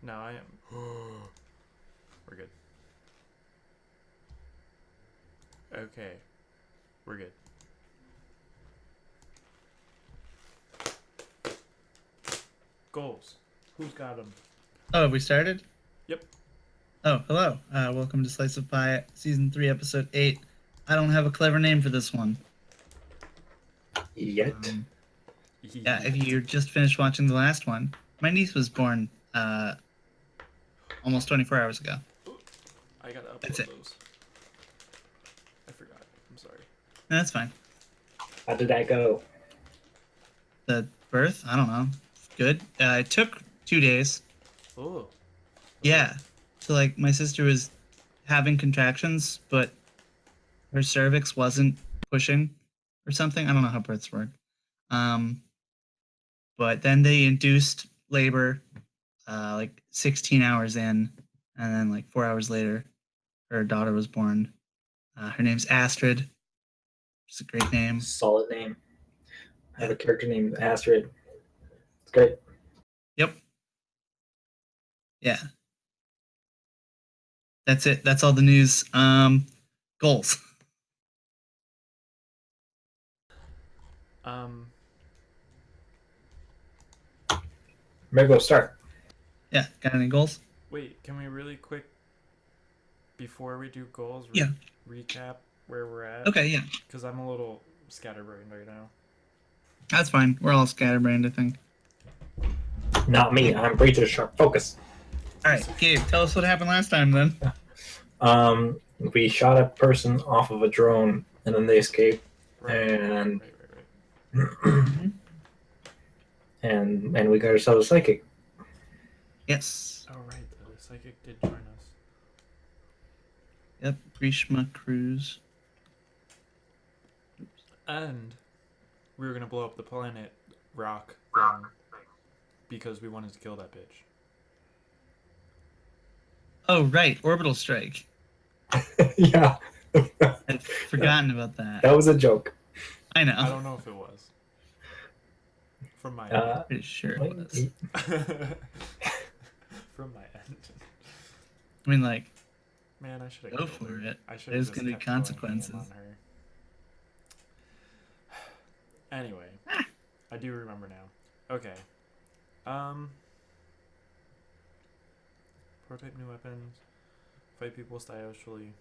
No, I am. We're good. Okay. We're good. Goals. Who's got them? Oh, have we started? Yep. Oh, hello. Welcome to Slice of Pie, Season 3, Episode 8. I don't have a clever name for this one. Yet. Yeah, if you just finished watching the last one, my niece was born almost 24 hours ago. I gotta That's upload it. those. I forgot. I'm sorry. No, that's fine. How did that go? The birth? I don't know. Good. It took 2 days. Oh. Yeah. So, like, my sister was having contractions, but her cervix wasn't pushing or something. I don't know how births work. But then they induced labor like 16 hours in, and then like 4 hours later, her daughter was born. Her name's Astrid. It's a great name. Solid name. I have a character named Astrid. It's great. Yep. Yeah. That's it. That's all the news. Goals. Maybe go start. Yeah. Got any goals? Wait, can we really quick, before we do goals, Yeah. recap where we're at? Okay. Yeah. Because I'm a little scatterbrained right now. That's fine. We're all scatterbrained, I think. Not me. I'm razor sharp focus. All right, Gabe. Tell us what happened last time, then. We shot a person off of a drone, and then they escaped. Right. And we got ourselves a psychic. Yes. Oh, right. The psychic did join us. Yep. Grishma Cruz. And we were going to blow up the planet rock thing because we wanted to kill that bitch. Oh, right. Orbital strike. Yeah. I'd forgotten about that. That was a joke. I know. I don't know if it was. From my end. Pretty sure it was. From my end. I mean, like, Man, I should have go killed for her. it. I should There's have gonna be consequences. On her. Anyway, I do remember now. Okay. Prototype new weapons. Fight people stylishly.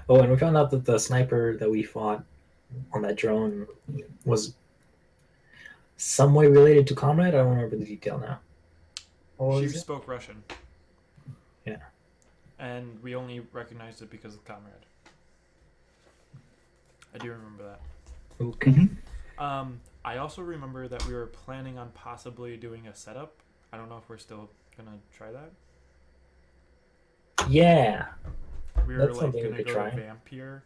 Oh, and we found out that the sniper that we fought on that drone was some way related to Comrade. I don't remember the detail now. She spoke Russian. Yeah. And we only recognized it because of Comrade. I do remember that. Okay. Mm-hmm. I also remember that we were planning on possibly doing a setup. I don't know if we're still gonna try that. Yeah. We were That's like something we gonna could go try. to Vampire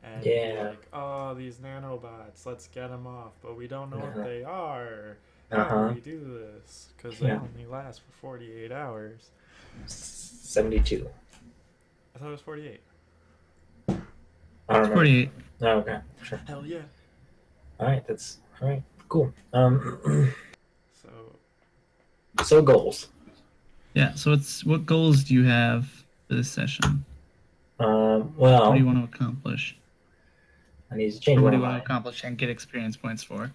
and Yeah. be like, oh, these nanobots, let's get them off, but we don't know Uh-huh. what they are. How Uh-huh. do we do this? Because they Yeah. only last for 48 hours. 72. I thought it was 48. I don't remember. 48. Oh, okay. Sure. Hell yeah. All right. Cool. So So goals. Yeah. So, what goals do you have for this session? Well, What do you want to accomplish? I need to change Or what one do of you want mine. to accomplish and get experience points for?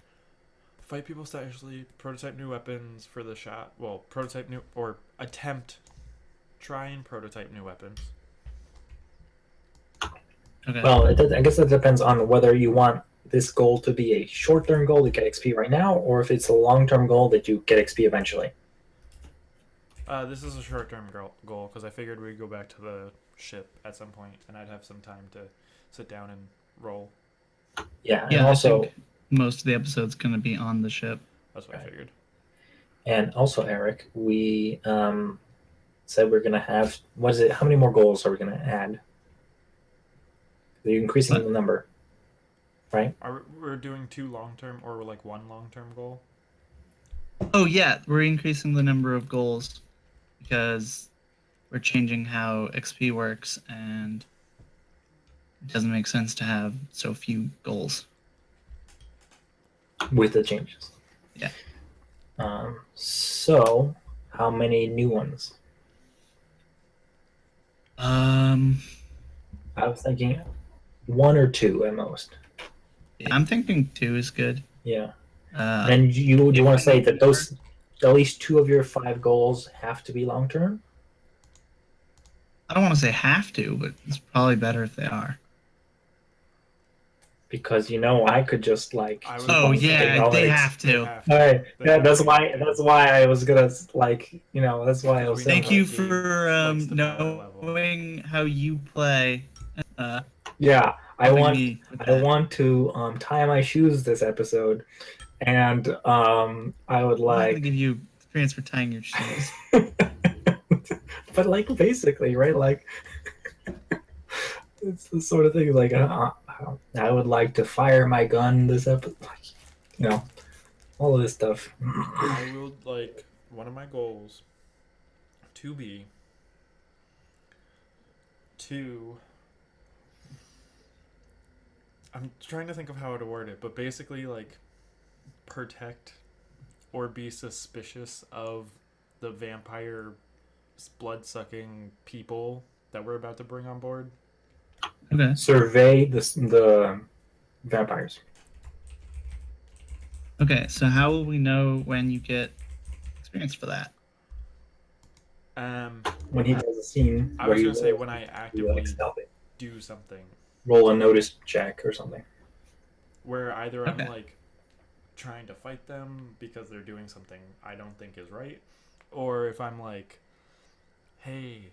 fight people stylishly, prototype new weapons for the shot. Well, prototype new or attempt. Try and prototype new weapons. Okay. Well, I guess it depends on whether you want this goal to be a short-term goal to get XP right now, or if it's a long-term goal that you get XP eventually. This is a short-term goal because I figured we'd go back to the ship at some point, and I'd have some time to sit down and roll. Yeah, and yeah, also, I think most of the episode's going to be on the ship. That's what I figured. Eric, we said we're gonna have how many more goals are we gonna add? You're increasing What? the number, right? We're doing 2 long-term or like 1 long-term goal? Oh, yeah. We're increasing the number of goals because we're changing how XP works, and it doesn't make sense to have so few goals. With the changes. Yeah. So how many new ones? Um, I was thinking 1 or 2 at most. I'm thinking 2 is good. Yeah. Uh, And you do you want to say that more. those at least 2 of your 5 goals have to be long term? I don't want to say have to, but it's probably better if they are. Because I could just like I was keep Oh on gonna say saying yeah, all they like, have they to. have all to. right, They yeah, have that's to why get that's why I was gonna like that's why I because was we know saying Thank that you Gabe for likes the power level. knowing how you play. Uh, yeah, Helping me with I that. want to tie my shoes this episode, and I would I'm not gonna like, give you experience for tying your shoes. but like basically, right? Like it's the sort of thing like I would like to fire my gun this episode, like, you know, all of this stuff. I will like one of my goals to be to. I'm trying to think of how to word it, but basically like protect or be suspicious of the vampire blood sucking people that we're about to bring on board. Okay. Survey the vampires. Okay. So how will we know when you get experience for that? When he does a scene I where was you gonna say when I actively like stealth it, do something roll a notice check or something. where either I'm Okay. like trying to fight them because they're doing something I don't think is right, or if I'm like, hey,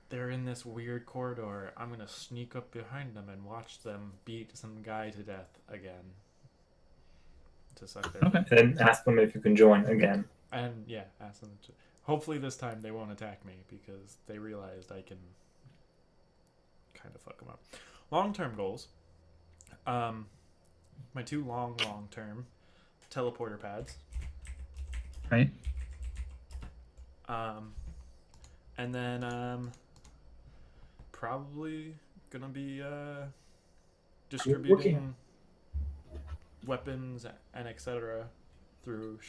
they're in this weird corridor, I'm gonna sneak up behind them and watch them beat some guy to death again to suck their Okay. blood. And then ask them if you can join again. And yeah, ask them to. Hopefully this time they won't attack me because they realized I can kind of fuck them up. Long-term goals. My 2 long-term teleporter pads. Right. And then probably gonna be distributing weapons and etc. through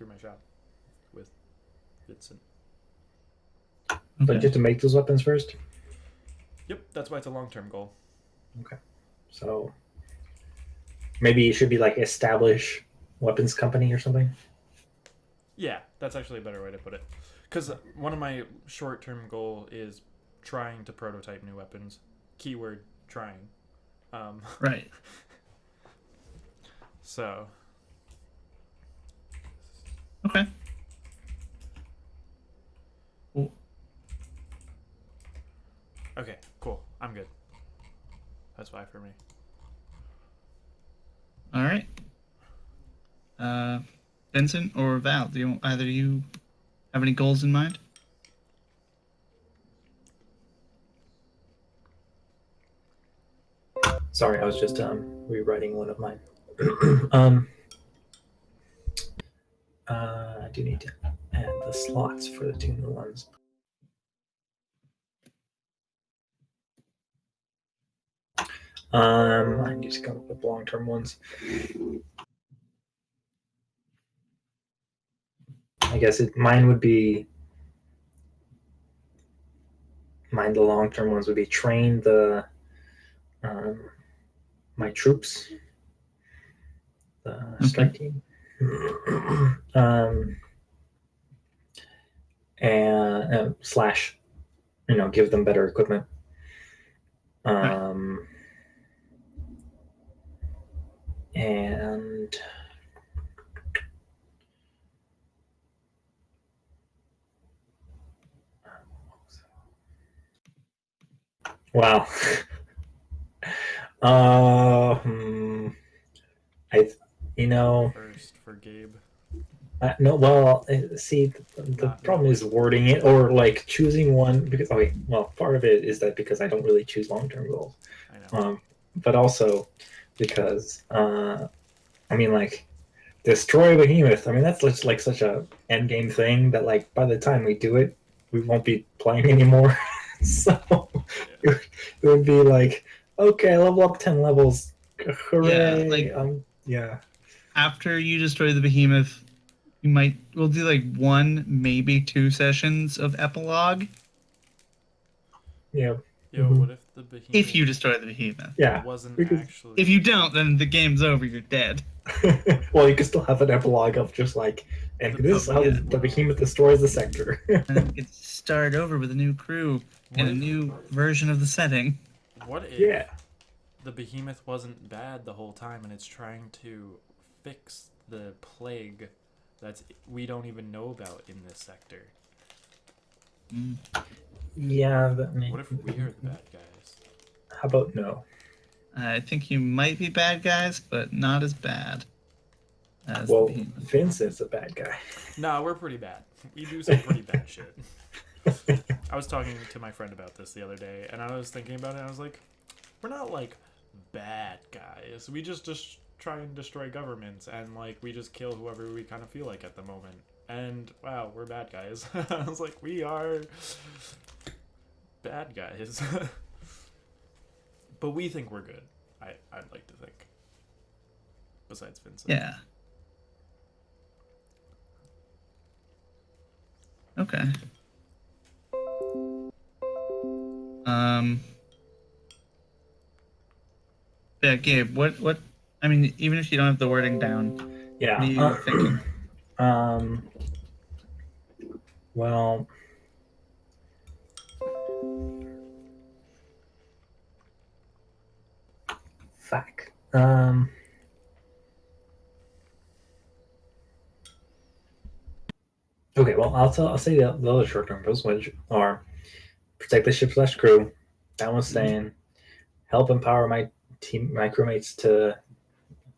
my shop with Vincent. But you Okay. have to make those weapons first. Yep, that's why it's a long-term goal. Okay. So maybe you should be like establish weapons company or something. Yeah, that's actually a better way to put it. Because one of my short-term goal is trying to prototype new weapons. Keyword trying. Right. So Okay. Cool. okay, cool. I'm good. That's 5 for me. All right. Vincent or Val, do you either of you have any goals in mind? Sorry, I was just rewriting one of mine. um, I do need to add the slots for the 2 new ones. I need to come up with long-term ones. I guess mine would be the long-term ones would be train the my troops, the strike team, and slash, give them better equipment. And wow. I, First for Gabe. no, well, see, the Not problem is knowing. wording it or like choosing one because, okay, well, part of it is that because I don't really choose long-term goals. I know. But also because, I mean, like, destroy behemoth. I mean, that's just like such a end game thing that, like, by the time we do it, we won't be playing anymore. So Yeah. it would be like, okay, level up 10 levels. Hooray. Yeah, like yeah. after you destroy the behemoth, we'll do like 1, maybe 2 sessions of epilogue Yeah. Yo, Mhm. what if the behemoth if you destroy the behemoth. Yeah. wasn't Because actually? If you don't, then the game's over. You're dead. well, you can still have an epilogue of just like, and The this is how behemoth. the behemoth destroys the sector. And then you can start over with a new crew What and a if- new version of the setting. What if Yeah. the behemoth wasn't bad the whole time and it's trying to fix the plague that's we don't even know about in this sector? Mm. Yeah. What if we are the bad guys? How about no? I think you might be bad guys, but not as bad as Well, the behemoth. Vincent's a bad guy. Nah, we're pretty bad. We do some pretty bad shit. I was talking to my friend about this the other day, and I was thinking about it, and I was like, we're not, like, bad guys. We just try and destroy governments, and, like, we just kill whoever we kind of feel like at the moment. And, wow, we're bad guys. I was like, we are bad guys. But we think we're good. I'd like to think. Besides Vincent. Yeah. Okay. Yeah, Gabe, what I mean, even if you don't have the wording down, Yeah. what are you thinking? Well, fuck. Okay. Well, I'll say the other short-term goals, which are protect the ship / crew. That was saying help empower my crewmates to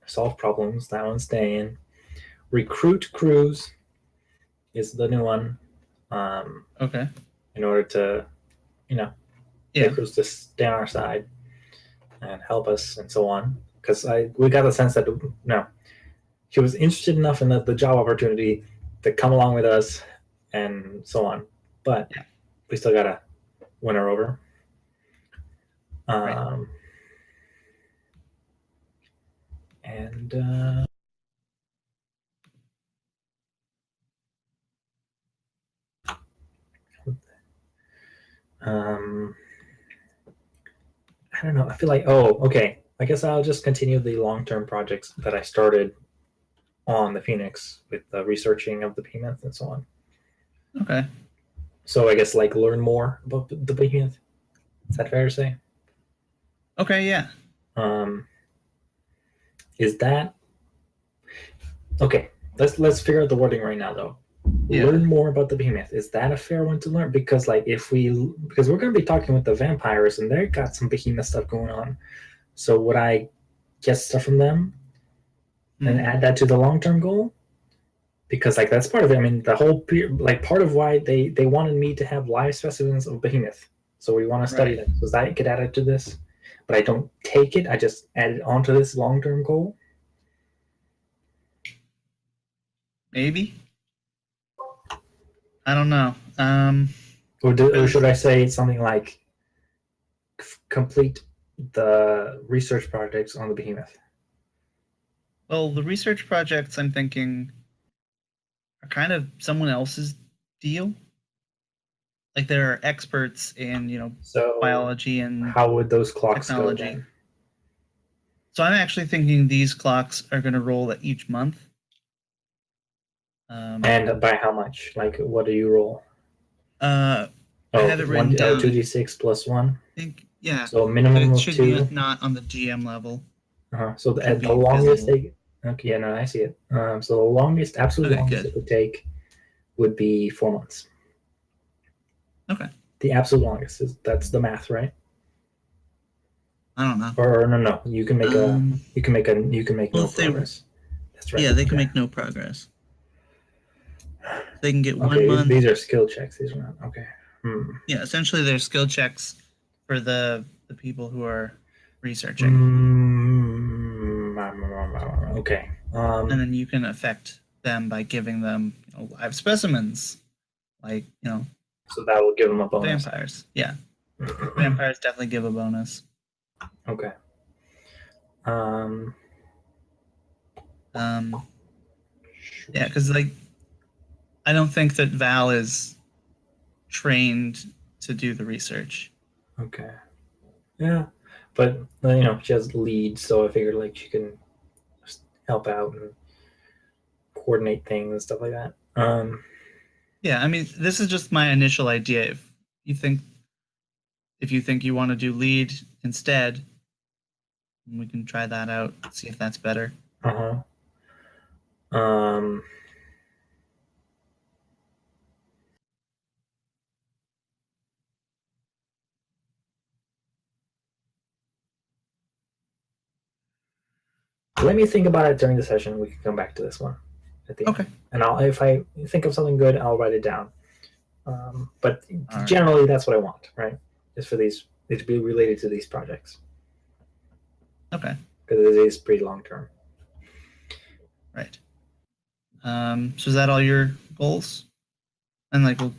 solve problems. That one's staying. Recruit crews is the new one. Okay. In order to, Yeah. get crews to stay on our side and help us and so on. Because we got the sense that no, she was interested enough in the job opportunity to come along with us and so on. But Yeah. we still gotta win her over. Right. And I don't know. I feel like okay. I guess I'll just continue the long-term projects that I started on the Phoenix with the researching of the behemoth and so on. Okay. So I guess like learn more about the behemoth. Is that fair to say? Okay, yeah. Is that okay? Let's figure out the wording right now, though. Yeah. Learn more about the behemoth. Is that a fair one to learn? Because like because we're going to be talking with the vampires and they got some behemoth stuff going on. So would I get stuff from them and add that to the long-term goal? Because like that's part of it. I mean, the whole like part of why they wanted me to have live specimens of behemoth. So we want to study Right. them. So that get added to this, but I don't take it. I just add it onto this long-term goal. Maybe. I don't know. Or should I say something like complete the research projects on the behemoth? Well, the research projects I'm thinking are kind of someone else's deal. Like there are experts in, So biology and how would those clocks technology. go then? So I'm actually thinking these clocks are going to roll at each month. And by how much? Like, what do you roll? I have it written down. 2d6 plus 1? I think, yeah. So a minimum It of should 2. be not on the GM level. So the be longest visible. Okay, yeah, no, I see it. So the longest, absolute Okay, longest good. it would take would be 4 months. Okay. The absolute longest that's the math, right? I don't know. Or no, you can make no progress. That's right. Yeah, they can Okay. make no progress. They can get 1 Okay, month. these are skill checks. These are not okay. Yeah, essentially they're skill checks for the people who are researching. Okay. And then you can affect them by giving them live specimens, like so that will give them a bonus. vampires. Yeah, vampires definitely give a bonus. Okay. Yeah, because like I don't think that Val is trained to do the research. Okay. Yeah, but she has leads, so I figured like she can just help out and coordinate things and stuff like that. Yeah, I mean, this is just my initial idea. You think if you think you want to do lead instead, we can try that out, see if that's better. Uh-huh. Um, Let me think about it during the session. We can come back to this one at the Okay. end. And if I think of something good, I'll write it down. But All generally, that's what I want, right? Is for these to be related to these projects. Okay. Because it is pretty long term. Right. So is that all your goals? And like we'll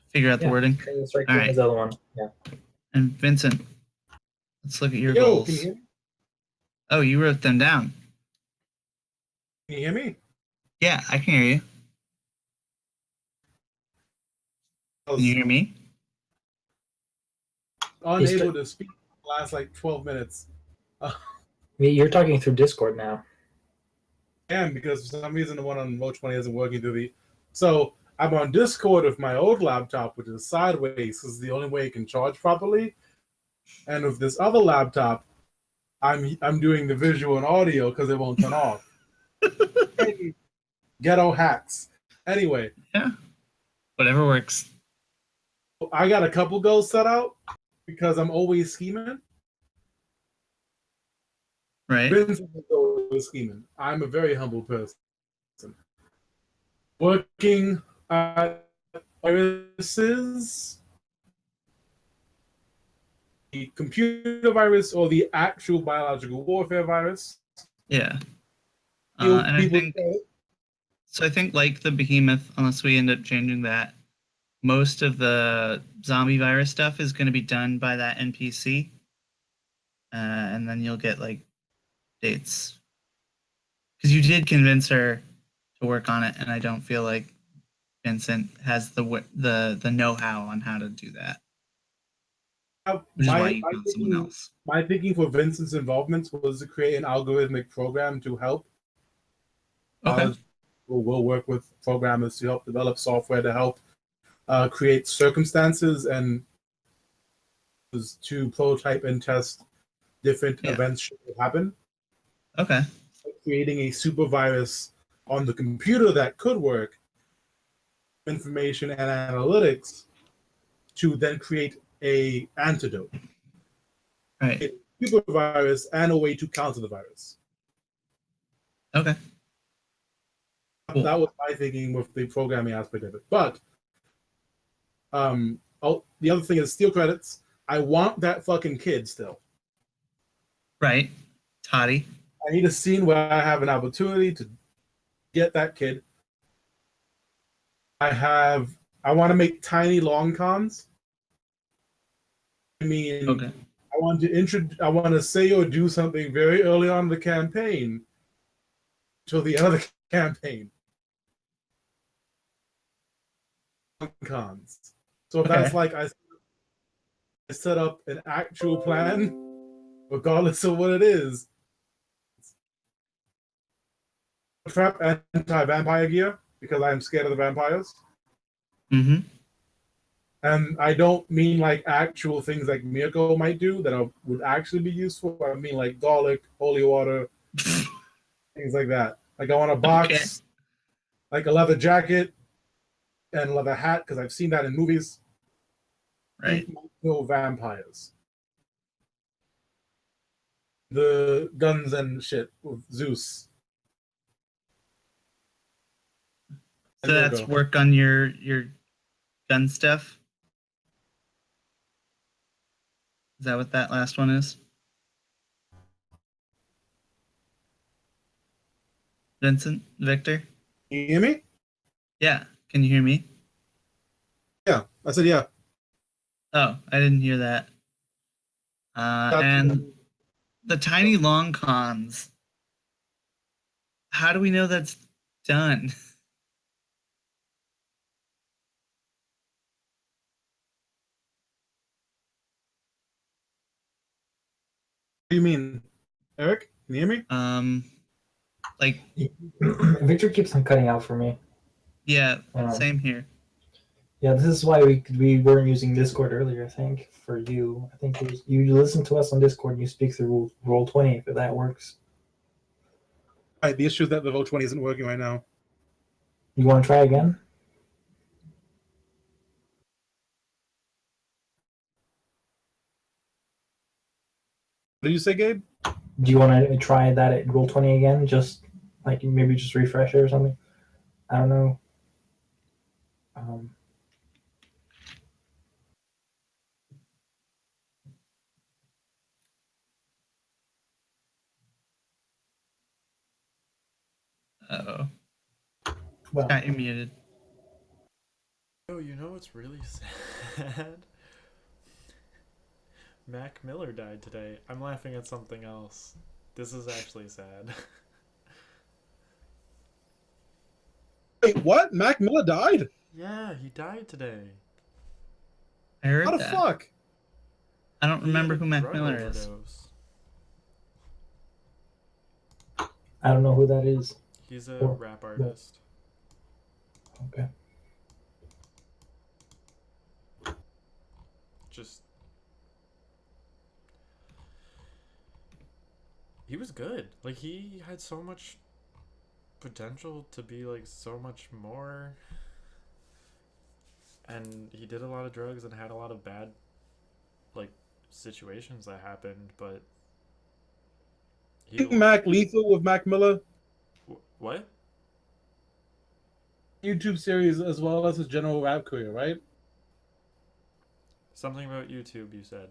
figure out the wording. All right. The other one. Yeah. And Vincent, let's look at your Yo, goals. can you hear me? Oh, you wrote them down. Can you hear me? Yeah, I can hear you. Can you hear me? Unable to speak for the last like 12 minutes. You're talking through Discord now. And because for some reason the one on Roach Money isn't working through the. So I'm on Discord with my old laptop, which is sideways, because it's the only way it can charge properly. And with this other laptop, I'm doing the visual and audio because it won't turn off. Hey, ghetto hacks. Anyway. Yeah. Whatever works. I got a couple goals set out because I'm always scheming. Right. Vincent is always scheming. I'm a very humble person. Working at viruses, the computer virus or the actual biological warfare virus. Yeah. And I think like the behemoth, unless we end up changing that, most of the zombie virus stuff is going to be done by that NPC. And then you'll get like dates. Because you did convince her to work on it, and I don't feel like Vincent has the know-how on how to do that. Which is why you found someone else. My thinking for Vincent's involvement was to create an algorithmic program to help. Okay. We'll work with programmers to help develop software to help create circumstances and to prototype and test different events should happen. Okay. Creating a super virus on the computer that could work, information and analytics, to then create a antidote. Right. A super virus and a way to counter the virus. Okay. Cool. That was my thinking with the programming aspect of it. But the other thing is steal credits. I want that fucking kid still. Right. Toddy. I need a scene where I have an opportunity to get that kid. I want to make tiny long cons. I mean, okay. I want to say or do something very early on in the campaign till the end of the campaign. Cons. So if that's like I set up an actual plan, regardless of what it is. Trap anti-vampire gear because I am scared of the vampires. Mm-hmm. And I don't mean like actual things like Mirko might do that would actually be useful. I mean like garlic, holy water, things like that. Like I want a box, like a leather jacket and leather hat because I've seen that in movies. Right. No vampires. The guns and shit with Zeus. So that's work on your gun stuff? Is that what that last one is? Vincent? Victor? Can you hear me? Yeah. Can you hear me? Yeah. I said yeah. Oh, I didn't hear that. And the tiny long cons. How do we know that's done? do you mean, Eric? Can you hear me? Like, Victor keeps on cutting out for me. yeah, Um, same here. Yeah, this is why we weren't using Discord earlier. I think for you, I think you listen to us on Discord and you speak through Roll20 if that works. Right, the issue is that the Roll20 isn't working right now. You want to try again? What did you say, Gabe? Do you want to try that at Roll20 again? Just like maybe just refresh it or something. I don't know. Uh-oh. Well, Scott, you're muted. Oh, you know what's really sad? Mac Miller died today. I'm laughing at something else. This is actually sad. Wait, what? Mac Miller died? Yeah, he died today. I heard How the that. fuck? I don't He had remember a who Mac drug Miller is. overdose. I don't know who that is. He's a Or- rap artist. Okay. Just he was good. Like he had so much potential to be like so much more. And he did a lot of drugs and had a lot of bad like situations that happened, but he Mac Lethal with Mac Miller? what? YouTube series as well as his general rap career, right? Something about YouTube you said.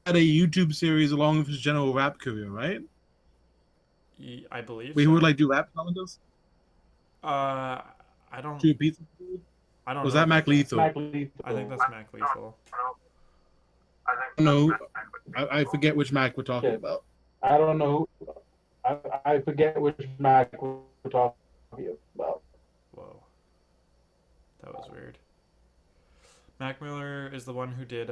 Had a YouTube series along with his general rap career, right? I believe Where he so. would like do rap challenges? I don't To pizza food? I don't Was know that about Mac Lethal? I think that's Mac Lethal. No, I forget which Mac we're talking about. I don't know. I forget which Mac we're talking about. Whoa. That was weird. Mac Miller is the one who did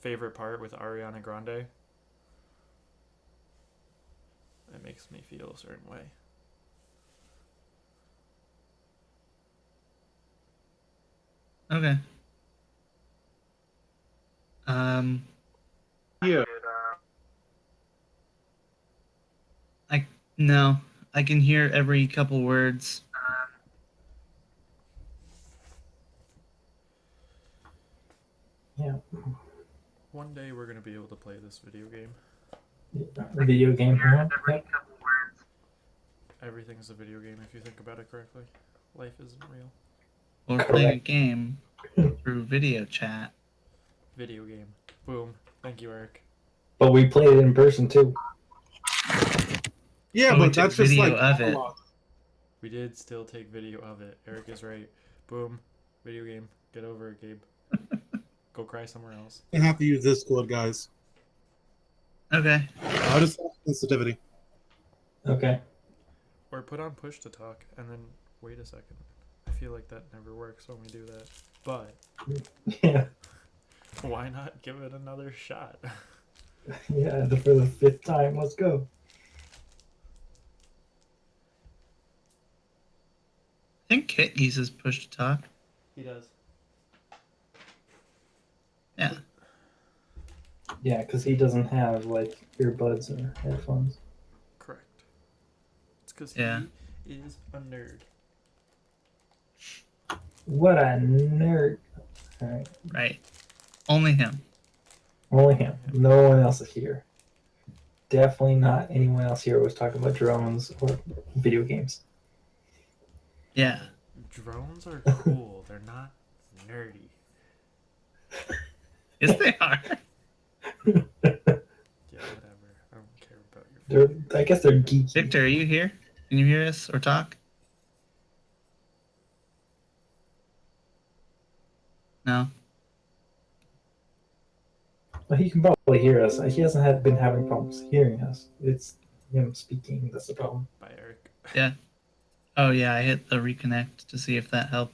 Favorite Part with Ariana Grande. It makes me feel a certain way. Okay. Yeah. No, I can hear every couple words. Yeah. One day we're gonna be able to play this video game. Video game. Yep. Everything's a video game if you think about it correctly. Life isn't real. We're playing a game through video chat. Video game. Boom. Thank you, Eric. But we played it in person too. Yeah, Oh, we but took that's just video like of it. We did still take video of it. Eric is right. Boom. Video game. Get over it, Gabe. Go cry somewhere else. You have to use Discord, guys. Okay. I'll just sensitivity. Okay. Or put on push to talk and then wait a second. I feel like that never works when we do that. But Yeah. why not give it another shot? Yeah. For the 5th time. Let's go. I think Kit uses push to talk. He does. Yeah. Yeah, because he doesn't have like earbuds or headphones. Correct. It's because Yeah. he is a nerd. What a nerd. All right. Right. Only him. Only him. No one else is here. Definitely not anyone else here was talking about drones or video games. Yeah. Drones are cool. They're not nerdy. Yes, they are. Yeah, whatever. I don't care about your. I guess they're geeky. Victor, are you here? Can you hear us or talk? No. Well, he can probably hear us. He hasn't been having problems hearing us. It's him speaking that's the problem. Bye, Eric. Yeah. Oh, yeah, I hit the reconnect to see if that helped.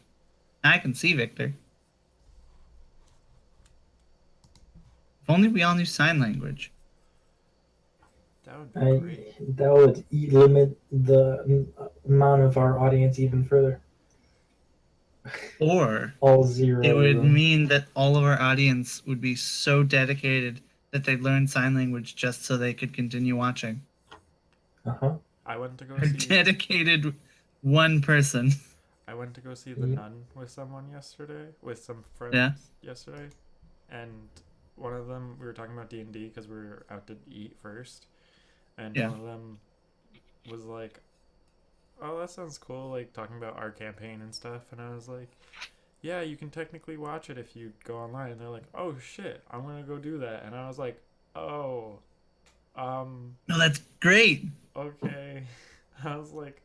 I can see Victor. If only we all knew sign language. That would be great. That would limit the amount of our audience even further. Or All zero. it would room. mean that all of our audience would be so dedicated that they'd learn sign language just so they could continue watching. Uh-huh. I went to go Our see. dedicated one person. I went to go see The Yeah. Nun with someone yesterday, with some friends Yeah. yesterday, and one of them we were talking about D&D because we were out to eat first, and Yeah. one of them was like, "Oh, that sounds cool," like talking about our campaign and stuff, and I was like, "Yeah, you can technically watch it if you go online." And they're like, "Oh shit, I'm gonna go do that," and I was like, "Oh, No, that's great. okay." I was like,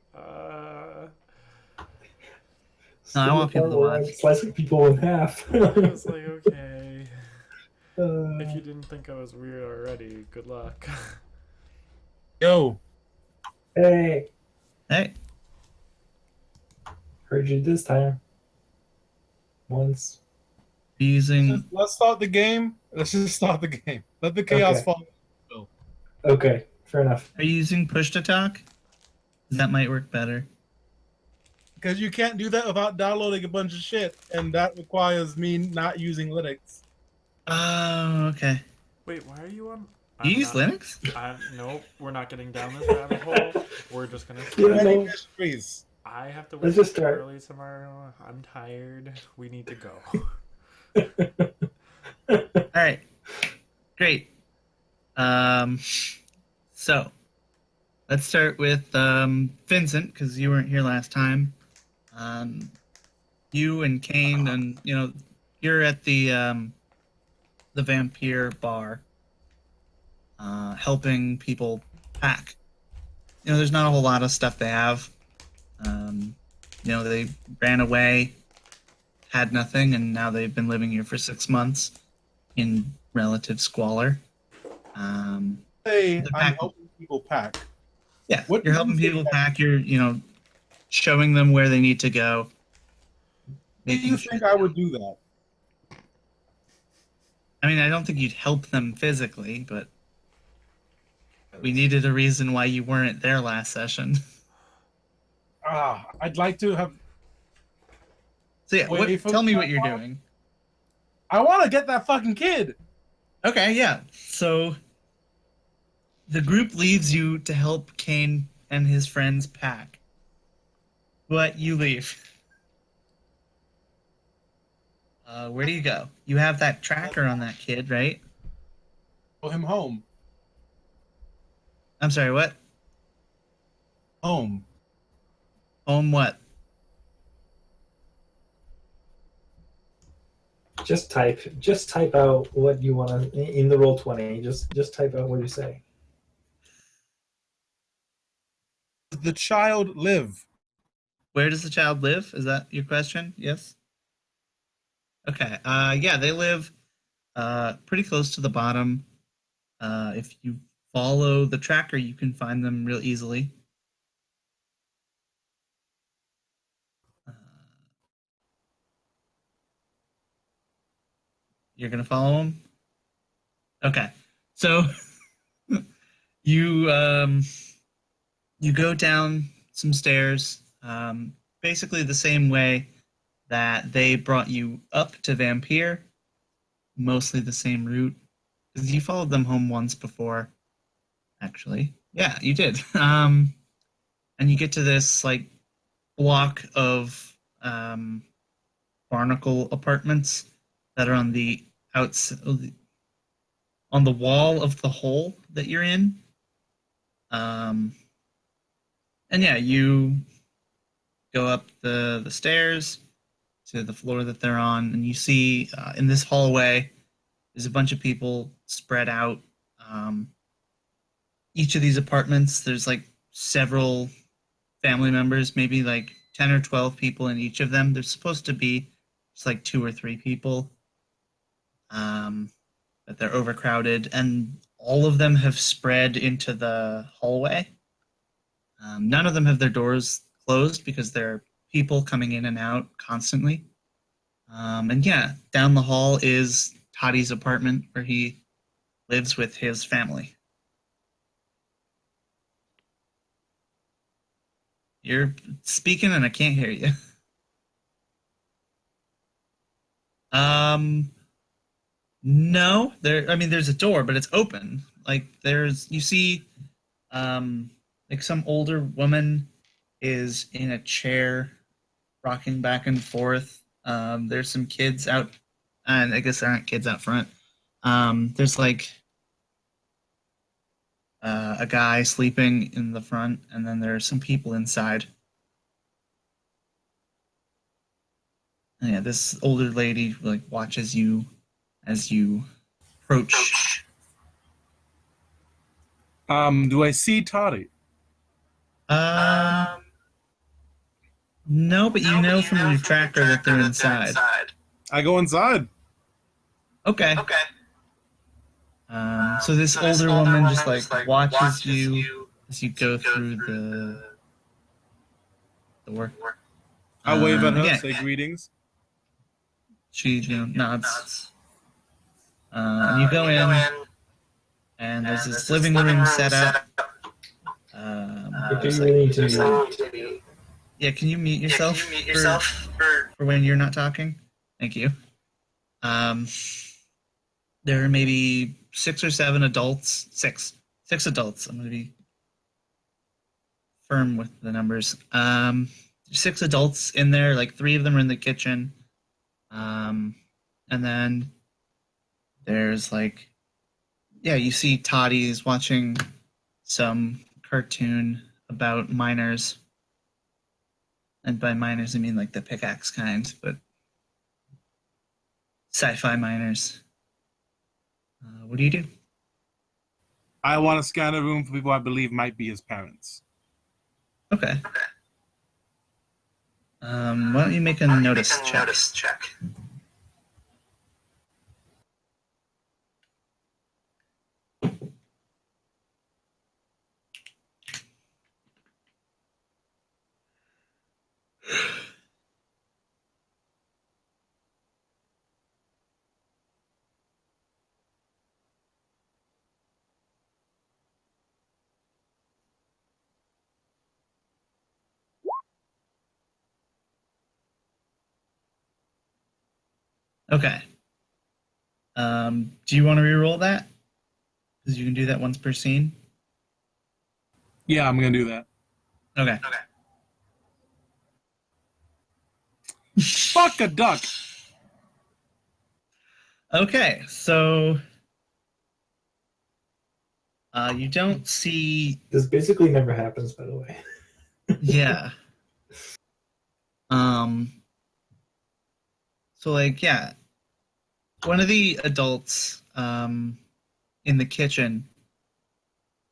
No, I want people to Where I'm watch. slicing people in half. I was like, okay. If you Uh, didn't think I was weird already, good luck. Yo, hey, Hey, heard you this time. Once. using let's start the game. Let's just start the game. Let the chaos Okay. fall. Okay, fair enough. are you using push to talk? That might work better. Because you can't do that without downloading a bunch of shit, and that requires me not using Linux. Oh, okay. Wait, why are you on? You use Linux? Nope, we're not getting down this rabbit hole. We're just gonna. Yeah, Many no. mysteries. I have to Let's wake just up start. early tomorrow. I'm tired. We need to go. All right. Great. So let's start with Vincent, because you weren't here last time. You and Kane, and you're at the vampire bar, helping people pack. There's not a whole lot of stuff they have. They ran away, had nothing, and now they've been living here for 6 months in relative squalor. Hey, The I'm pack- helping people pack. Yeah, What you're do you helping think people that- pack. You're, showing them where they need to go. Do you think I would do that? I mean, I don't think you'd help them physically, but we needed a reason why you weren't there last session. I'd like to have. So yeah, Wait for tell me the what you're platform? doing. I want to get that fucking kid. Okay, yeah. So the group leaves you to help Kane and his friends pack, but you leave. Where do you go? You have that tracker on that kid, right? Go him home. I'm sorry, what? Home. Home what? Just type out what you want to in the Roll20. Just type out what you say. Does the child live? Where does the child live? Is that your question? Yes? Okay. Yeah, they live pretty close to the bottom. If you follow the tracker, you can find them real easily. You're gonna follow them? Okay. So you you go down some stairs, basically the same way that they brought you up to Vampire, mostly the same route. Because you followed them home once before, actually. Yeah, you did. And you get to this like block of barnacle apartments that are on the outside, on the wall of the hole that you're in. And yeah, you go up the stairs to the floor that they're on, and you see in this hallway there's a bunch of people spread out. Each of these apartments, there's like several family members, maybe like 10 or 12 people in each of them. There's supposed to be just like 2 or 3 people, but they're overcrowded, and all of them have spread into the hallway. None of them have their doors closed because there are people coming in and out constantly. And yeah, down the hall is Toddy's apartment where he lives with his family. You're speaking and I can't hear you. No, there's a door, but it's open. Like you see, like some older woman is in a chair, rocking back and forth. There's some kids out, and I guess there aren't kids out front. There's like a guy sleeping in the front, and then there are some people inside. And yeah, this older lady like watches you as you approach. Do I see Toddy? No, but you know from your tracker that they're inside. I go inside. Okay. So this older woman just like watches you as you go through the door. I wave at her, yeah. say greetings. She nods. And you go in, and there's this living room set up. Do you really need to? Yeah, can you mute yourself, for when you're not talking? Thank you. There are maybe 6 or 7 adults. Six adults. I'm going to be firm with the numbers. 6 adults in there. Like 3 of them are in the kitchen. And then there's like, yeah, you see Toddy's watching some cartoon about miners. And by miners, I mean like the pickaxe kind, but sci-fi miners. What do you do? I want to scan a room for people I believe might be his parents. Okay. Why don't you make a notice check? Okay. Do you want to reroll that? Because you can do that once per scene. Yeah, I'm going to do that. Okay. Fuck a duck. Okay, so you don't see. This basically never happens, by the way. Yeah. So like, yeah, one of the adults in the kitchen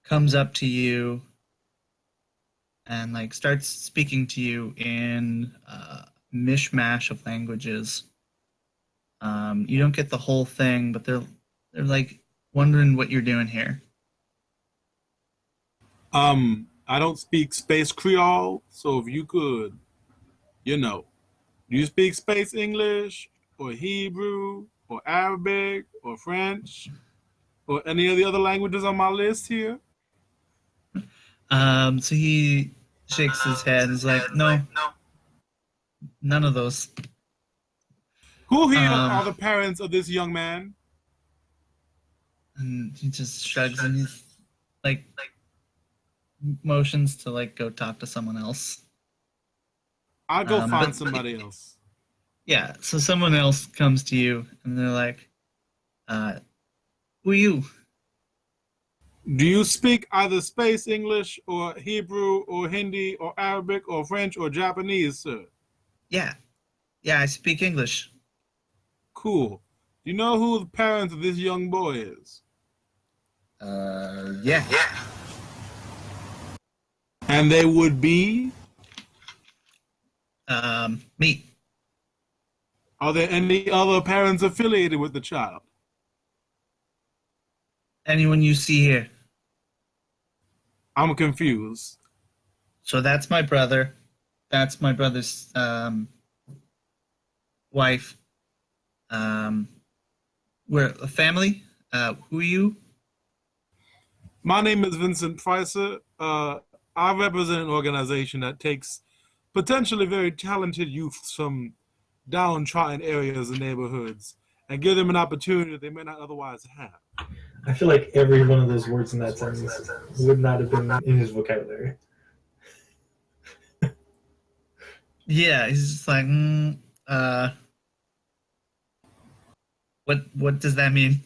comes up to you and like starts speaking to you in mishmash of languages. You don't get the whole thing, but they're like wondering what you're doing here. I don't speak space Creole, so if you could, do you speak space English or Hebrew or Arabic or French or any of the other languages on my list here? So he shakes his head and is like, no, none of those. Who here are the parents of this young man? And he just shrugs and he's like motions to like go talk to someone else. I'll go find somebody else. Yeah, so someone else comes to you and they're like, who are you? Do you speak either space English or Hebrew or Hindi or Arabic or French or Japanese, sir? Yeah, I speak English. Cool. Do you know who the parents of this young boy is? Yeah. And they would be? Me. Are there any other parents affiliated with the child? Anyone you see here. I'm confused. So that's my brother. That's my brother's wife. We're a family. Who are you? My name is Vincent Pricer. I represent an organization that takes potentially very talented youths from downtrodden areas and neighborhoods and give them an opportunity that they may not otherwise have. I feel like every one of those words in that sentence would not have been in his vocabulary. Yeah, he's just like, what does that mean?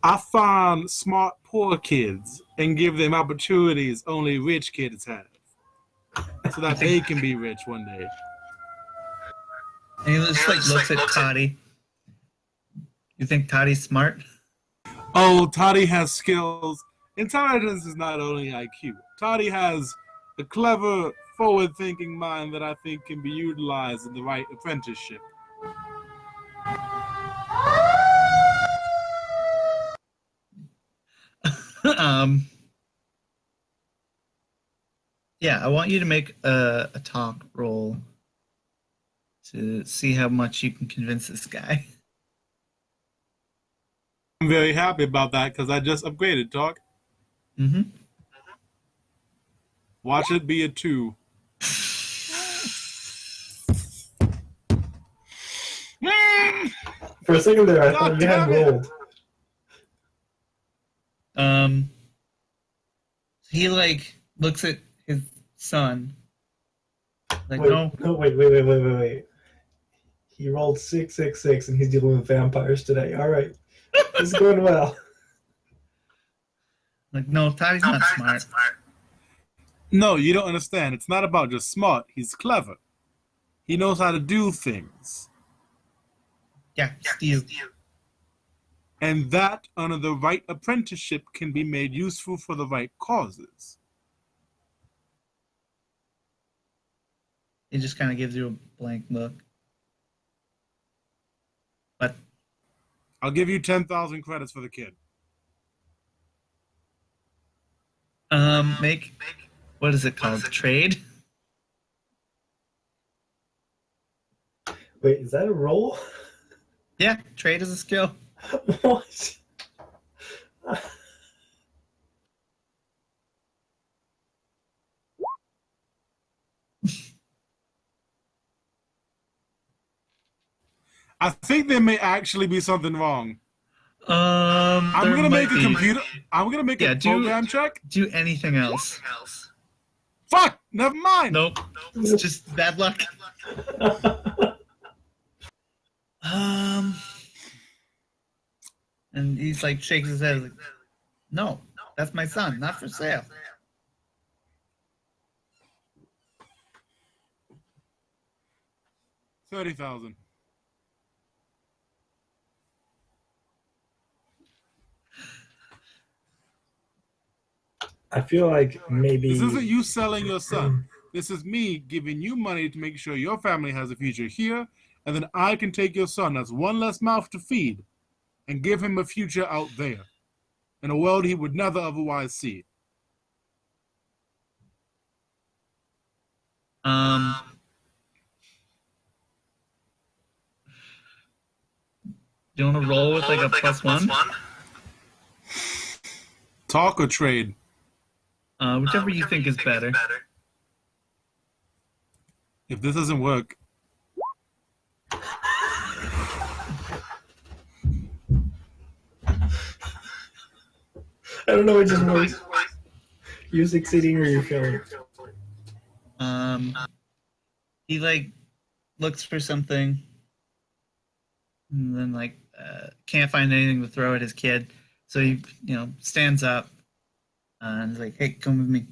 I find smart poor kids and give them opportunities only rich kids have, so that they can be rich one day. And he just like looks at Toddy. You think Toddy's smart? Oh, Toddy has skills. Intelligence is not only IQ. Toddy has a clever, forward-thinking mind that I think can be utilized in the right apprenticeship. Yeah, I want you to make a talk roll to see how much you can convince this guy. I'm very happy about that because I just upgraded, Talk. Mm-hmm. Watch it be a 2. For a second there, I thought you had rolled. He like looks at his son. Like, wait, no. Wait. He rolled 666 and he's dealing with vampires today. All right. It's going well. Like, no, Toddy's not smart. No, you don't understand. It's not about just smart. He's clever. He knows how to do things. Yeah, steal. And that, under the right apprenticeship, can be made useful for the right causes. He just kind of gives you a blank look. But I'll give you 10,000 credits for the kid. make what is it called? Trade? Wait, is that a roll? Yeah, trade is a skill. What? I think there may actually be something wrong. I'm gonna make a computer. I'm gonna make a program check. Do anything else. Fuck! Never mind. Nope. It's just bad luck. And he's like shakes his head like, no, that's my son, not for sale. $30,000. I feel like maybe This isn't you selling your son. This is me giving you money to make sure your family has a future here, and then I can take your son as one less mouth to feed and give him a future out there in a world he would never otherwise see. Do you want to roll with like a +1? Talk or trade? Whichever you think is better. If this doesn't work, I don't know what just works. You succeeding or you failing? He like looks for something and then like can't find anything to throw at his kid, so he stands up and is like, hey, come with me.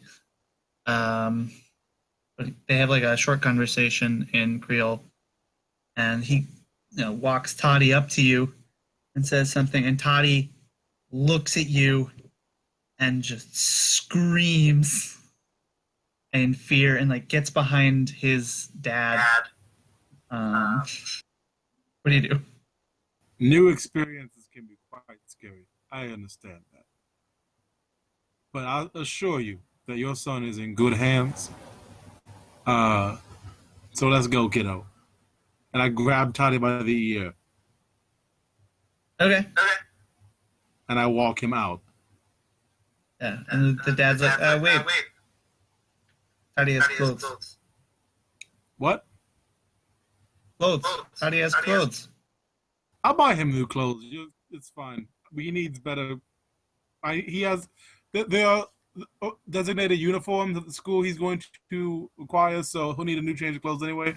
But they have like a short conversation in Creole, and he walks Toddy up to you and says something, and Toddy looks at you and just screams in fear and like gets behind his dad. What do you do? new experiences can be quite scary. I understand that. But I assure you that your son is in good hands. So let's go, kiddo. And I grab Toddy by the ear. Okay. And I walk him out. Yeah, and the dad's like, wait, Toddy has clothes. What? Clothes. Toddy has clothes. I'll buy him new clothes. It's fine. But he needs better. He has. There are designated uniforms at the school he's going to require, so he'll need a new change of clothes anyway.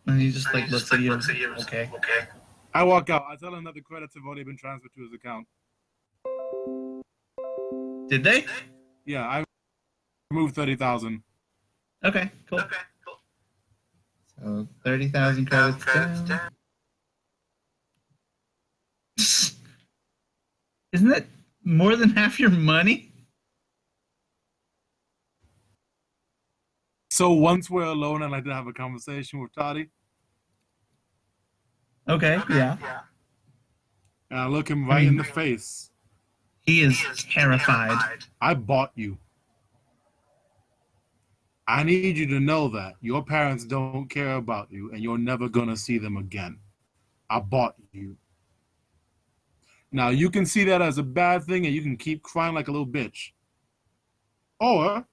And he just like looks at you. Okay. I walk out. I tell him that the credits have already been transferred to his account. Did they? Yeah, I removed 30,000. Okay, cool. So 30,000 credits down. Isn't that more than half your money? So once we're alone, I'd like to have a conversation with Toddy. Okay, yeah. And I look him right in the face. He is terrified. I bought you. I need you to know that your parents don't care about you and you're never going to see them again. I bought you. Now, you can see that as a bad thing and you can keep crying like a little bitch. Or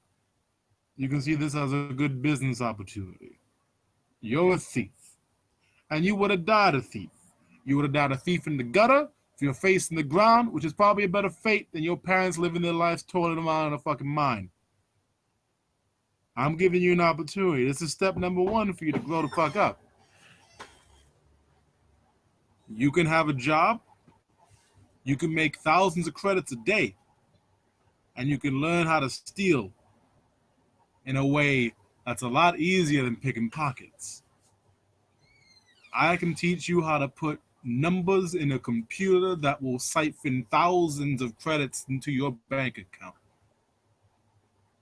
you can see this as a good business opportunity. You're a thief. And you would have died a thief. You would have died a thief in the gutter, with your face in the ground, which is probably a better fate than your parents living their lives toiling around in a fucking mine. I'm giving you an opportunity. This is step number 1 for you to grow the fuck up. You can have a job. You can make thousands of credits a day. And you can learn how to steal in a way that's a lot easier than picking pockets. I can teach you how to put numbers in a computer that will siphon thousands of credits into your bank account.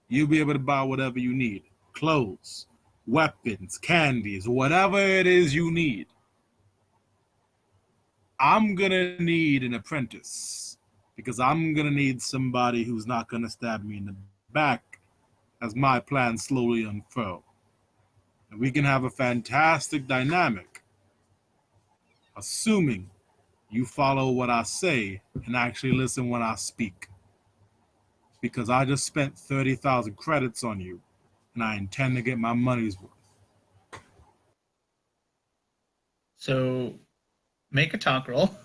You'll be able to buy whatever you need. Clothes, weapons, candies, whatever it is you need. I'm going to need an apprentice because I'm going to need somebody who's not going to stab me in the back as my plans slowly unfurl. And we can have a fantastic dynamic, assuming you follow what I say and actually listen when I speak. Because I just spent 30,000 credits on you, and I intend to get my money's worth. So make a talk roll.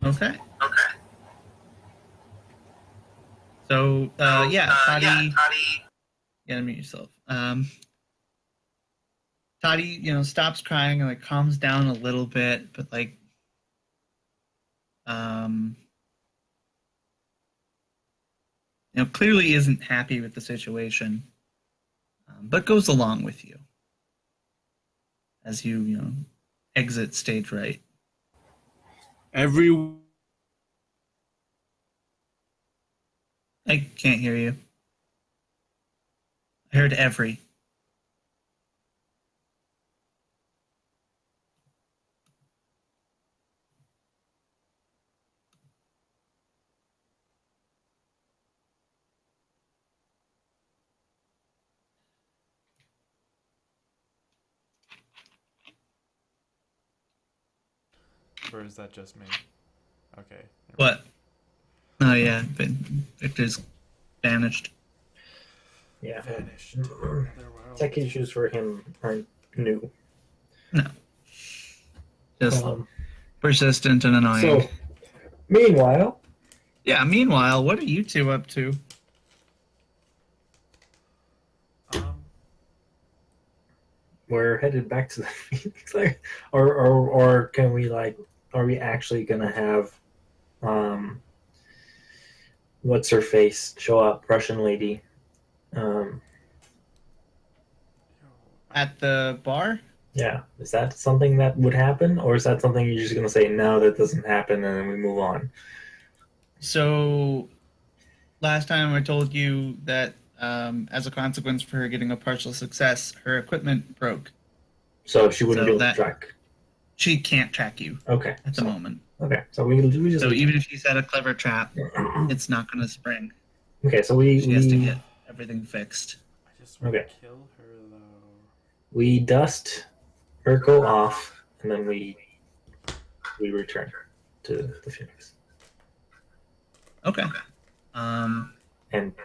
Okay. So, yeah, Toddy. Yeah, mute yourself. Toddy, stops crying and like calms down a little bit, but like, clearly isn't happy with the situation, but goes along with you as you exit stage right. I can't hear you. I heard every. Or is that just me? Okay. What? Oh yeah, but Victor's vanished. Yeah. Vanished. Tech issues for him aren't new. No. Just persistent and annoying. So, meanwhile. Yeah, meanwhile, what are you two up to? We're headed back to the Phoenix, or can we are we actually gonna have what's her face show up, Russian lady, at the bar? Yeah, is that something that would happen, or is that something you're just gonna say no, that doesn't happen, and then we move on? So last time I told you that as a consequence for her getting a partial success, her equipment broke. So she wouldn't be able to track. She can't track you. Okay. At the moment. Okay, so we just. So even if she set a clever trap, it's not going to spring. Okay, so she has to get everything fixed. I just want to kill her though. We dust Urkel off, and then we return to the Phoenix. Okay. And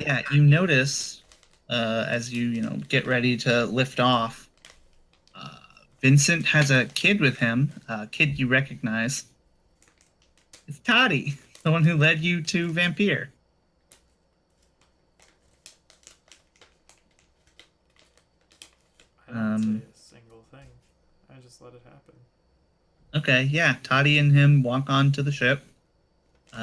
Yeah, you notice as you get ready to lift off, Vincent has a kid with him, a kid you recognize. It's Toddy, the one who led you to Vampire. I don't say a single thing. I just let it happen. Okay, yeah. Toddy and him walk onto the ship. They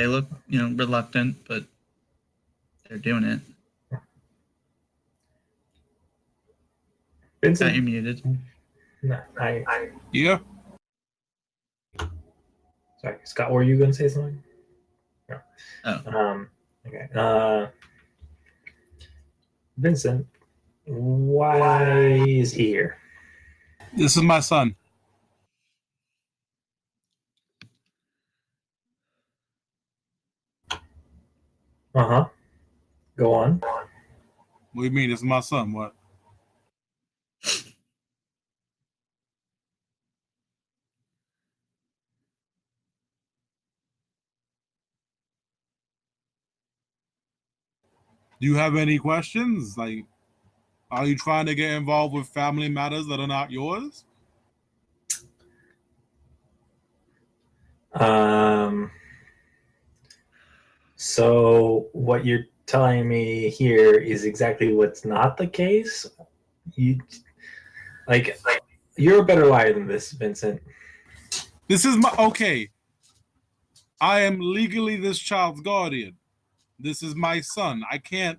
look, reluctant, but they're doing it. Vincent, You're muted. no, Yeah. Sorry, Scott. Were you going to say something? No. Oh. Okay. Vincent, why is he here? This is my son. Uh-huh. Go on. What do you mean? This is my son. What? Do you have any questions? Like, are you trying to get involved with family matters that are not yours? So what you're telling me here is exactly what's not the case? You're a better liar than this, Vincent. This is okay. I am legally this child's guardian. This is my son. I can't.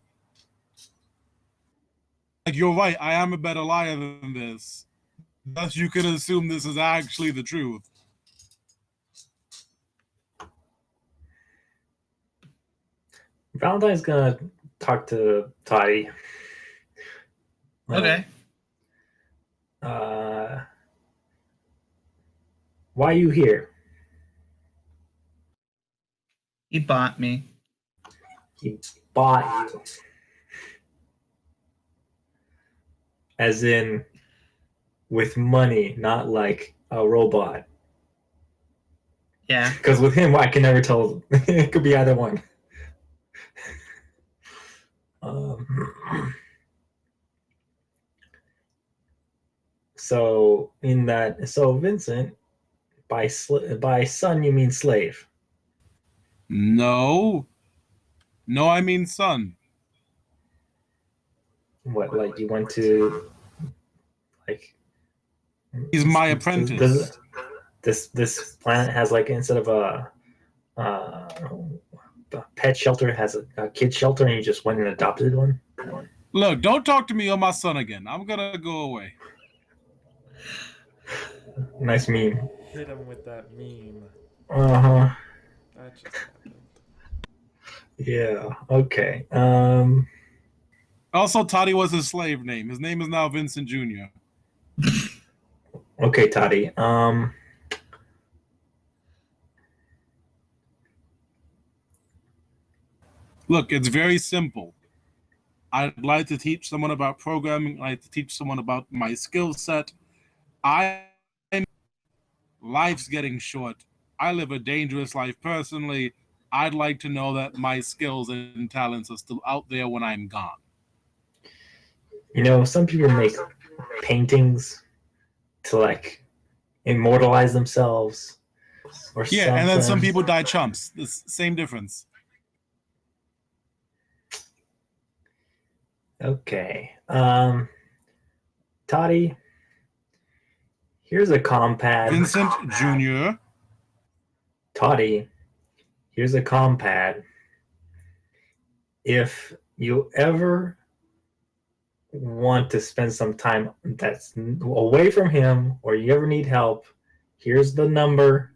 Like, you're right. I am a better liar than this. Thus, you can assume this is actually the truth. Valentine's gonna talk to Toddy. Okay. Why are you here? He bought me. He bought you. As in, with money, not like a robot. Yeah. Because with him, I can never tell. It could be either one. So Vincent, by son you mean slave? No, I mean son. What, like you went to, like? He's my apprentice. This planet has, like, instead of a pet shelter, has a kid shelter, and you just went and adopted one? Look, don't talk to me or my son again. I'm gonna go away. Nice meme. Hit him with that meme. Uh-huh. That just happened. Yeah, okay. Also, Toddy was his slave name. His name is now Vincent Jr. Okay, Toddy. Look, it's very simple. I'd like to teach someone about programming. I'd like to teach someone about my skill set. Life's getting short. I live a dangerous life personally. I'd like to know that my skills and talents are still out there when I'm gone. Some people make paintings to, like, immortalize themselves or something. Yeah, and then some people die chumps. The same difference. Okay. Toddy, here's a compad. Vincent Jr. Toddy, here's a compad. If you ever want to spend some time that's away from him, or you ever need help, here's the number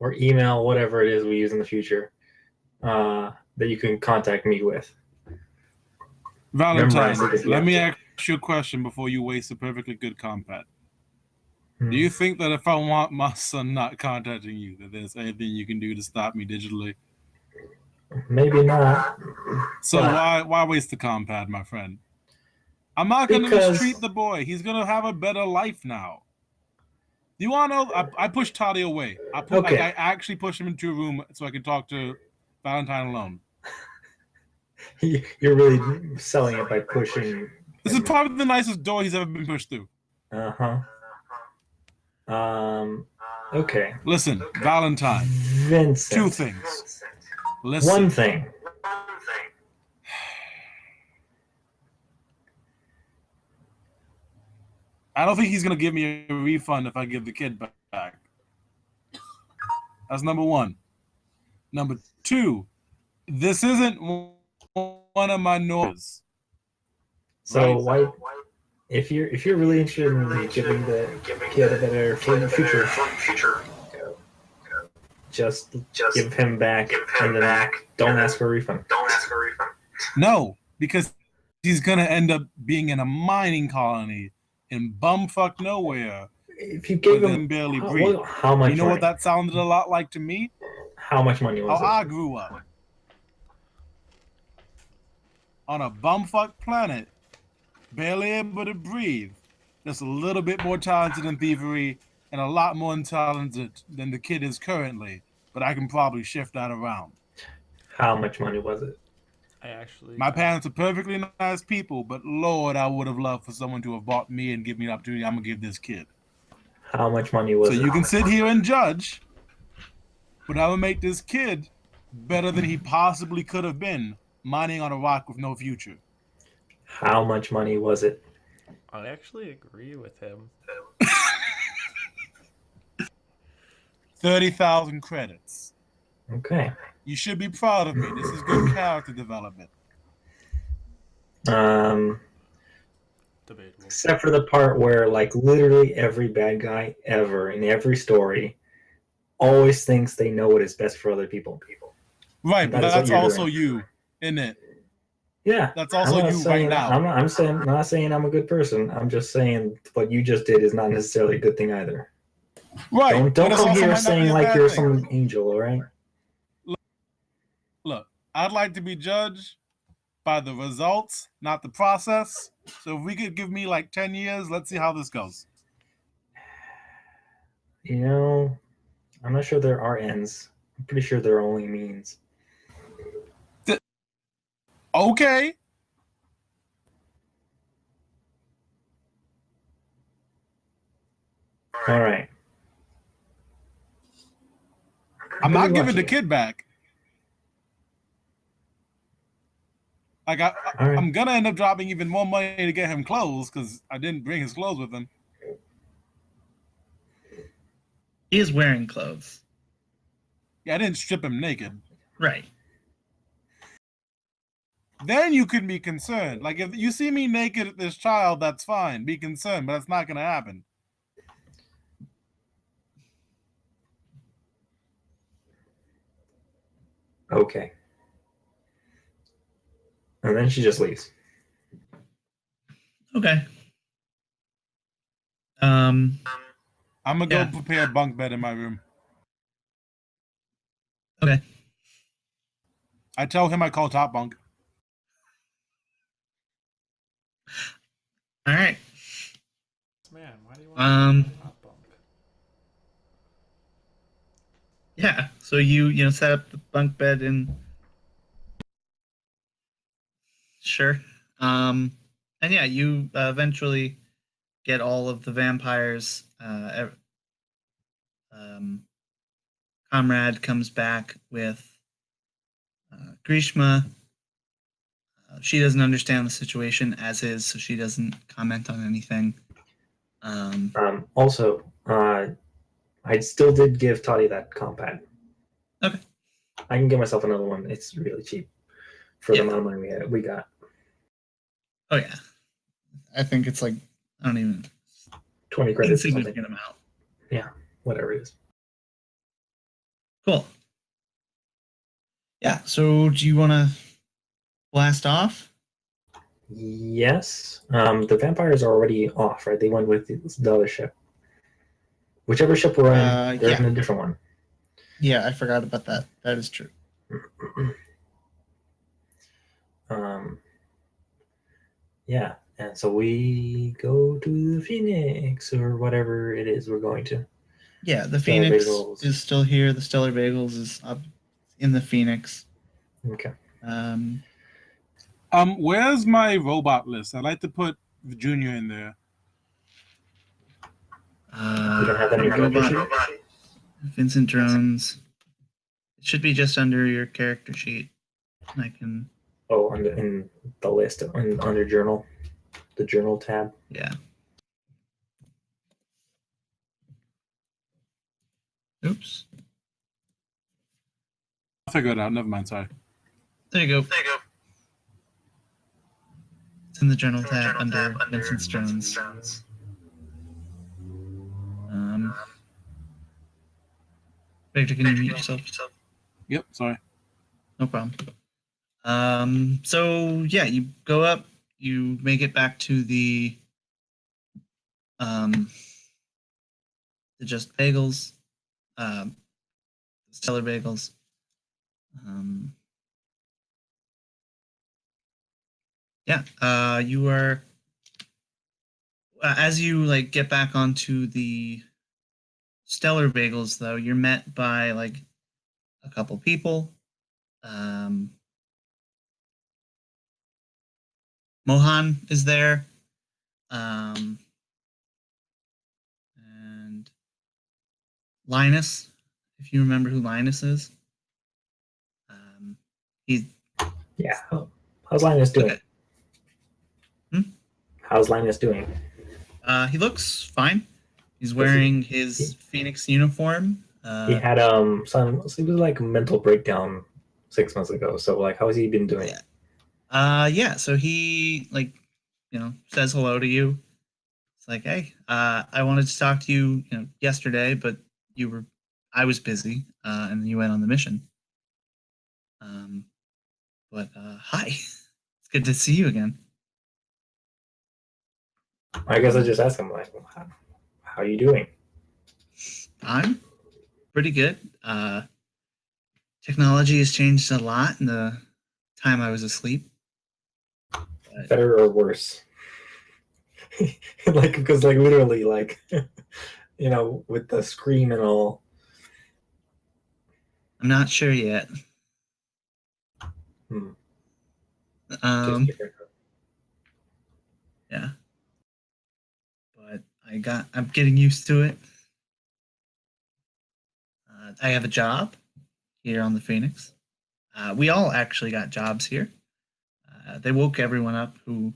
or email, whatever it is we use in the future, that you can contact me with. Valentine, let me ask you a question before you waste a perfectly good compad. Do you think that if I want my son not contacting you, that there's anything you can do to stop me digitally? Maybe not. So why waste the compad, my friend? I'm not gonna Because- mistreat the boy. He's gonna have a better life now. Do you want to know? I pushed Toddy away. Okay. I actually pushed him into a room so I could talk to Valentine alone. You're really selling it by pushing. This is probably the nicest door he's ever been pushed through. Okay. Listen, Valentine. Vincent. 2 things. Listen. One thing. I don't think he's gonna give me a refund if I give the kid back. That's number 1. Number 2, this isn't one of my noises. So Right. why, if you're really interested in giving the kid a better future, just give him back and then don't ask for a refund. No, because he's gonna end up being in a mining colony in bumfuck nowhere If you gave where him they barely breathe. how much You know money? what that sounded a lot like to me? How much money How was it? I grew up. On a bumfuck planet, barely able to breathe, just a little bit more talented in thievery and a lot more talented than the kid is currently, but I can probably shift that around. How much money was it? I actually. My parents are perfectly nice people, but Lord, I would have loved for someone to have bought me and give me the opportunity I'm gonna give this kid. How much money was So it? you can sit here and judge, but I'm gonna make this kid better than he possibly could have been, mining on a rock with no future. How much money was it? I actually agree with him. 30,000 credits. Okay. You should be proud of me. This is good character development. Debatable. Except for the part where, like, literally every bad guy ever in every story always thinks they know what is best for other people. Right, but That is what that's you're also doing. you, isn't it? Yeah. That's also I'm not you saying, right now. I'm not saying I'm a good person. I'm just saying what you just did is not necessarily a good thing either. Right. Don't but it's come also here might not be saying a like bad you're thing. some angel, all right? Look, I'd like to be judged by the results, not the process. So if we could give me like 10 years, let's see how this goes. You know, I'm not sure there are ends. I'm pretty sure there are only means. Okay. All right. I'm Really not giving watching the it. kid back. Like All right. I'm gonna end up dropping even more money to get him clothes because I didn't bring his clothes with him. He is wearing clothes. Yeah, I didn't strip him naked. Right. Then you could be concerned. Like if you see me naked at this child, that's fine. Be concerned, but that's not gonna happen. Okay. And then she just leaves. Okay. Um. I'm gonna Yeah. go prepare a bunk bed in my room. Okay. I tell him I call top bunk. All right. Man, why do you want Um. to top bunk? Yeah. So you set up the bunk bed and sure. And yeah, you eventually get all of the vampires. Comrade comes back with Grishma. She doesn't understand the situation as is, so she doesn't comment on anything. Also, I still did give Toddy that compad. Okay. I can get myself another one. It's really cheap for the Yeah. amount of money we got. Oh yeah, I think it's like I don't even 20 credits or something. insignificant amount. Yeah, whatever it is. Cool. Yeah. So do you want to blast off? Yes. The vampires are already off, right? They went with the other ship. Whichever ship we're in, they're Yeah. in a different one. Yeah, I forgot about that. That is true. Yeah. And so we go to the Phoenix or whatever it is we're going to. Yeah, the Stellar Phoenix Bagels. is still here. The Stellar Bagels is up in the Phoenix. Okay. Where's my robot list? I'd like to put Junior in there. You don't have any robot, character sheet? Vincent Drones. It should be just under your character sheet. I can. Oh, in the list under journal, the journal tab. Yeah. Oops. I'll figure it out. Never mind. Sorry. There you go. It's in the journal tab under Vincent Drones. Victor, can you mute yourself? Yep. Sorry. No problem. So yeah, you go up, you make it back to the Just Bagels, Stellar Bagels. You are as you like get back onto the Stellar Bagels, though, you're met by like a couple people. Mohan is there. And Linus, if you remember who Linus is. He's Yeah. How's Linus doing? Okay. Hmm? How's Linus doing? He looks fine. He's wearing his Phoenix uniform. He had some it was like a mental breakdown 6 months ago. So like, how has he been doing? Yeah. So he says hello to you. It's like, hey, I wanted to talk to you, yesterday, but I was busy, and you went on the mission. But hi, it's good to see you again. I guess I just asked him like, how are you doing? I'm pretty good. Technology has changed a lot in the time I was asleep. Better or worse? Like, because like literally like, with the scream and all. I'm not sure yet. Yeah. But I'm getting used to it. I have a job here on the Phoenix. We all actually got jobs here. They woke everyone up who,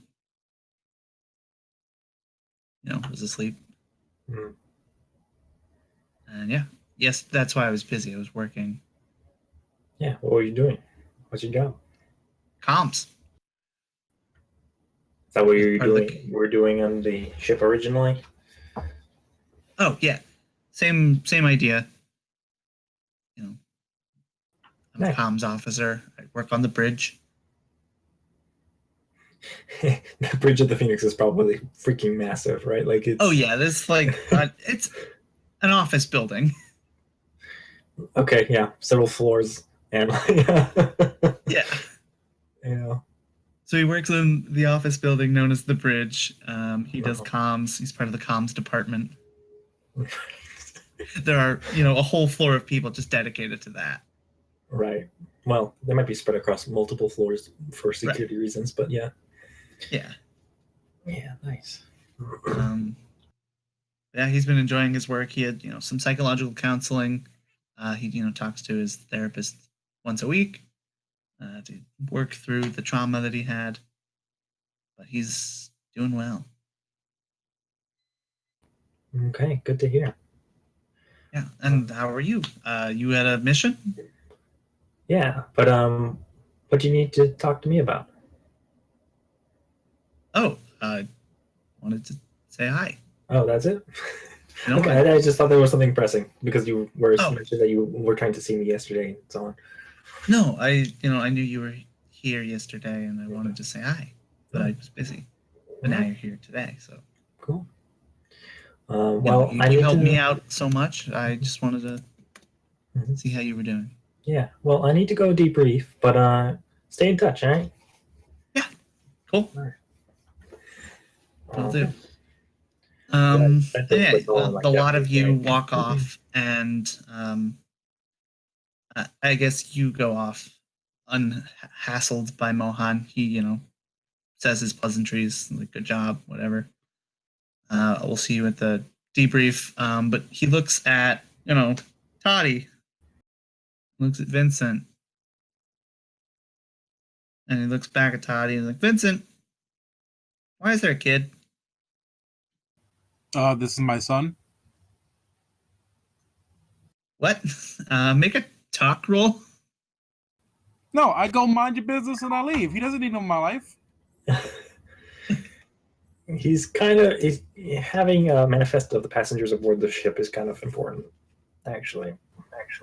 was asleep. And yes, that's why I was busy. I was working. Yeah, what were you doing? What's your job? Comms. Is that what we're doing on the ship originally? Oh yeah, same idea. I'm a comms officer. I work on the bridge. The bridge of the Phoenix is probably freaking massive, right? Like it's. Oh yeah, this like it's an office building. Okay, yeah, several floors and yeah. So he works in the office building known as the bridge. He does comms. He's part of the comms department. There are, a whole floor of people just dedicated to that. Right. Well, they might be spread across multiple floors for security reasons, but yeah. Yeah. Yeah, nice. He's been enjoying his work. He had, some psychological counseling. He, talks to his therapist once a week to work through the trauma that he had. But he's doing well. Okay, good to hear. Yeah, and how are you? You had a mission? Yeah, but what do you need to talk to me about? Oh, I wanted to say hi. Oh, that's it? No, okay, I just thought there was something pressing because you were mentioned that you were trying to see me yesterday and so on. No, I knew you were here yesterday and I wanted to say hi, but I was busy. But now you're here today, so. Cool. Well, you helped me out so much. I just wanted to see how you were doing. Yeah, well, I need to go debrief, but stay in touch, all right? Yeah, cool. All right. Will do. that takes Yeah, place all in, like, the lot of Japanese, you right? walk off, and I guess you go off unhassled by Mohan. He, says his pleasantries, like good job, whatever. We'll see you at the debrief. But he looks at, Toddy, looks at Vincent, and he looks back at Toddy and like, Vincent, why is there a kid? This is my son. What? Make a talk roll. No, I go mind your business and I leave. He doesn't need no my life. He's having a manifesto of the passengers aboard the ship is kind of important, actually.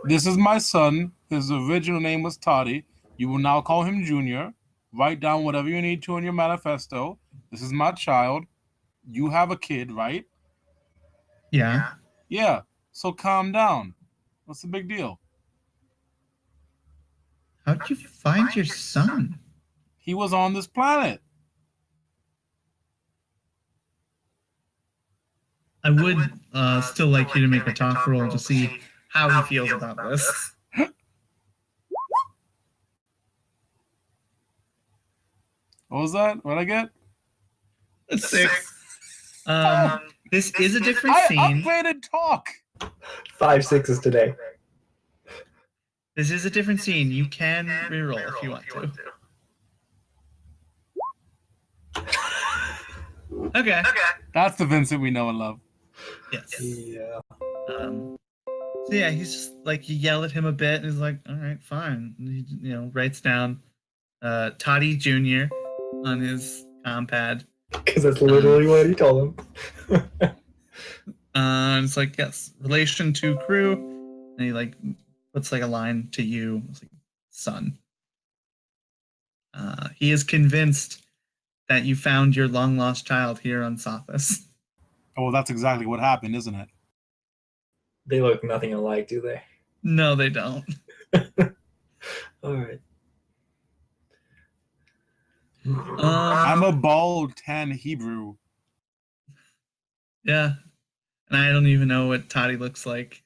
This is my son. His original name was Toddy. You will now call him Junior. Write down whatever you need to in your manifesto. This is my child. You have a kid, right? Yeah. Yeah. So calm down. What's the big deal? How'd you find your son? He was on this planet. I would still like you to make a talk roll to see how he feels about this. What was that? What'd I get? A 6. This is a different I scene. upgraded talk. 5 6s today. This is a different scene. You can reroll if you want to. Okay. That's the Vincent we know and love. Yes. Yeah. So yeah, he's just like, you yell at him a bit, and he's like, all right, fine. And he, writes down Toddy Jr. on his compad. Because that's literally what he told him. It's like, yes, relation to crew, and he like puts like a line to you. It's like, son. He is convinced that you found your long lost child here on Sophis. Oh, well, that's exactly what happened, isn't it? They look nothing alike, do they? No, they don't. All right. I'm a bald 10 Hebrew. Yeah. And I don't even know what Toddy looks like.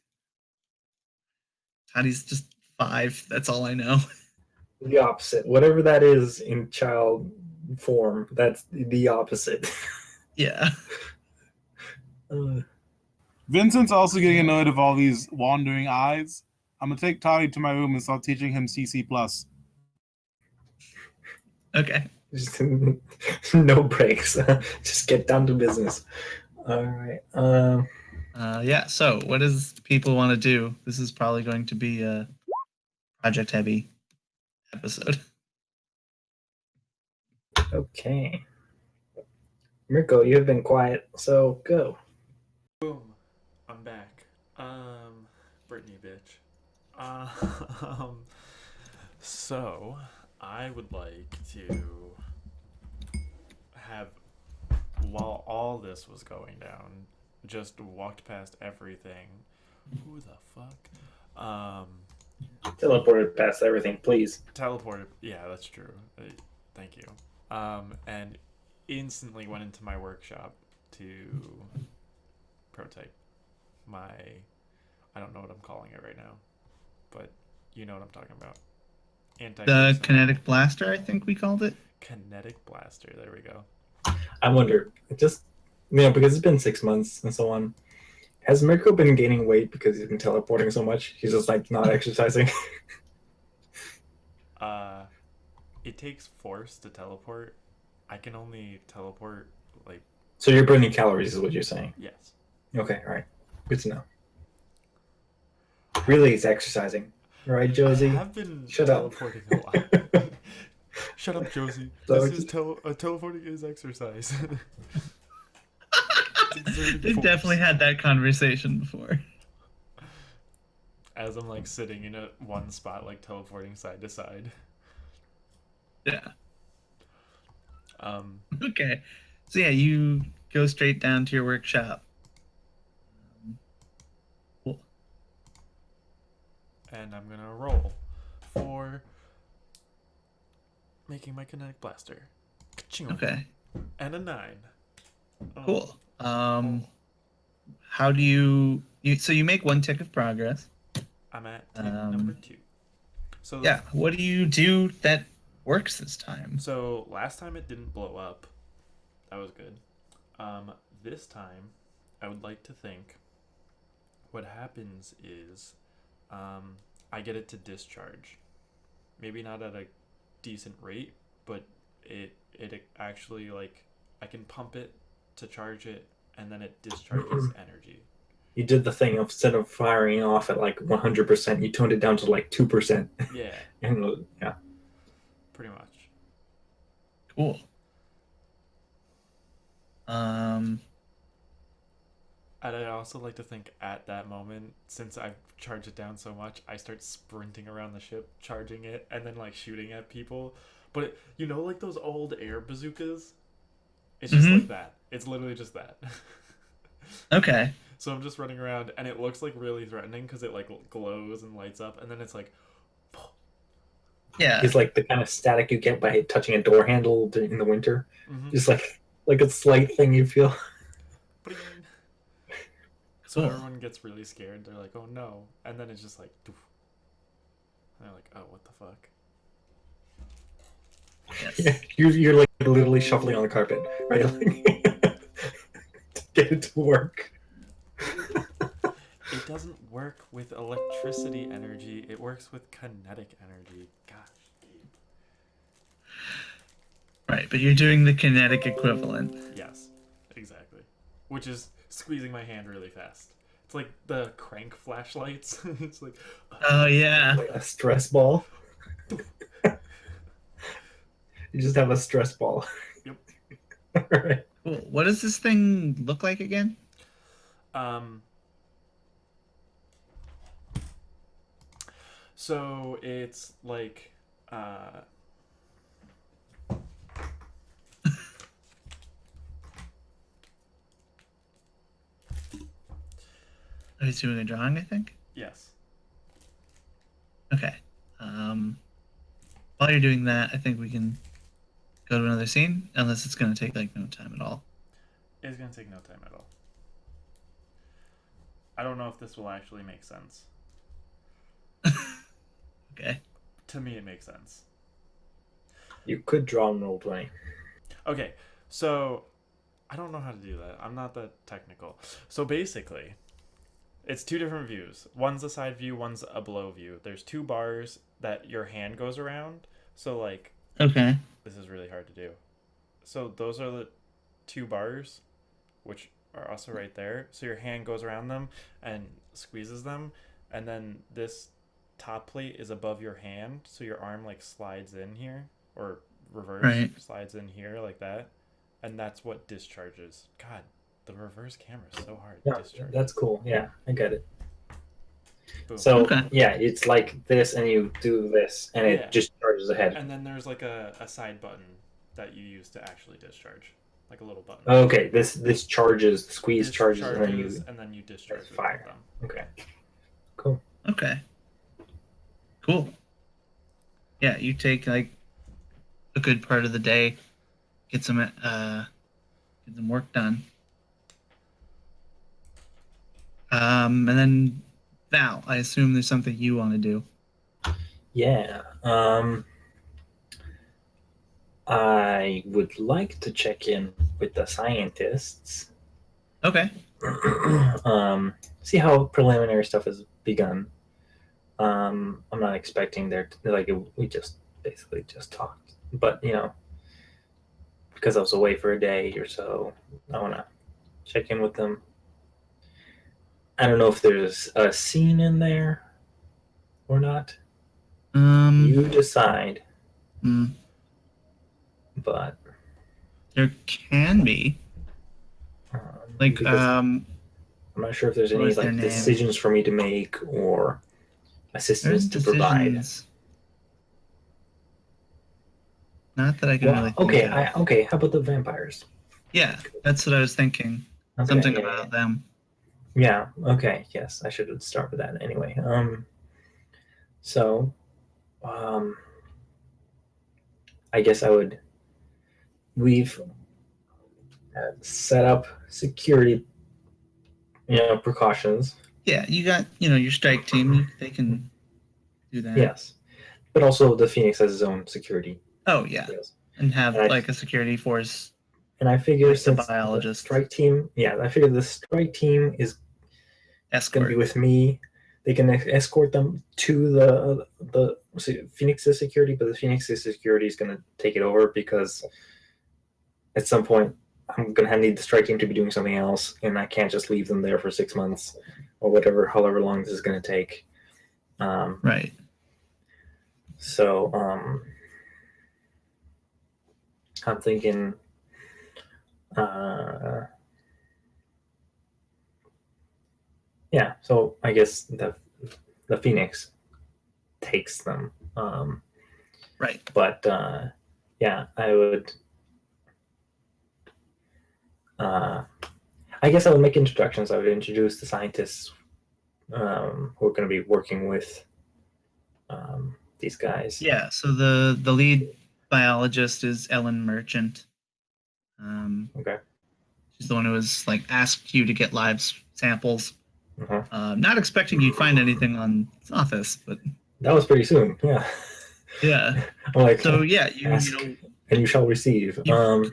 Toddy's just 5. That's all I know. The opposite. Whatever that is in child form, that's the opposite. Yeah. Vincent's also getting annoyed of all these wandering eyes. I'm gonna take Toddy to my room and start teaching him CC+. Okay. Just no breaks. Just get down to business. All right. Yeah, so what does people want to do? This is probably going to be a project heavy episode. Okay. Mirko, you have been quiet, so go. Boom. I'm back. Brittany, bitch. So I would like to have, while all this was going down, just walked past everything. Who the fuck? Teleported past everything, please. Teleported. Yeah, that's true. Thank you. And instantly went into my workshop to prototype my, I don't know what I'm calling it right now, but you know what I'm talking about. The kinetic blaster, I think we called it. Kinetic blaster. There we go. I wonder, just because it's been 6 months and so on. Has Mirko been gaining weight because he's been teleporting so much? He's just like not exercising. It takes force to teleport. I can only teleport like. So you're burning calories, is what you're saying? Yes. Okay, all right. Good to know. Really, it's exercising, right, Josie? I have been Shut teleporting a lot. up. Shut up, Josie. So This is teleporting is exercise. We've definitely had that conversation before. As I'm like sitting in one spot, like teleporting side to side. Yeah. Okay. So yeah, you go straight down to your workshop. Cool. And I'm gonna roll for making my kinetic blaster. Ka-ching. Okay. And a 9. Oh, Cool. How do you so you make one tick of progress. I'm at tick number Um, 2. So yeah. What do you do that works this time? so last time it didn't blow up. That was good. This time, I would like to think what happens is um, I get it to discharge. Maybe not at a decent rate, but it actually like I can pump it to charge it, and then it discharges energy. You did the thing of instead of firing off at like 100%, you toned it down to like 2%. Yeah, And yeah, pretty much. Cool. Um, And I also like to think at that moment, since I've charged it down so much, I start sprinting around the ship, charging it, and then like shooting at people. But you know, like those old air bazookas? It's just like that. It's literally just that. okay. So I'm just running around, and it looks like really threatening because it like glows and lights up, and then it's like, Yeah. it's like the kind of static you get by touching a door handle in the winter. mm-hmm. Just like a slight thing you feel. Bling. So Cool. everyone gets really scared. They're like, "Oh no!" And then it's just like, doof. And they're like, "Oh, what the fuck?" Yes. You're like literally shuffling on the carpet, right? To get it to work. It doesn't work with electricity energy. It works with kinetic energy. Gosh. Right, but you're doing the kinetic equivalent. Yes, exactly. Which is squeezing my hand really fast. It's like the crank flashlights. It's like, Oh yeah. Like a stress ball. You just have a stress ball. Yep. Right. Cool. What does this thing look like again? So it's like, Oh, he's doing a drawing, I think. yes. Okay. While you're doing that, I think we can go to another scene, unless it's going to take like no time at all. It's gonna take no time at all. I don't know if this will actually make sense. Okay. To me, it makes sense. You could draw an role playing. Okay, so I don't know how to do that. I'm not that technical. So basically, it's two different views. One's a side view, one's a below view. There's two bars that your hand goes around. So like, Okay. this is really hard to do. So those are the two bars, which are also right there. So your hand goes around them and squeezes them, and then this top plate is above your hand, so your arm like slides in here, or reverse Right. slides in here like that, and that's what discharges. God, the reverse camera is so hard. Yeah, Discharge. that's cool. Yeah, I get it. Boom. So Okay. yeah, it's like this, and you do this, and Yeah. it just charges ahead. And then there's like a side button that you use to actually discharge, like a little button. Okay, this charges, squeeze This charges, and then you discharge with fire. them. Okay, cool. Okay. Cool. Yeah, you take like a good part of the day, get some work done. And then Val, I assume there's something you want to do. Yeah. I would like to check in with the scientists. Okay. See how preliminary stuff has begun. I'm not expecting we just basically just talked, but because I was away for a day or so, I want to check in with them. I don't know if there's a scene in there or not. You decide. But there can be like I'm not sure if there's any like decisions for me to make or assistance to provide. Not that I can really think of. Okay. How about the vampires? Yeah, that's what I was thinking. Okay, Something about them. Yeah. Okay. Yes, I should start with that anyway. So, I guess I would. set up security, precautions. Yeah, you got your strike team. They can do that. Yes, but also the Phoenix has its own security. Oh yeah, deals. and have And like a security force. And I figure Like the since the biologist. strike team, I figure the strike team is going to Escort. be with me. They can escort them to the Phoenix's security, but the Phoenix's security is going to take it over because at some point I'm going to need the strike team to be doing something else, and I can't just leave them there for 6 months or however long this is going to take. Right. So I'm thinking. Yeah, so I guess the Phoenix takes them. Right. But yeah, I would. I guess I would make introductions. I would introduce the scientists who are going to be working with these guys. Yeah. So the lead biologist is Ellen Merchant. Okay. She's the one who was like asked you to get live samples. Uh-huh. Not expecting you'd find anything on Office, but That was pretty soon. Yeah. yeah. I'm like, So yeah, ask and you shall receive.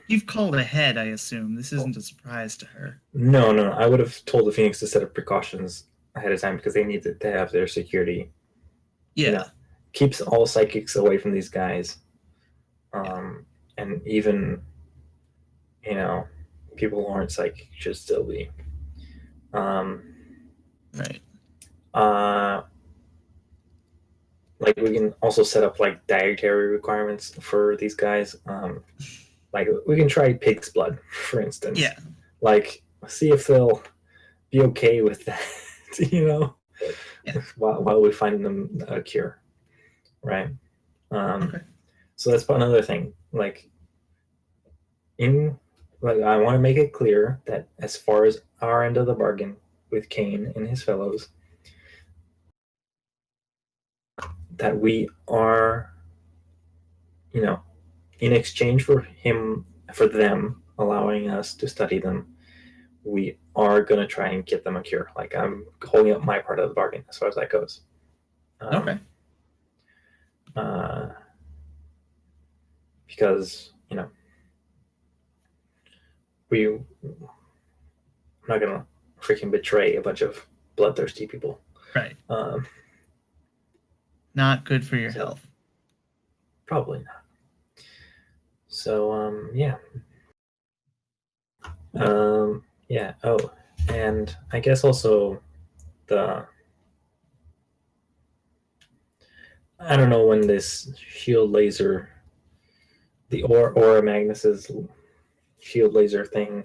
You've called ahead, I assume. This isn't a surprise to her. No. I would have told the Phoenix to set up precautions ahead of time because they need to have their security. Yeah. Keeps all psychics away from these guys. And even, people who aren't psychic should still be. Right. Like we can also set up like dietary requirements for these guys. Like we can try pig's blood, for instance. Yeah. Like see if they'll be okay with that, Yeah. while we find them a cure, right? Okay. So that's another thing. Like I want to make it clear that as far as our end of the bargain with Kane and his fellows, that we are, in exchange for them allowing us to study them, we are going to try and get them a cure. Like I'm holding up my part of the bargain as far as that goes. Okay. Because, I'm not going to freaking betray a bunch of bloodthirsty people. Right. Not good for your health. Probably not. So, yeah. Yeah. Oh, and I guess also I don't know when this shield laser, the Aura Magnus's shield laser thing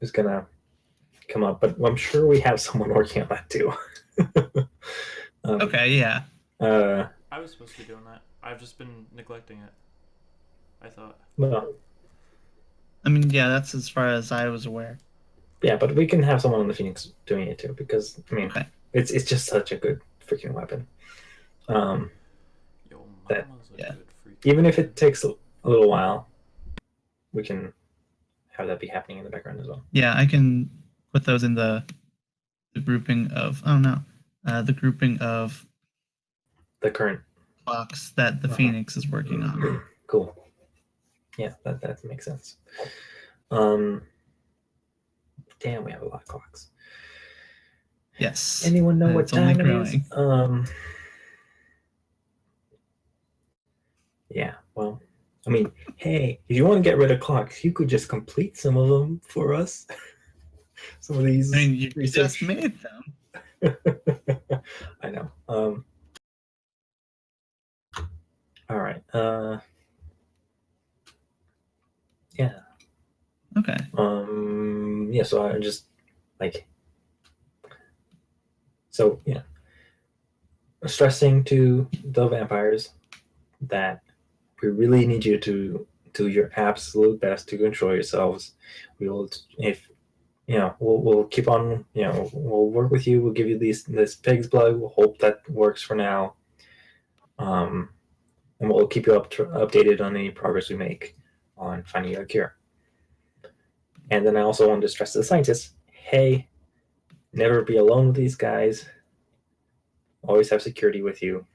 is gonna come up, but I'm sure we have someone working on that too. Okay, yeah. I was supposed to be doing that. I've just been neglecting it, I thought. Well, I mean, yeah, that's as far as I was aware. yeah, but we can have someone on the Phoenix doing it too, because Okay. it's just such a good freaking weapon. Yo, mama's That- a yeah. good freak. Even if it takes a little while, we can have that be happening in the background as well. Yeah, I can put those in the grouping of the grouping of The current clocks that the Phoenix is working on. Cool. Yeah, that makes sense. Damn, we have a lot of clocks. Yes. Anyone know And what it's only time it is? growing. Yeah, well, I mean, hey, if you want to get rid of clocks, you could just complete some of them for us. Some of these I mean, you research. just made them. I know. All right. Yeah. Okay. Yeah, so I just yeah. Stressing to the vampires that we really need you to do your absolute best to control yourselves. We will, if we'll keep on, we'll work with you. We'll give you this pig's blood. We'll hope that works for now. And we'll keep you updated on any progress we make on finding a cure. And then I also wanted to stress to the scientists, hey, never be alone with these guys. Always have security with you.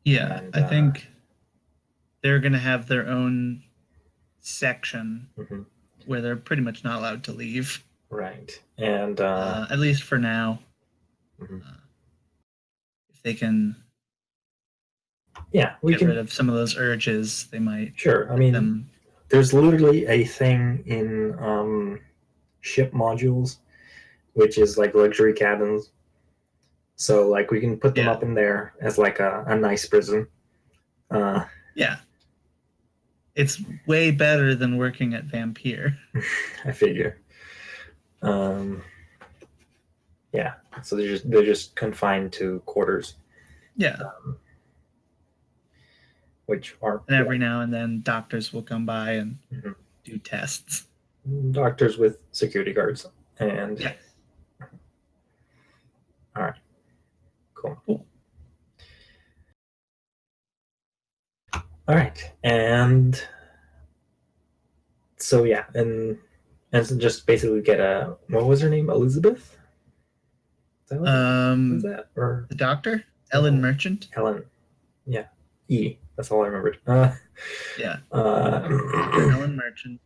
Yeah, And, I think they're going to have their own section mhm, where they're pretty much not allowed to leave, right. And at least for now. mhm. If they can Yeah, we get can. rid of some of those urges, they might Sure. I let mean, them. there's literally a thing in ship modules, which is like luxury cabins. So like we can put them Yeah. up in there as like a nice prison. Yeah. It's way better than working at Vampire. I figure. Yeah. So they're just confined to quarters, Yeah. which are And every now and then doctors will come by and Mhm. do tests. doctors with security guards. And Yeah. all right, cool. All right, and so yeah, and so just basically get a what was her name? Elizabeth? Is that what was that or The doctor, Ellen Merchant. Helen? Yeah, E. That's all I remembered. Yeah, Ellen. Ellen Merchant.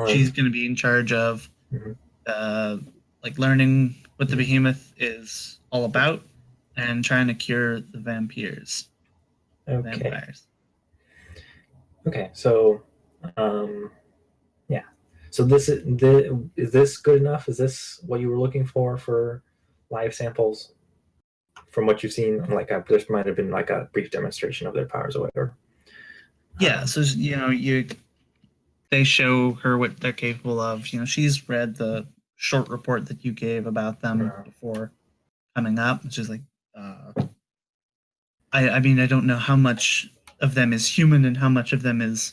She's going to be in charge of Mhm. like learning what the behemoth is all about and trying to cure the vampires. Okay. Vampires. Okay. So, yeah. So is this good enough? Is this what you were looking for live samples? From what you've seen, like there might have been like a brief demonstration of their powers or whatever. Yeah, so they show her what they're capable of. She's read the short report that you gave about them before coming up, which is like, I mean, I don't know how much of them is human and how much of them is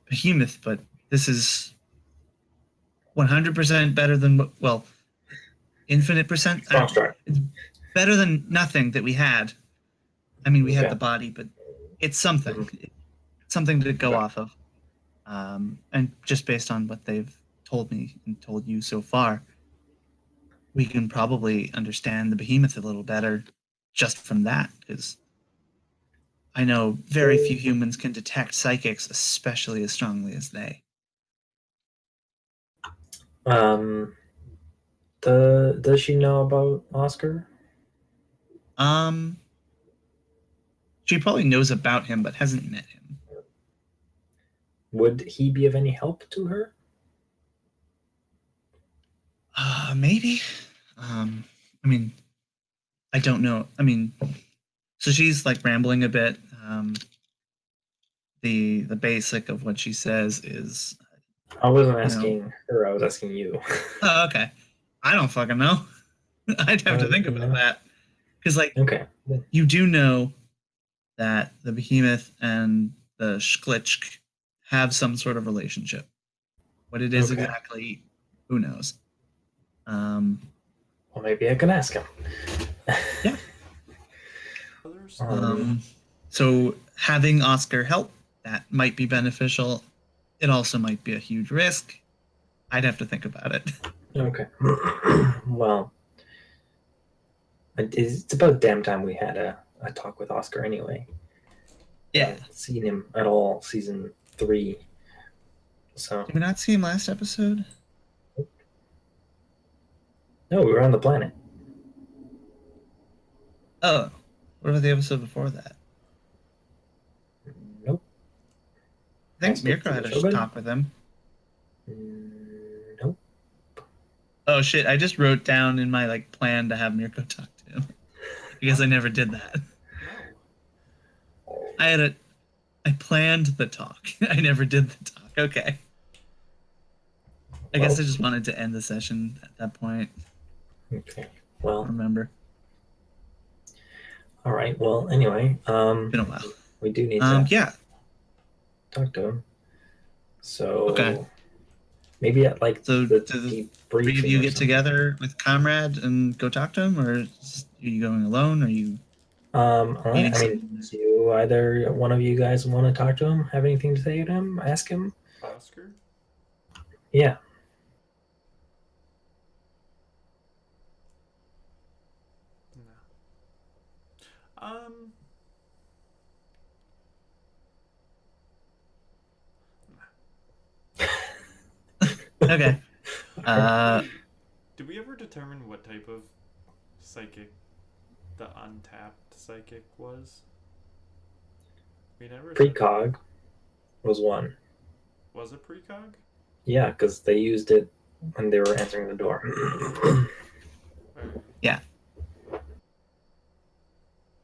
behemoth, but this is 100% better than infinite percent. Strong strike. It's better than nothing that we had. I mean, we had Okay. the body, but it's something. Mhm. It's something to go Okay. off of. And just based on what they've told me and told you so far, we can probably understand the behemoth a little better just from that, because I know very few humans can detect psychics especially as strongly as they. Does she know about Oscar? She probably knows about him but hasn't met him. Would he be of any help to her? Maybe. I mean, I don't know. I mean, so she's like rambling a bit. The basic of what she says is, I wasn't asking her. I was asking you. oh, okay. I don't fucking know. I'd have to think about that. Because, like, okay. You do know that the behemoth and the Schklitsch have some sort of relationship. What it is exactly, who knows? Well, maybe I can ask him. Yeah. Others? So having Oscar help, that might be beneficial. It also might be a huge risk. I'd have to think about it. Okay. Well, it's about damn time we had a talk with Oscar anyway. Yeah. I haven't seen him at all season 3. So Did we not see him last episode? no, we were on the planet. Oh, what about the episode before that? Nope. I think I spoke Mirko to had the a Shogun? talk with him. Nope. Oh shit! I just wrote down in my plan to have Mirko talk to him because I never did that. I planned the talk. I never did the talk. Okay. I guess I just wanted to end the session at that point. Okay. Well. Remember. All right. Well. Anyway. Been a while. We do need to. Yeah. Talk to him. So. Okay. Maybe at So the three of you get together with Comrade and go talk to him, or are you going alone? Or you? I mean, do either one of you guys want to talk to him? Have anything to say to him? Ask him? Oscar? Yeah. No. Um. Okay. Did we ever determine what type of psychic the untapped psychic was? We never said. Precog was one. Was it precog? Yeah, because they used it when they were answering the door. Alright.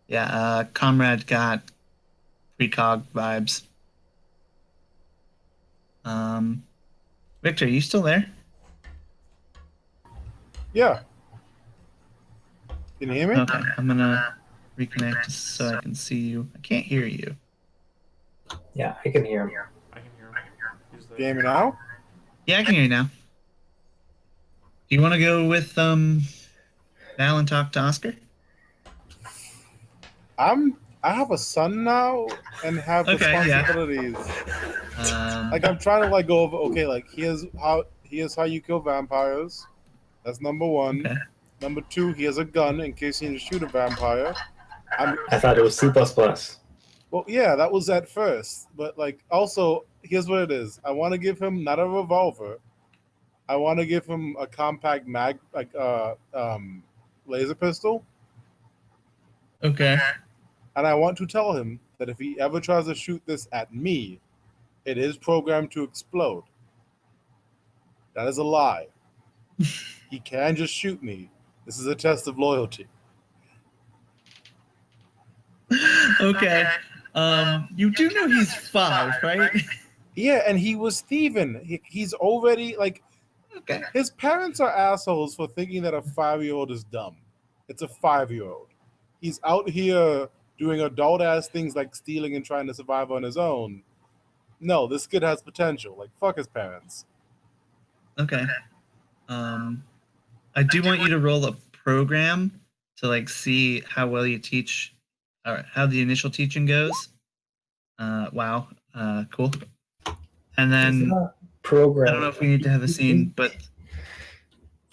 Yeah, Comrade got precog vibes. Victor, you still there? Yeah. Can you hear me? Okay, I'm gonna reconnect so I can see you. I can't hear you. Yeah, I can hear him. I can hear him. He's there. Can you hear me now? Yeah, I can hear you now. Do you want to go with Val and talk to Oscar? I have a son now and have Okay, yeah. responsibilities. Like I'm trying to like go over. Okay, like here's how you kill vampires. That's number one. Okay. Number two, he has a gun in case you need to shoot a vampire. I thought it was C++. Well, yeah, that was at first, but like also here's what it is. I want to give him not a revolver. I want to give him a compact mag laser pistol, Okay. and I want to tell him that if he ever tries to shoot this at me, it is programmed to explode. That is a lie. He can just shoot me. This is a test of loyalty. Okay. You do know he's 5, right? Yeah, and he was thieving. He's already like Okay. his parents are assholes for thinking that a 5-year-old is dumb. It's a 5-year-old. He's out here doing adult ass things like stealing and trying to survive on his own. No, this kid has potential. Like fuck his parents. Okay. I do want you to roll a program to like see how well you teach, or how the initial teaching goes. Wow. Cool. And then Program. I don't know if we need to have a scene, but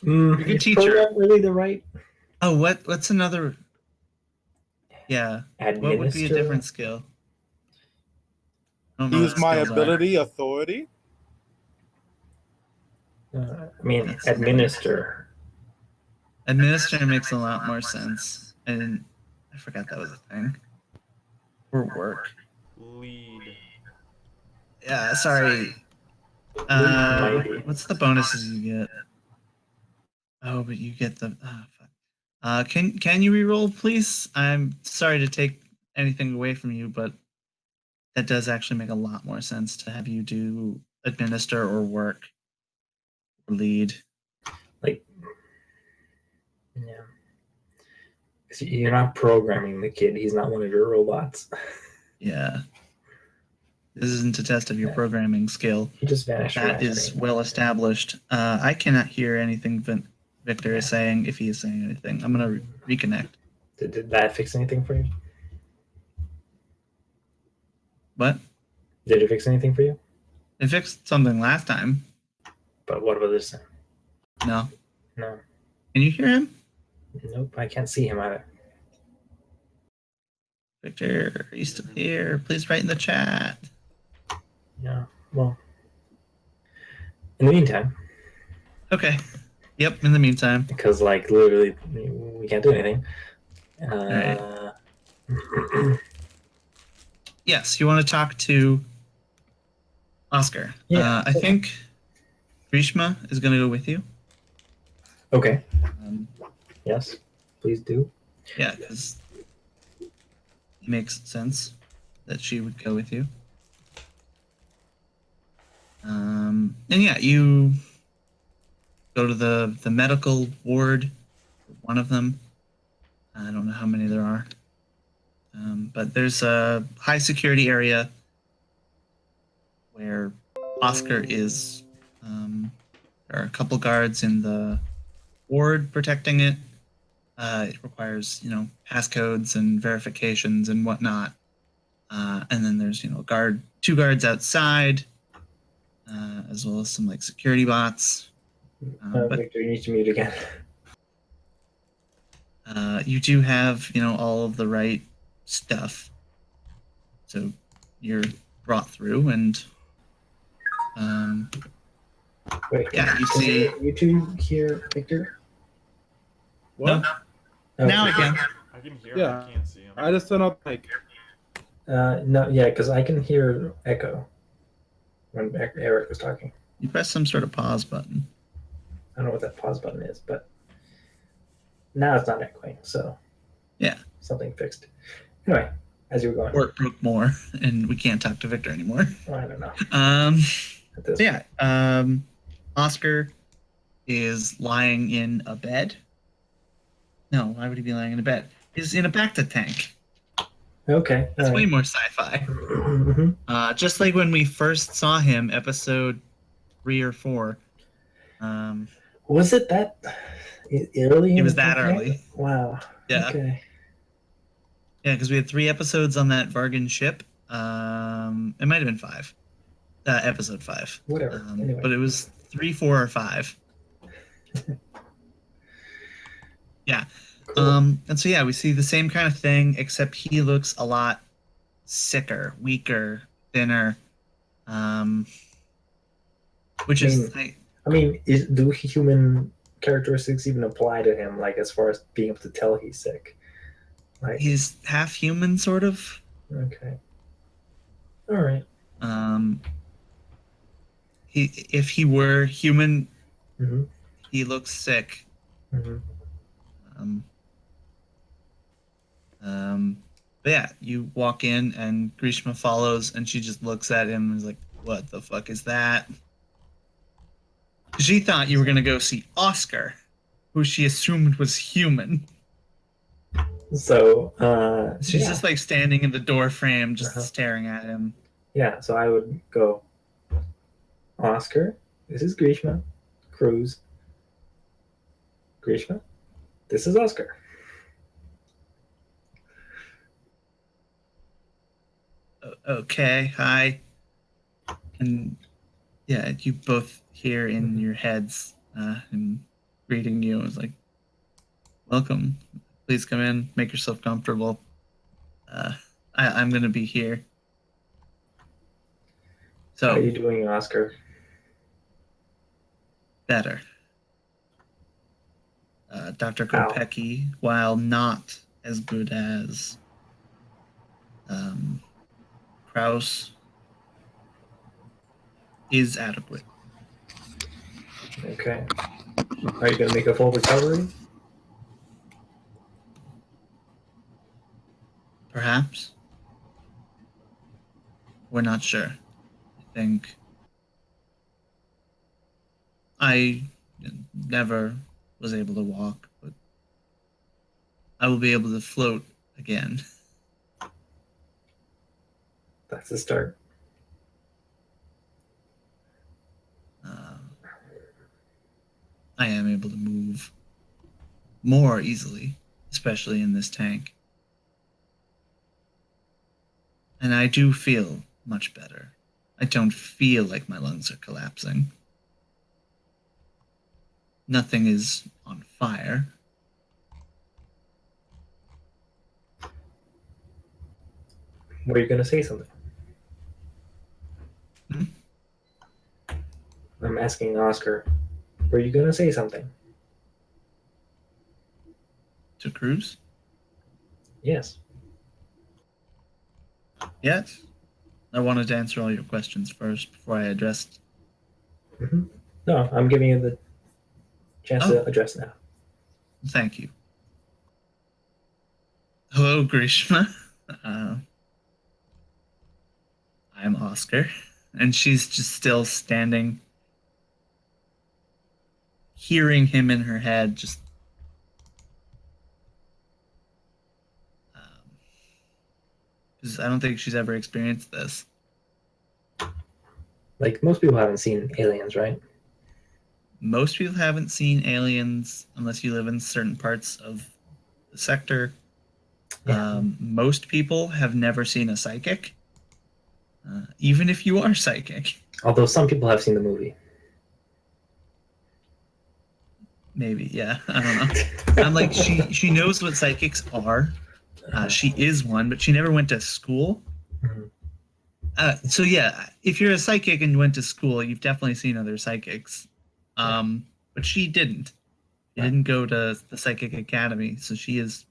Is good teacher. program really the right? oh, what's another? Yeah. What would be a different skill? I don't know Use what my skills are. ability, authority. I mean, administer. Administer makes a lot more sense, and I forgot that was a thing. Or work. Lead. Yeah, sorry. Maybe. What's the bonuses you get? Oh, but you get the. Oh, fuck. Can you reroll, please? I'm sorry to take anything away from you, but that does actually make a lot more sense to have you do administer or work or lead. Like, yeah. 'Cause you're not programming the kid. He's not one of your robots. Yeah. This isn't a test of your Yeah. programming skill. He just vanished from That my is screen. well established. I cannot hear anything Victor is saying, if he is saying anything. I'm going to reconnect. Did that fix anything for you? What? Did it fix anything for you? It fixed something last time. But what about this time? No. No. Can you hear him? Nope, I can't see him either. Victor, are you still here? Please write in the chat. Yeah, well. In the meantime, Okay. Yep, in the meantime. because, like, literally, we can't do anything. Yes, you want to talk to Oscar. Yeah. I think Grishma is going to go with you. Okay, Yes, yes, please do. Yeah, because it makes sense that she would go with you. And yeah, you go to the medical ward, one of them. I don't know how many there are. But there's a high security area where Oscar is. There are a couple guards in the ward protecting it. It requires, passcodes and verifications and whatnot. And then there's, two guards outside, as well as some like security bots. But Victor, you need to mute again. you do have, all of the right stuff. So you're brought through, and Wait, yeah, you can see. you two hear Victor? No, now I can. I can hear him, Yeah. I can't see him. I just turned off like No, yeah, because I can hear echo when Eric was talking. You press some sort of pause button. I don't know what that pause button is, but now it's not echoing, so Yeah. something fixed. Anyway, as you were going, Or it broke more, and we can't talk to Victor anymore. I don't know. At this Yeah. Oscar is lying in a bed. No, why would he be lying in a bed? He's in a Bacta tank. Okay. That's all way right. more sci-fi. Mhm. Just like when we first saw him, episode 3 or 4. Was it that early? It in was the that campaign? early. Wow. Yeah. Okay. Yeah, because we had 3 episodes on that Vargan ship. It might have been 5. Episode 5. Whatever. Anyway. But it was 3, 4, or 5. Yeah. Cool. And so yeah, we see the same kind of thing, except he looks a lot sicker, weaker, thinner. Which is do human characteristics even apply to him? Like as far as being able to tell he's sick? Like he's half human, sort of. okay. All right. If he were human, Mm-hmm. he looks sick. Mm-hmm. But yeah, you walk in and Grishma follows, and she just looks at him and is like, "What the fuck is that?" She thought you were gonna go see Oscar, who she assumed was human. So She's just like standing in the door frame, just Uh-huh. staring at him. Yeah, so I would go, Oscar, this is Grishma, Cruz. Grishma, this is Oscar. Okay, hi. And yeah, you both hear in your heads him greeting you. It's like, welcome. Please come in. Make yourself comfortable. I'm going to be here. How are So, you doing, Oscar? better. Dr. How? Kopecki, while not as good as Kraus, is adequate. Okay. Are you going to make a full recovery? Perhaps. We're not sure. I think I never was able to walk, but I will be able to float again. That's the start. I am able to move more easily, especially in this tank. And I do feel much better. I don't feel like my lungs are collapsing. Nothing is on fire. Were you going to say something? Hmm? I'm asking Oscar, were you going to say something? To Cruz? Yes. Yes. I wanted to answer all your questions first before I addressed. Mm-hmm. No, I'm giving you the chance to address now. Thank you. Hello, Grishma. I'm Oscar. And she's just still standing, hearing him in her head, just because I don't think she's ever experienced this. Like, most people haven't seen Aliens, right? Most people haven't seen aliens unless you live in certain parts of the sector. Yeah. Most people have never seen a psychic, even if you are psychic. Although some people have seen the movie. Maybe, yeah. I don't know. I'm like she knows what psychics are. She is one, but she never went to school. Mhm. So yeah, if you're a psychic and you went to school, you've definitely seen other psychics. But she didn't. She didn't go to the psychic academy, so she has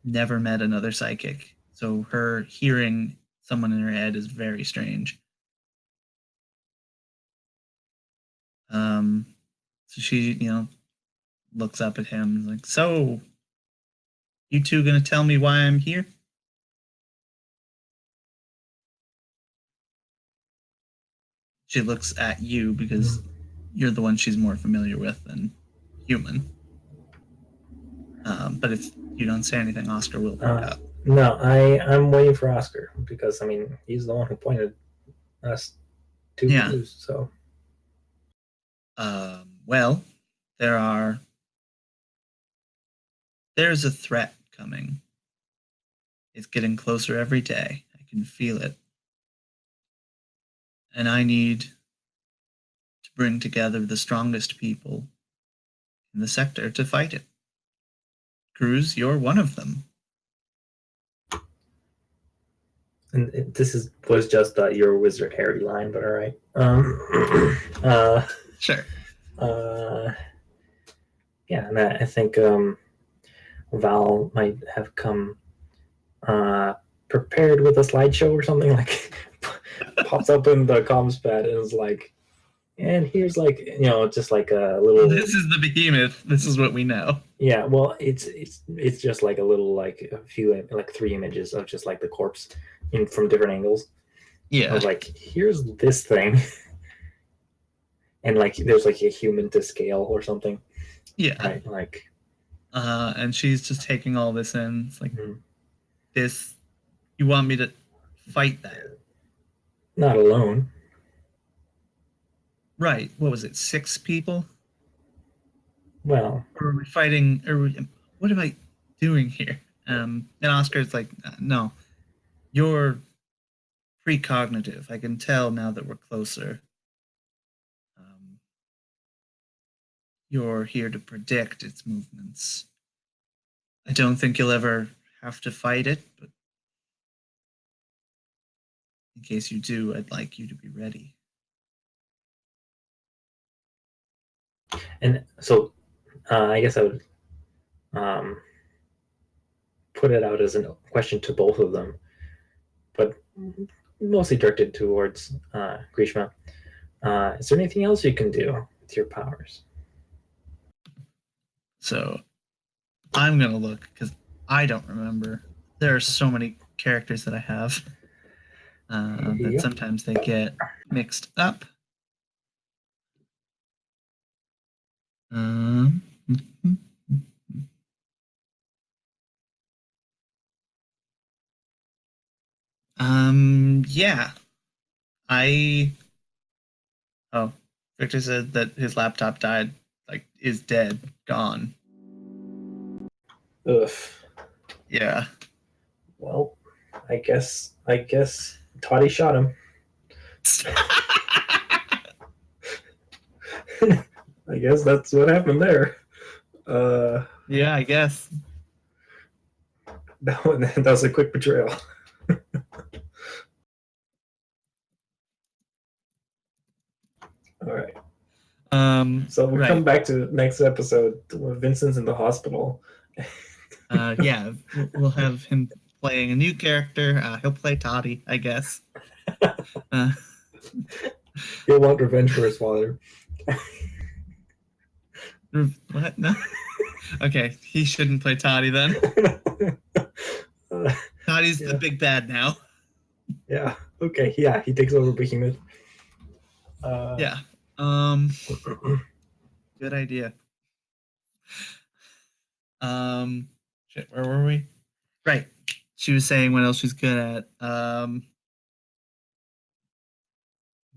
never met another psychic. So her hearing someone in her head is very strange. So she, looks up at him like, "So, you two gonna tell me why I'm here?" She looks at you because you're the one she's more familiar with than human. But if you don't say anything, Oscar will point out. No, I'm waiting for Oscar because I mean he's the one who pointed us to Yeah. Cruz. So Well, there's a threat coming. It's getting closer every day. I can feel it. And I need to bring together the strongest people in the sector to fight it. Cruz, you're one of them. and was just your wizard Harry line, but all right. Sure. Yeah, and I think Val might have come prepared with a slideshow or something, like pops up in the comms pad and is like, and here's like just like a little. This is the behemoth. This is what we know. Yeah, well, it's just like a little like a few like 3 images of just like the corpse from different angles. Yeah. I was like, here's this thing, and like there's like a human to scale or something. Yeah. Right, like. And she's just taking all this in. It's like, Mhm. this, you want me to fight that? Not alone. Right. What was it? 6 people? Well, Or are we fighting? What am I doing here? And Oscar's like, no, you're precognitive. I can tell now that we're closer. You're here to predict its movements. I don't think you'll ever have to fight it, but in case you do, I'd like you to be ready. and so I guess I would put it out as a question to both of them, but mostly directed towards Grishma. Is there anything else you can do with your powers? So I'm going to look because I don't remember. There are so many characters that I have that Yep. sometimes they get mixed up. Yeah. Oh, Victor said that his laptop died, like, is dead, gone. Ugh. Yeah. Well, I guess Toddy shot him. I guess that's what happened there. Yeah, I guess. That was a quick betrayal. All right. So we'll come back to next episode when Vincent's in the hospital. Yeah, we'll have him playing a new character. He'll play Toddy, I guess. He'll want revenge for his father. What? No. Okay, he shouldn't play Toddy then. Toddy's the big bad now. Yeah. Okay. Yeah, he takes over Behemoth. Yeah. Good idea. Shit, where were we? Right. She was saying what else she's good at.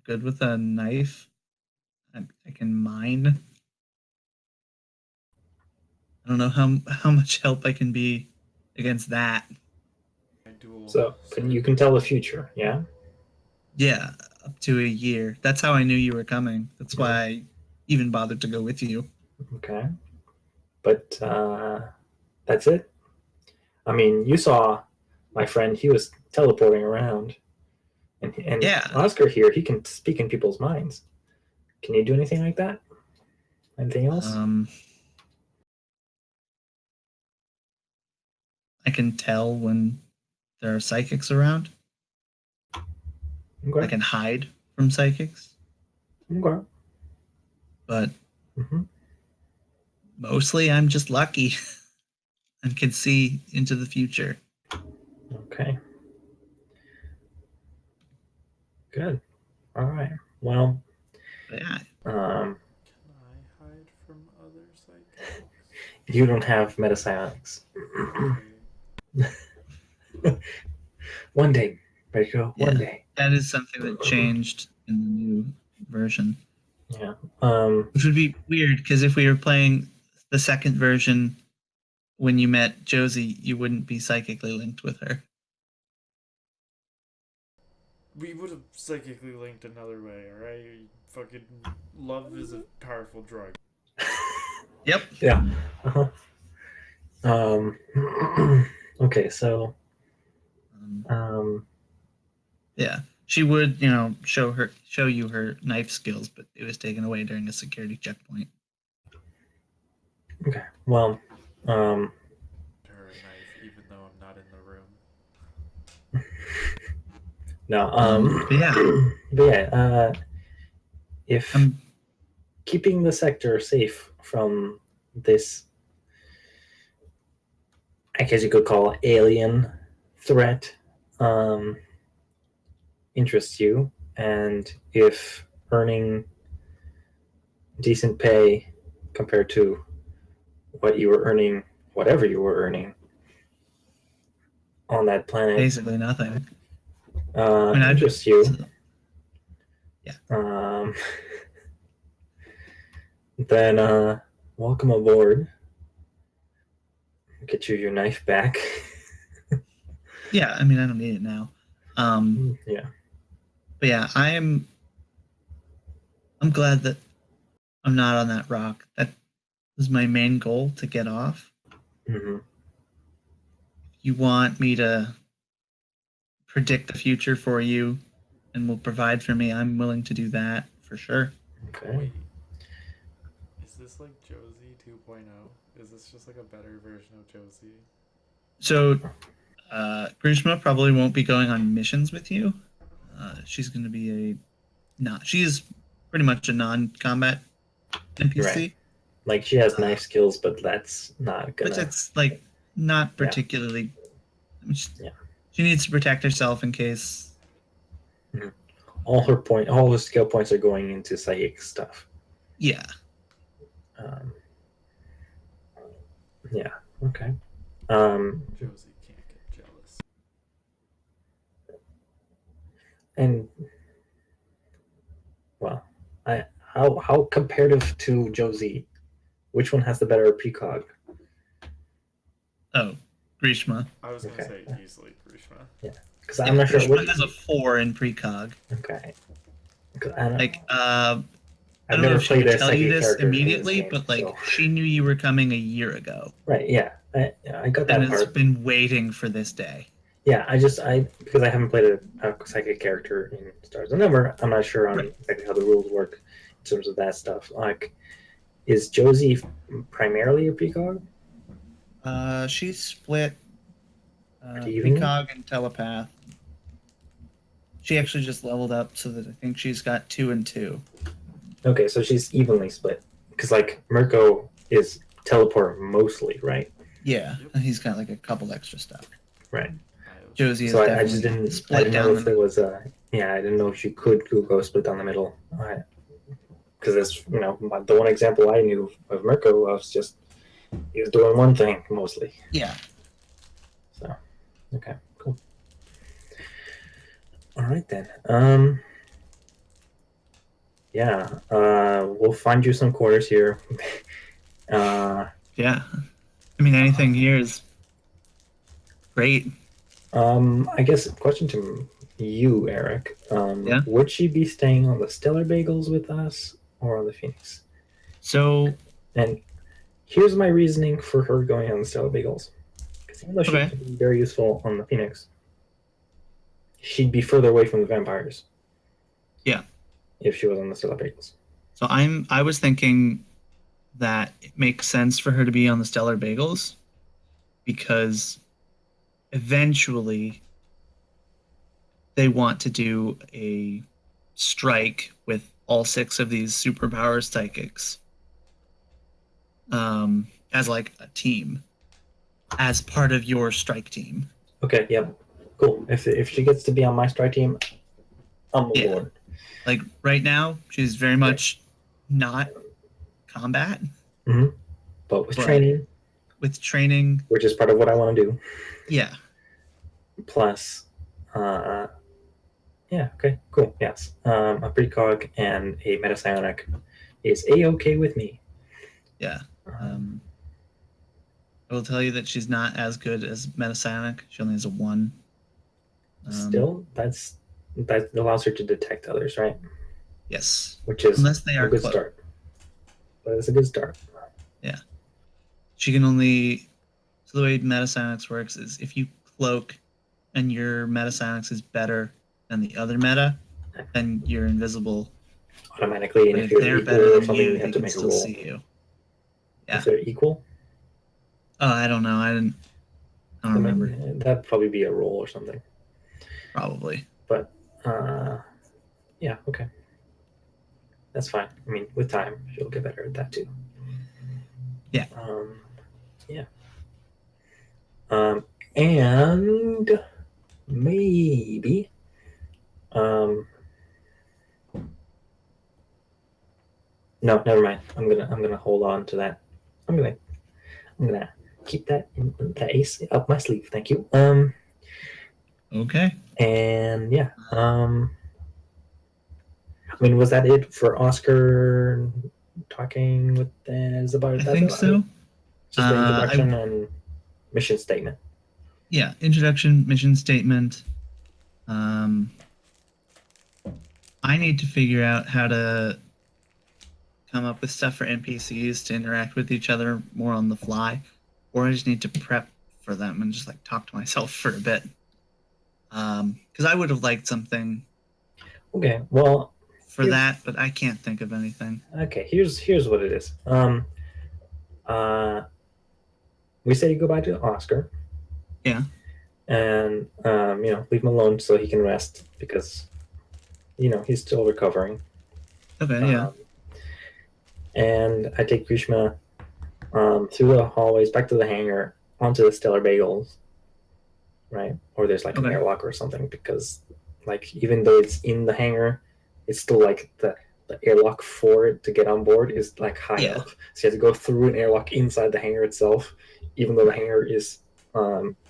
Good with a knife. I can mine. I don't know how much help I can be against that. I dual. So, but you can tell the future, yeah? Yeah, up to a year. That's how I knew you were coming. That's why I even bothered to go with you. Okay. But that's it? I mean, you saw my friend, he was teleporting around. And Yeah. Oscar here, he can speak in people's minds. Can you do anything like that? Anything else? I can tell when there are psychics around. Okay. I can hide from psychics, Okay. but hmm mostly I'm just lucky and can see into the future. Okay. Good. All right. Well, But yeah, um, Can I hide from other psychics? you don't have metapsionics. Okay. One day, Rico. Yeah. One day. that is something that changed in the new version, Yeah. which would be weird because if we were playing the second version when you met Josie, you wouldn't be psychically linked with her. We would have psychically linked another way, alright? Fucking love is a powerful drug. Yep. Yeah. Uh-huh. Okay. So. Yeah, she would, show you her knife skills, but it was taken away during a security checkpoint. Okay. Well. Her a knife, even though I'm not in the room. No. But yeah. But yeah. If Um, keeping the sector safe from this, I guess you could call it alien threat, interests you, and if earning decent pay compared to what you were earning, whatever you were earning on that planet, basically nothing. I'd interests you, yeah. Then welcome aboard. Get you your knife back. Yeah, I mean, I don't need it now. Yeah. But yeah, I'm glad that I'm not on that rock. That was my main goal, to get off. Mm-hmm. You want me to predict the future for you and will provide for me, I'm willing to do that for sure. Okay. Wait. Is this like Josie 2.0? Is this just like a better version of Josie? So, Grishma probably won't be going on missions with you. She's going to be she's pretty much a non-combat NPC. Right. Like she has knife skills, but that's not gonna. But it's like not particularly. Yeah. She needs to protect herself in case. All her skill points are going into psychic stuff. Yeah. Yeah. Okay. Josie can't get jealous. And well, how comparative to Josie, which one has the better precog? Oh, Grishma. I was gonna Okay. say easily Grishma. Yeah, because I'm not sure. Grishma has a 4 in precog. Okay. 'Cause I don't, Like, I've I don't know never if she played would a tell you psychic this character in this immediately, game, but like so- she knew you were coming a year ago Right. Yeah. I got that and has part. been waiting for this day. Yeah. Because I haven't played a psychic character in Stars and Number, I'm not sure on Right. exactly how the rules work in terms of that stuff. Like, is Josie primarily a precog? She's split Evenly? precog and telepath. She actually just leveled up so that I think she's got 2 and 2. Okay, so she's evenly split. Because like Mirko is teleport mostly, right? Yeah, Yep. and he's got like a couple extra stuff. Right. Josie is So I definitely just didn't. I split didn't know down if the there was a. Yeah, I didn't know if you could go split down the middle. Because that's the one example I knew of Mirko was just he was doing one thing mostly. Yeah. So, okay, cool. All right then. Yeah. We'll find you some quarters here. Yeah. I mean, anything here is great. I guess question to you, Eric. Yeah. Would she be staying on the Stellar Bagels with us or on the Phoenix? So, And here's my reasoning for her going on the Stellar Bagels. Because even though she okay. could be very useful on the Phoenix, she'd be further away from the vampires. Yeah. If she was on the Stellar Bagels. So I was thinking that it makes sense for her to be on the Stellar Bagels because eventually they want to do a strike with all 6 of these superpower psychics as like a team, as part of your strike team. Okay, yep. Cool. If she gets to be on my strike team, I'm aboard. Like right now, she's very much not combat. Mm-hmm. But training. With training. Which is part of what I want to do. Yeah. Plus, yeah, okay, cool, yes. A precog and a metapsionic is A-okay with me. Yeah. I will tell you that she's not as good as metapsionic. She only has a 1. Still, that allows her to detect others, right? Yes. Which is unless they are a good close. start. But it's a good start. Yeah. She can only... So the way metapsionics works is if you cloak and your metapsionics is better than the other meta, then you're invisible. Automatically, and But if if you're they're equal better or than something, you, you they have to can make a still roll. see you. Yeah. If they're equal? Oh, I don't know. I don't remember. That'd probably be a roll or something. Probably. But, yeah, okay. That's fine. I mean, with time, she'll get better at that too. Yeah. Yeah. And maybe, no, never mind. I'm gonna hold on to that. I'm gonna keep that in the ace up my sleeve. Thank you. Okay. And yeah. I mean, was that it for Oscar talking with Zabar? I think so. Just the introduction and mission statement. Yeah, introduction, mission statement. I need to figure out how to come up with stuff for NPCs to interact with each other more on the fly, or I just need to prep for them and just like talk to myself for a bit. Because I would have liked something. Okay, well. For that, but I can't think of anything. Okay, here's what it is. We say goodbye to Oscar. Yeah. And leave him alone so he can rest because he's still recovering. Okay, yeah. And I take Grishma through the hallways back to the hangar onto the Stellar Bagels, right? Or there's like an airlock or something because like even though it's in the hangar, it's still like the airlock for it to get on board is like high up. So you have to go through an airlock inside the hangar itself, even though the hangar is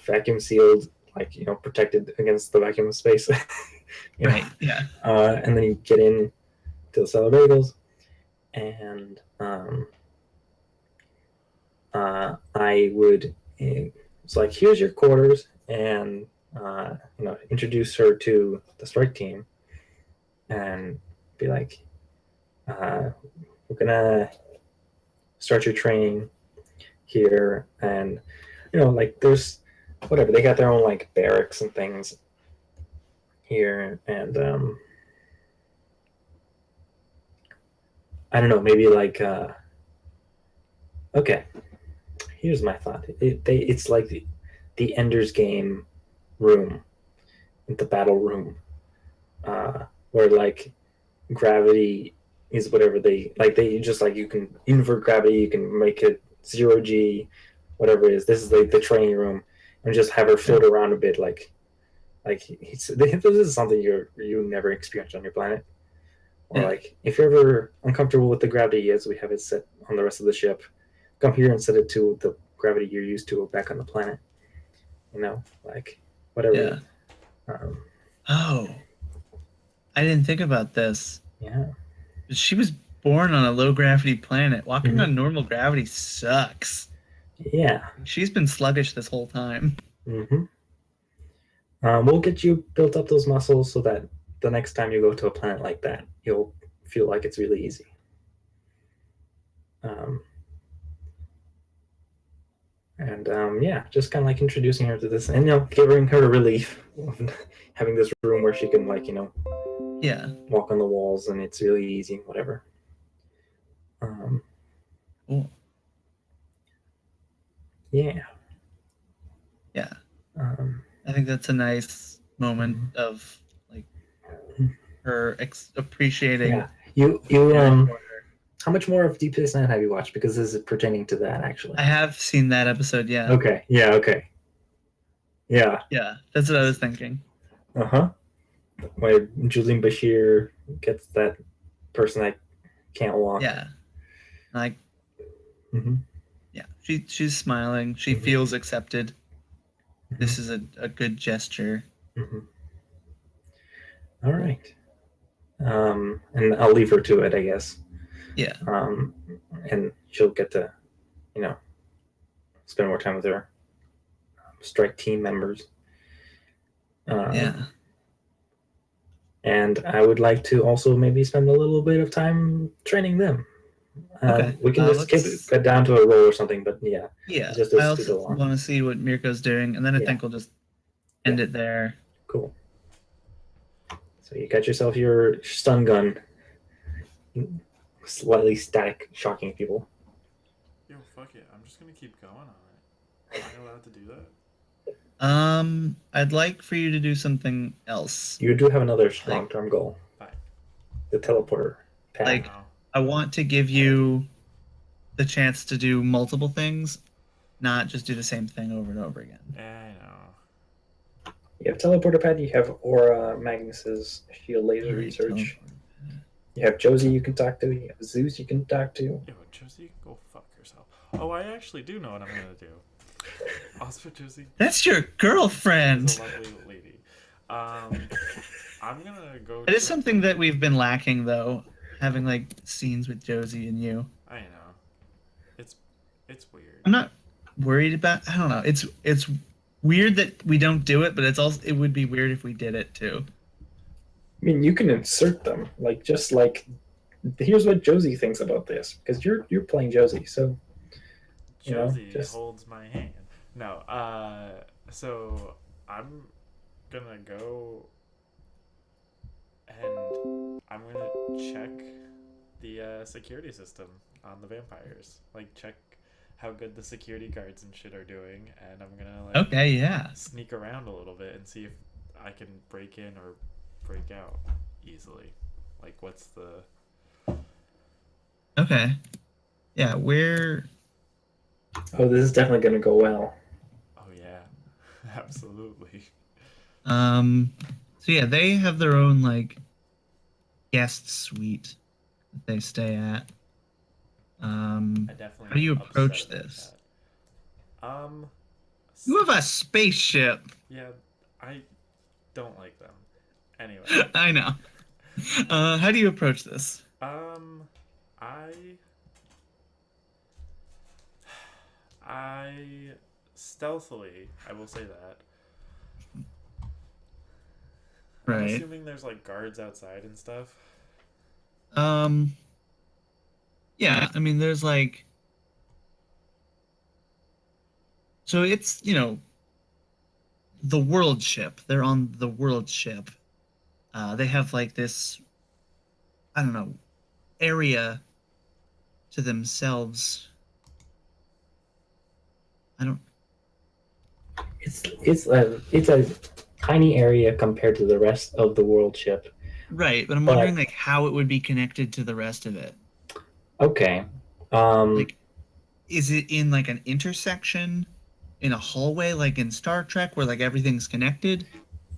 vacuum sealed, like protected against the vacuum of space. Right. Yeah. And then you get in to the Stellar Bagels, and I would. It's like, here's your quarters, and introduce her to the strike team, and be like, we're gonna start your training here, and like there's whatever, they got their own like barracks and things here, and I don't know, maybe like okay, here's my thought. It's like the Ender's Game room, the battle room, where like gravity is whatever they like. They just like, you can invert gravity, you can make it 0G, whatever it is. This is like the training room, and just have her float around a bit, like this is something you never experienced on your planet. Or like, if you're ever uncomfortable with the gravity as we have it set on the rest of the ship, come here and set it to the gravity you're used to back on the planet. Like whatever. Oh, I didn't think about this. Yeah. She was born on a low gravity planet. Walking on normal gravity sucks. Yeah. She's been sluggish this whole time. Mm-hmm. We'll get you built up those muscles so that the next time you go to a planet like that, you'll feel like it's really easy. Um, yeah, just kind of like introducing her to this, and giving her a relief of having this room where she can Yeah. walk on the walls, and it's really easy, whatever. Cool. Yeah. Yeah. Um, I think that's a nice moment of like her appreciating. yeah. You how much more of Deep Space Nine have you watched? Because this is pertaining to that, actually. I have seen that episode. Yeah. Okay. Yeah. Okay. Yeah. Yeah, that's what I was thinking. Uh-huh. Where Julian Bashir gets that person that can't walk. Yeah. Like, Mm-hmm. yeah, she's smiling. She Mhm. feels accepted. This is a good gesture. Mm-hmm. All right. And I'll leave her to it, I guess. Yeah. And she'll get to, spend more time with her strike team members. Yeah. And I would like to also maybe spend a little bit of time training them. Okay. We can just let's- get down to a roll or something, but yeah. Yeah. Just I those two also go on. want to see what Mirko's doing, and then I Yeah. think we'll just end it there. Cool. So you got yourself your stun gun. Slightly static, shocking people. Yo, fuck it. I'm just gonna keep going on it. Am I allowed to do that? I'd like for you to do something else. You do have another long-term goal. Fine. The teleporter pad. Like- No. I want to give you the chance to do multiple things, not just do the same thing over and over again. I know. You have teleporter pad. You have Aura Magnus's shield laser research. You have Josie you can talk to. You have Zeus you can talk to. Yo, Josie, go fuck yourself. Oh, I actually do know what I'm gonna do. Also, Josie That's your girlfriend. is a lovely lady. I'm gonna go. It is something that we've been lacking, though, having like scenes with Josie and you. I know. It's weird. I'm not worried about. I don't know. It's weird that we don't do it, but it would be weird if we did it too. I mean, you can insert them, just like, here's what Josie thinks about this, because you're playing Josie, so Josie just- holds my hand. No, so I'm gonna go and I'm gonna check the security system on the vampires. Like, check how good the security guards and shit are doing, and I'm gonna Okay, yeah. sneak around a little bit and see if I can break in or break out easily. Like, what's the... Okay. Yeah, we're Oh, this is definitely going to go well. Oh yeah, absolutely. so yeah, they have their own like guest suite that they stay at. I definitely. How do you am approach upset about this? that. You have a spaceship. Yeah, I don't like them. Anyway, I know. How do you approach this? I stealthily, I will say that. I'm Right. assuming there's like guards outside and stuff. Yeah, I mean there's like so it's, the world ship. They're on the world ship. They have like this I don't know, area to themselves. I don't It's a tiny area compared to the rest of the world ship. Right, but I'm wondering like how it would be connected to the rest of it. Okay. Like, is it in like an intersection in a hallway like in Star Trek where like everything's connected?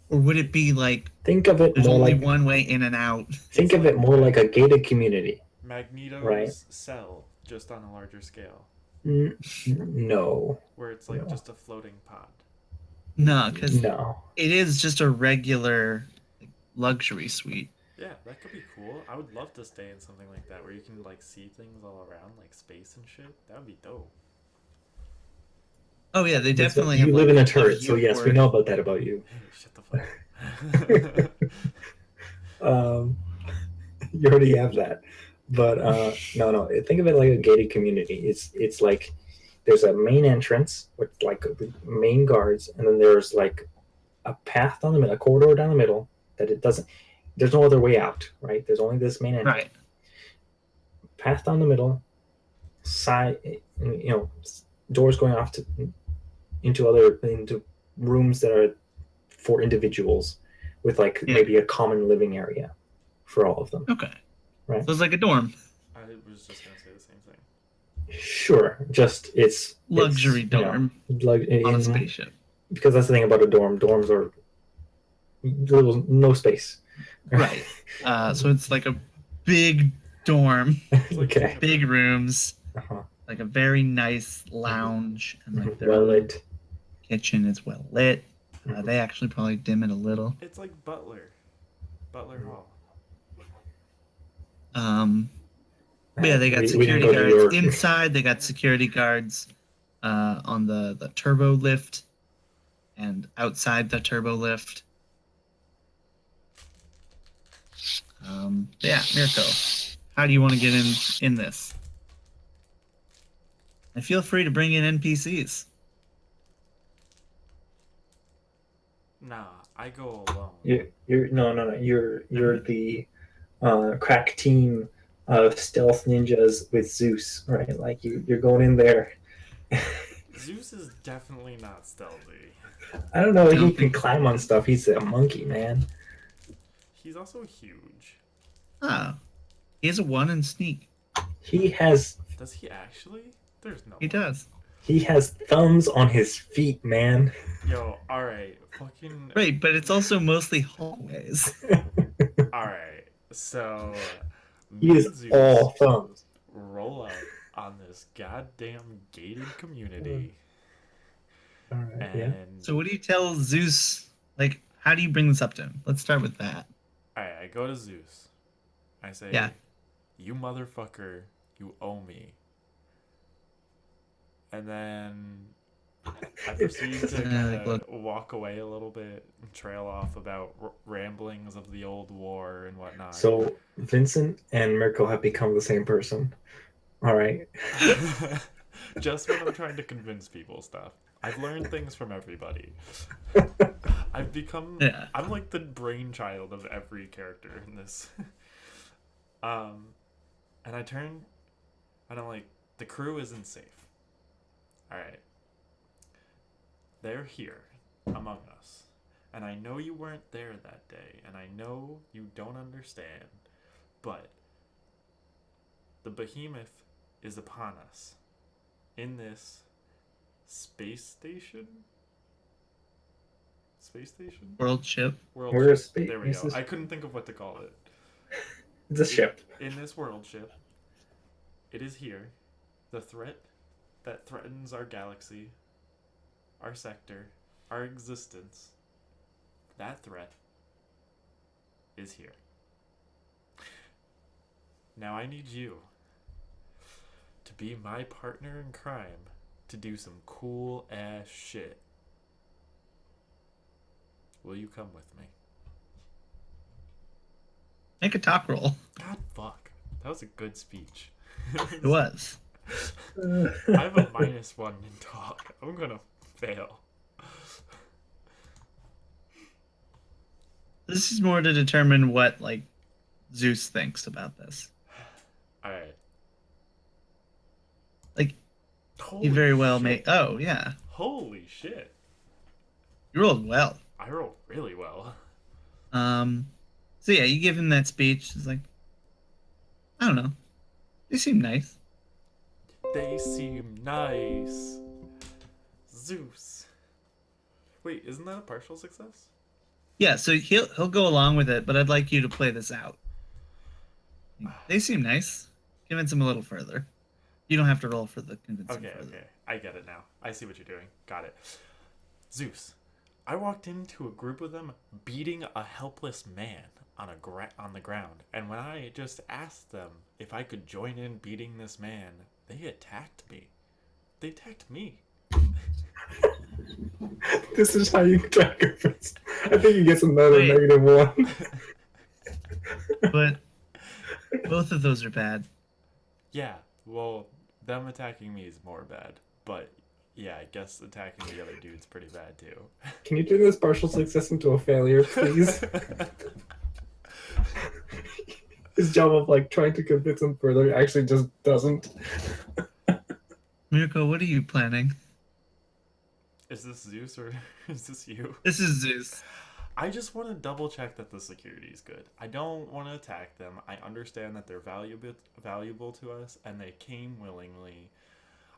Or would it be like think of it there's more only like one way in and out? think of it more like a gated community. Magneto's Right. cell, just on a larger scale, No. where it's like No. just a floating pod. No, because No. it is just a regular like, luxury suite. Yeah, that could be cool. I would love to stay in something like that where you can like see things all around, like space and shit. That would be dope. Oh yeah, they But definitely you have live like in a a turret, so yes, we viewport. know about that about you. Hey, shut the fuck up. Um, you already have that. But no. Think of it like a gated community. It's like there's a main entrance with like main guards, and then there's like a path down the middle, a corridor down the middle that it doesn't. There's no other way out, right? There's only this main entrance. Right. Path down the middle, side, doors going off into rooms that are for individuals, with like Yeah. maybe a common living area for all of them. Okay. Right. So it's like a dorm. I was just gonna say the same thing. Sure, just Luxury it's, dorm on a spaceship. because that's the thing about a dorm. Dorms are little no space. Right. So it's like a big dorm, It's like Okay. big rooms, Uh-huh. like a very nice lounge, and like their Well own lit. kitchen is well lit. They actually probably dim it a little. It's like Butler Hall. But yeah, they got We didn't security go to New York. guards inside. They got security guards on the turbo lift and outside the turbo lift. Yeah, Mirko, how do you want to get in this? And feel free to bring in NPCs. Nah, I go alone. You're no. You're the crack team of stealth ninjas with Zeus, right? Like you're going in there. Zeus is definitely not stealthy. I don't know. He Don't can think- climb on stuff. He's a monkey, man. He's also huge. Ah, he has a 1 in sneak. He has Does he actually? There's no He way. does. thumbs on his feet, man. Yo, alright. Fucking. Right, but it's also mostly hallways. Alright. So. He me is and Zeus all thumbs. roll up on this goddamn gated community. All right, yeah. And. So what do you tell Zeus? Like, how do you bring this up to him? Let's start with that. Alright, I go to Zeus. I say, Yeah. You motherfucker, you owe me. And then I proceed to kind look. of walk away a little bit and trail off about ramblings of the old war and whatnot. So Vincent and Mirko have become the same person. All right. Just when I'm trying to convince people stuff. I've learned things from everybody. I've become Yeah. I'm like the brainchild of every character in this. And I turn and I'm like, the crew isn't safe. Alright. They're here among us. And I know you weren't there that day, and I know you don't understand, but the behemoth is upon us in this space station? Space station? World ship. World We're a ship. space- There we this go. is- I couldn't think of what to call it. It's a ship. In this world ship, it is here. The threat that threatens our galaxy, our sector, our existence, that threat is here. Now I need you to be my partner in crime to do some cool ass shit. Will you come with me? Make a talk roll. God fuck. That was a good speech. It was. I have a -1 in talk. I'm gonna fail. This is more to determine what like Zeus thinks about this. Alright. Like Holy he very well shit. may. Oh yeah, Holy shit. you rolled well. I rolled really well. So yeah, you give him that speech. It's like, I don't know. They seem nice. They seem nice. Zeus. Wait, isn't that a partial success? Yeah, so he'll go along with it, but I'd like you to play this out. They seem nice. Convince him a little further. You don't have to roll for the convincing Okay, further. okay. I get it now. I see what you're doing. Got it. Zeus. I walked into a group of them beating a helpless man on the ground, and when I just asked them if I could join in beating this man, they attacked me. They attacked me. This is how you track it. I think he gets another Wait. -1. But both of those are bad. Yeah, well, them attacking me is more bad, but yeah, I guess attacking the other dude's pretty bad too. Can you turn this partial success into a failure, please? His job of like trying to convince him further actually just doesn't. Mirko, what are you planning? Is this Zeus or is this you? This is Zeus. I just want to double check that the security is good. I don't want to attack them. I understand that they're valuable to us and they came willingly.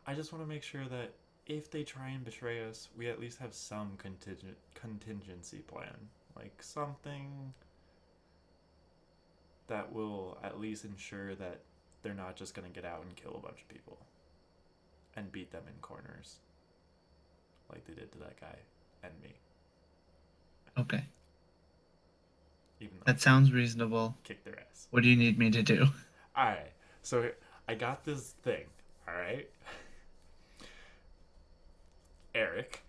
I just want to make sure that if they try and betray us, we at least have some contingency plan. Like something that will at least ensure that they're not just going to get out and kill a bunch of people and beat them in corners like they did to that guy and me. Okay, Even though that sounds reasonable. I kicked their ass. What do you need me to do? Alright, so I got this thing, alright? Eric,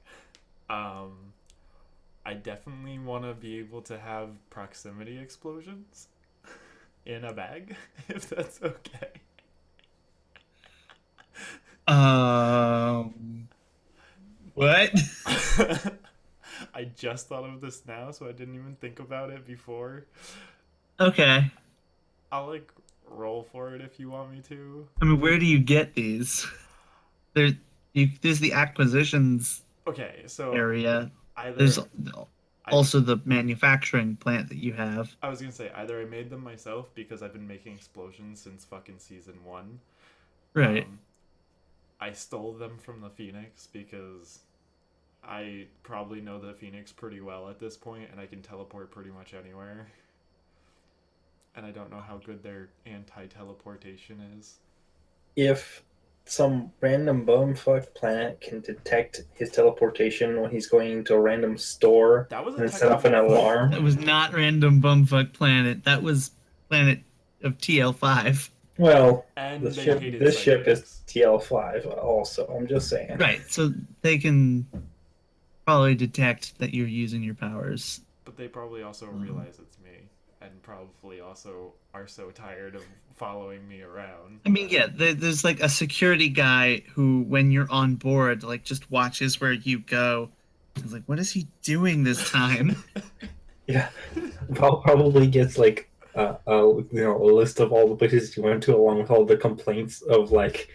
I definitely want to be able to have proximity explosions in a bag, if that's okay. What? I just thought of this now, so I didn't even think about it before. Okay. I'll like roll for it if you want me to. I mean, where do you get these? There's the acquisitions Okay, so area. either There's I- also the manufacturing plant that you have. I was gonna say either I made them myself because I've been making explosions since fucking season 1. Right. I stole them from the Phoenix because I probably know the Phoenix pretty well at this point and I can teleport pretty much anywhere. And I don't know how good their anti-teleportation is. If some random bumfuck planet can detect his teleportation when he's going into a random store That was a and set off an technical- alarm. That was not random bumfuck planet. That was planet of TL5. Well, And this they ship, hated this ship is psychics. TL5 also. I'm just saying. Right. So they can probably detect that you're using your powers. But they probably also realize it's me. And probably also are so tired of following me around. I mean, yeah, there's like a security guy who, when you're on board, like just watches where you go. He's like, what is he doing this time? Yeah, probably gets like a list of all the places you went to, along with all the complaints of like,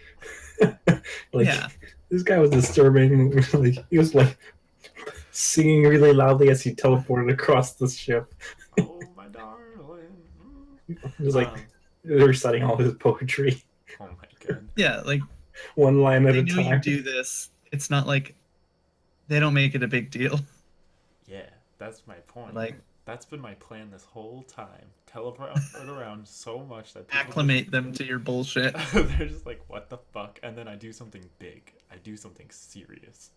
Yeah. this guy was disturbing. Like he was like singing really loudly as he teleported across the ship. Oh, my darling. He was like Um, reciting all his poetry, oh my god. Yeah, like one line at they a know you time. do this. It's not like they don't make it a big deal. Yeah, that's my point. Like That's been my plan this whole time. Teleport around so much that people acclimate them to your bullshit. they're just like, what the fuck? And then I do something big. I do something serious.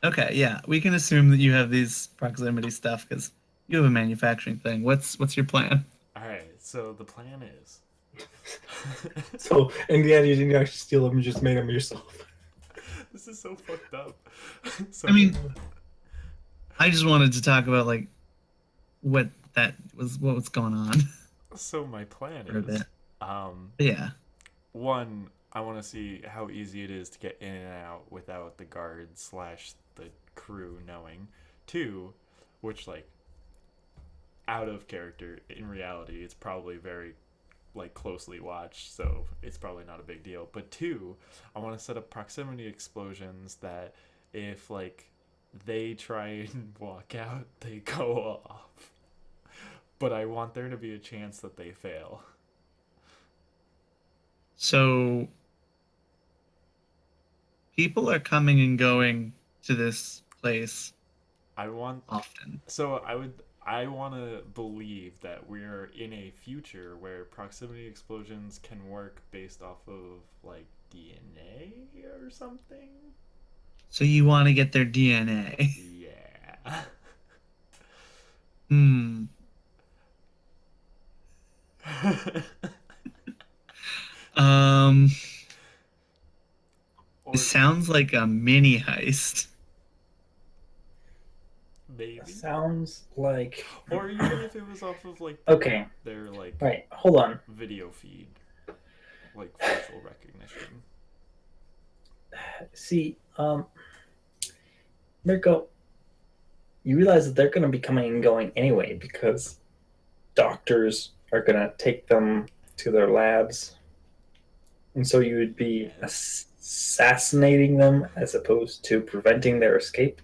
Okay, yeah, we can assume that you have these proximity stuff because you have a manufacturing thing. What's your plan? Alright, so the plan is. So in the end, you didn't actually steal them; you just made them yourself. This is so fucked up. So, I mean, I just wanted to talk about like what was going on so my plan for a is, bit. um, Yeah. one, I want to see how easy it is to get in and out without the guards / the crew knowing. Two, which like out of character, in reality it's probably very like closely watched, so it's probably not a big deal. But two, I want to set up proximity explosions that if like they try and walk out, they go off. But I want there to be a chance that they fail. So people are coming and going to this place I want often. So I want to believe that we're in a future where proximity explosions can work based off of like DNA or something. So you want to get their DNA. Yeah. Hmm. Or It sounds like a mini heist. Maybe. Sounds like. Or even if it was off of like Okay, their like right. Hold on. video feed, like facial recognition. See, Mirko, you realize that they're going to be coming and going anyway because doctors are going to take them to their labs. And so you would be Yes. assassinating them as opposed to preventing their escape.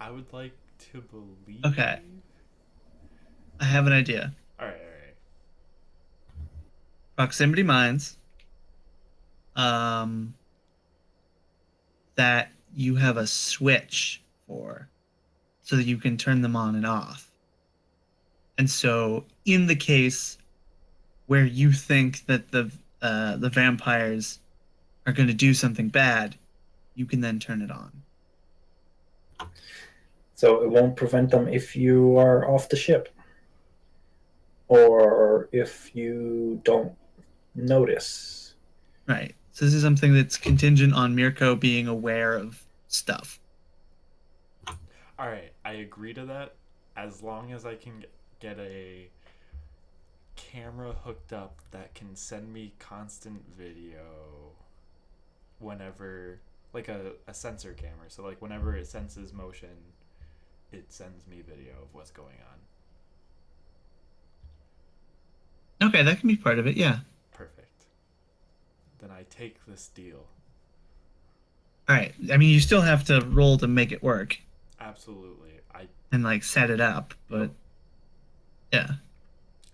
I would like to believe. Okay. I have an idea. All right. Proximity mines. That you have a switch for, so that you can turn them on and off. And so, in the case where you think that the vampires are going to do something bad, you can then turn it on. So it won't prevent them if you are off the ship or if you don't notice. Right. So this is something that's contingent on Mirko being aware of stuff. All right. I agree to that, as long as I can get a camera hooked up that can send me constant video whenever, like a sensor camera. So like whenever it senses motion, it sends me video of what's going on. Okay, that can be part of it. Yeah. Perfect. Then I take this deal. All right. I mean, you still have to roll to make it work Absolutely. and like set it up, but yeah.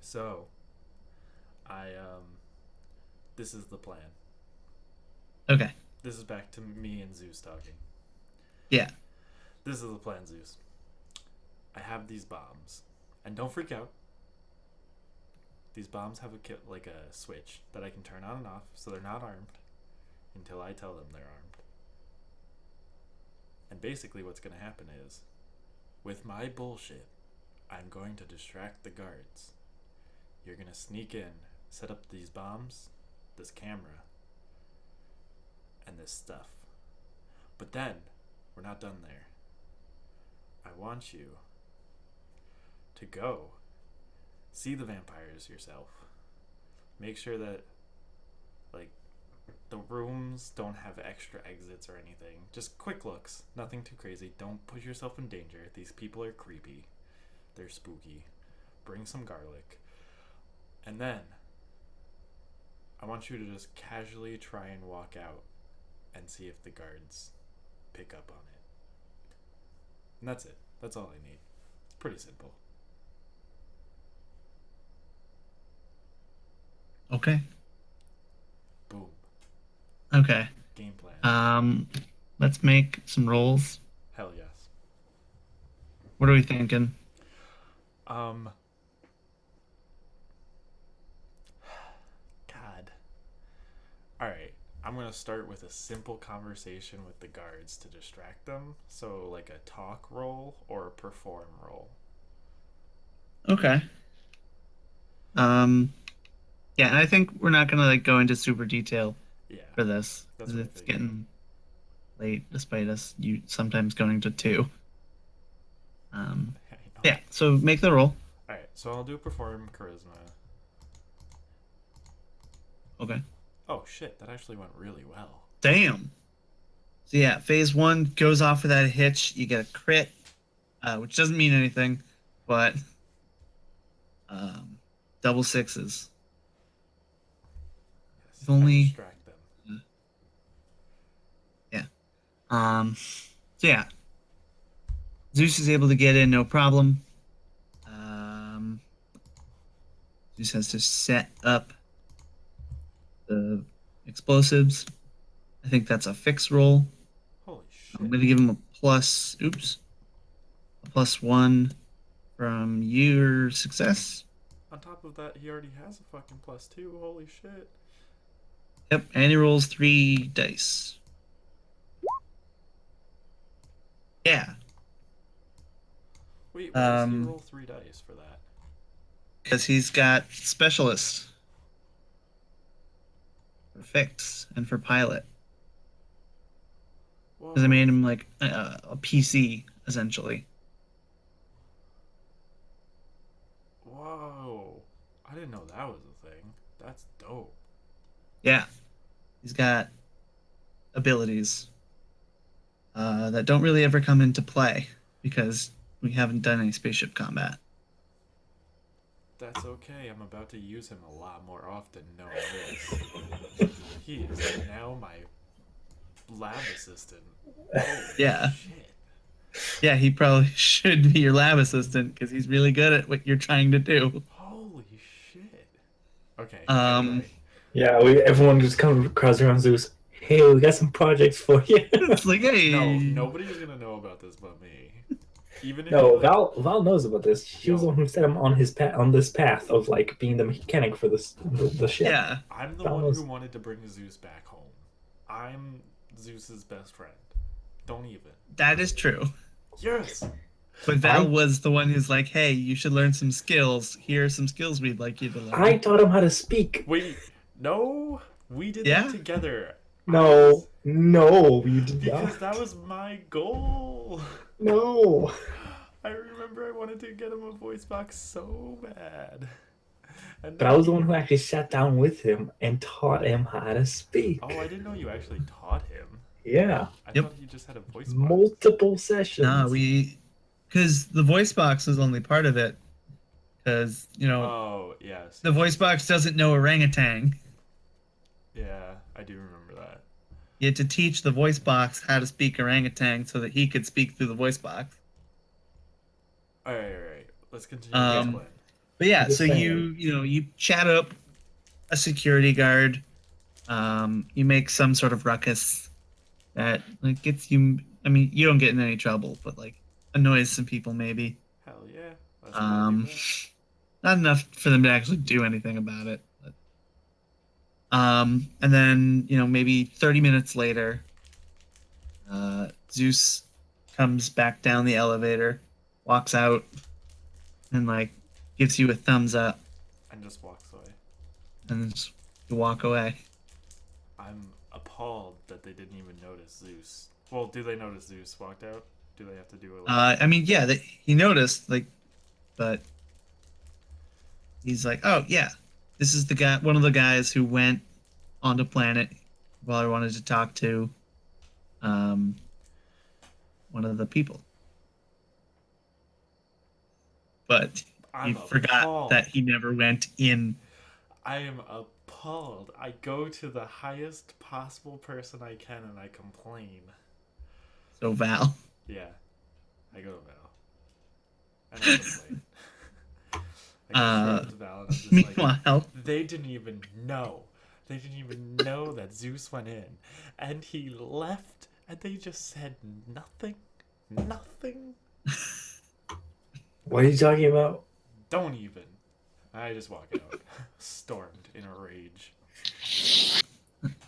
So this is the plan. Okay. This is back to me and Zeus talking. Yeah. This is the plan, Zeus. I have these bombs. And don't freak out. These bombs have like a switch that I can turn on and off, so they're not armed until I tell them they're armed. And basically what's going to happen is, with my bullshit, I'm going to distract the guards. You're going to sneak in, set up these bombs, this camera, and this stuff. But then, we're not done there. I want you to go see the vampires yourself. Make sure that, like, the rooms don't have extra exits or anything. Just quick looks. Nothing too crazy. Don't put yourself in danger. These people are creepy. They're spooky. Bring some garlic. And then, I want you to just casually try and walk out and see if the guards pick up on it. And that's it. That's all I need. It's pretty simple. Okay. Boom. Okay. Game plan. Let's make some rolls. Hell yes. What are we thinking? God. Alright. I'm gonna start with a simple conversation with the guards to distract them. So like a talk roll or a perform roll. Okay. Yeah, and I think we're not gonna like go into super detail Yeah. for this. That's 'Cause what I it's figured. getting late, despite us you sometimes going to 2. I know. Yeah. So make the roll. Alright, so I'll do perform charisma. Okay. Oh shit, that actually went really well. Damn. So yeah, phase 1 goes off with that hitch. You get a crit, which doesn't mean anything, but double sixes. Yes, If only- I distract them. Yeah. So yeah, Zeus is able to get in, no problem. Zeus has to set up the explosives. I think that's a fix roll. Holy shit. I'm going to give him a plus. Oops. A +1 from your success. On top of that, he already has a fucking +2. Holy shit. Yep, and he rolls 3 dice. Yeah, Wait, why does he Um, roll 3 dice for that? because he's got specialist for fix and for pilot. Whoa. Because I made him like a PC essentially. Whoa. I didn't know that was a thing. That's dope. Yeah, he's got abilities that don't really ever come into play because we haven't done any spaceship combat. That's okay. I'm about to use him a lot more often knowing this. He is now my lab assistant. Holy Yeah. shit. Yeah, he probably should be your lab assistant because he's really good at what you're trying to do. Holy shit. Okay. Um, anyway. Yeah, everyone just comes across around Zeus. Hey, we got some projects for you. It's like, hey, No, nobody's gonna know about this but me. Even if No, you, like, Val knows about this. She was the one who set him on his on this path of like being the mechanic for the ship. yeah, I'm the Val one knows. who wanted to bring Zeus back home. I'm Zeus's best friend. Don't even. that is true. Yes. But Val was the one who's like, hey, you should learn some skills. Here are some skills we'd like you to learn. I taught him how to speak. Wait. No. We did Yeah? that together. No, you did Because not. that was my goal. No. I remember I wanted to get him a voice box so bad. And But I was the one who actually sat down with him and taught him how to speak. Oh, I didn't know you actually taught him. Yeah, I Yep. thought you just had a voice box. multiple sessions. Nah, because the voice box is only part of it. Because, Oh, yes. the voice box doesn't know orangutan. Yeah, I do remember that. You had to teach the voice box how to speak orangutan so that he could speak through the voice box. Alright. Let's continue with Um, this plan. But yeah, Just so saying. you chat up a security guard. You make some sort of ruckus that like gets you. I mean, you don't get in any trouble, but like annoys some people maybe. Hell yeah. That's what I do best. Not enough for them to actually do anything about it. But, and then maybe 30 minutes later, Zeus comes back down the elevator, walks out, and like gives you a thumbs up, And just walks away. and just, you walk away. I'm appalled that they didn't even notice Zeus. Well, do they notice Zeus walked out? Do they have to do it? I mean, yeah, he noticed, like, but he's like, oh yeah, this is the guy, one of the guys who went onto planet while I wanted to talk to, one of the people. But I'm he forgot appalled. that he never went in. I am appalled. I go to the highest possible person I can and I complain. So Val. Yeah. I go to Val. And I complain. I go to Val and I'm just like, Meanwhile, they didn't even know. They didn't even know that Zeus went in. And he left and they just said nothing. Nothing. What are you talking about? Don't even. I just walk out, stormed in a rage.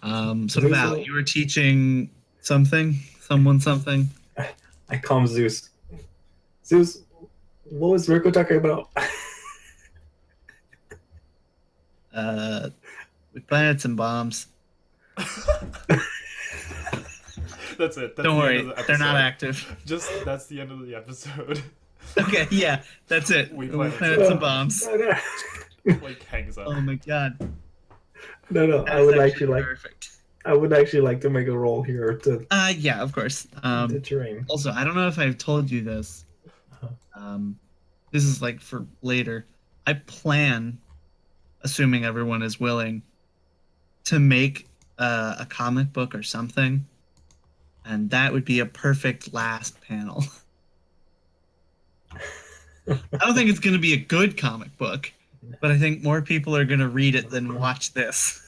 so Val, you were teaching someone something. I call him Zeus. Zeus, what was Rico talking about? We planted some bombs. That's it. That's Don't the worry, end of the they're not episode. active. Just that's the end of the episode. Okay, yeah, that's it. We We planted planted some bombs. Like hangs up. Oh my god. No, That's I would actually like. perfect. I would actually like to make a roll here to Yeah, of course. the terrain. Also, I don't know if I've told you this. This is like for later. I plan, assuming everyone is willing, to make a comic book or something, and that would be a perfect last panel. I don't think it's going to be a good comic book, but I think more people are going to read it than watch this.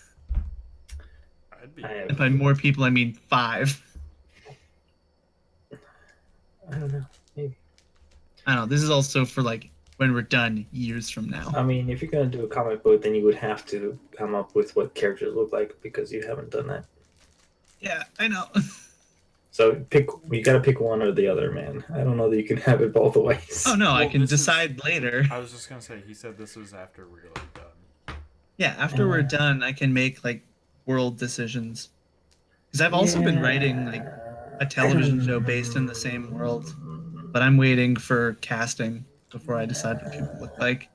I'd be. And by more people, I mean 5. I don't know. Maybe. I don't know. This is also for like when we're done years from now. I mean, if you're gonna do a comic book, then you would have to come up with what characters look like because you haven't done that. Yeah, I know. So you gotta pick one or the other, man. I don't know that you can have it both ways. Oh no, I Well, can this is- decide later. I was just gonna say he said this was after we're like done. Yeah, after we're done, I can make like world decisions. Because I've also been writing like a television show based in the same world. but I'm waiting for casting before I decide what people look like.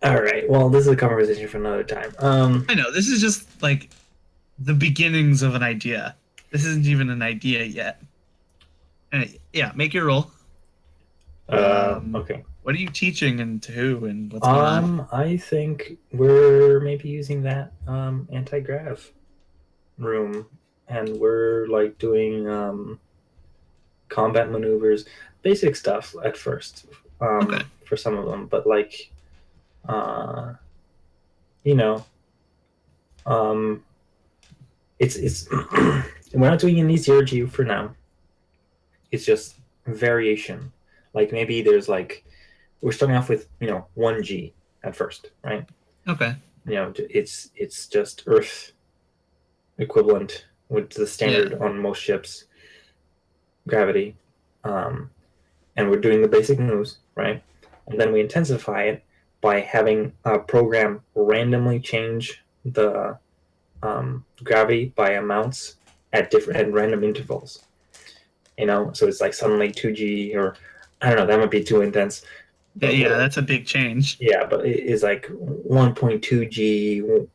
All right. Well, this is a conversation for another time. I know this is just like the beginnings of an idea. This isn't even an idea yet. Yeah, make your roll. Okay. What are you teaching and to who and what's going on? I think we're maybe using that anti-grav room, and we're like doing combat maneuvers, basic stuff at first. Okay. For some of them, but like, you know, it's we're not doing any 0G for now. It's just variation. Like maybe there's like we're starting off with 1G at first, right? Okay. It's just Earth equivalent with the standard on most ships, gravity, and we're doing the basic moves, right? And then we intensify it by having a program randomly change the gravity by amounts at random intervals. So it's like suddenly 2G, or I don't know, that might be too intense. Yeah, that's a big change. Yeah, but it is like 1.2G,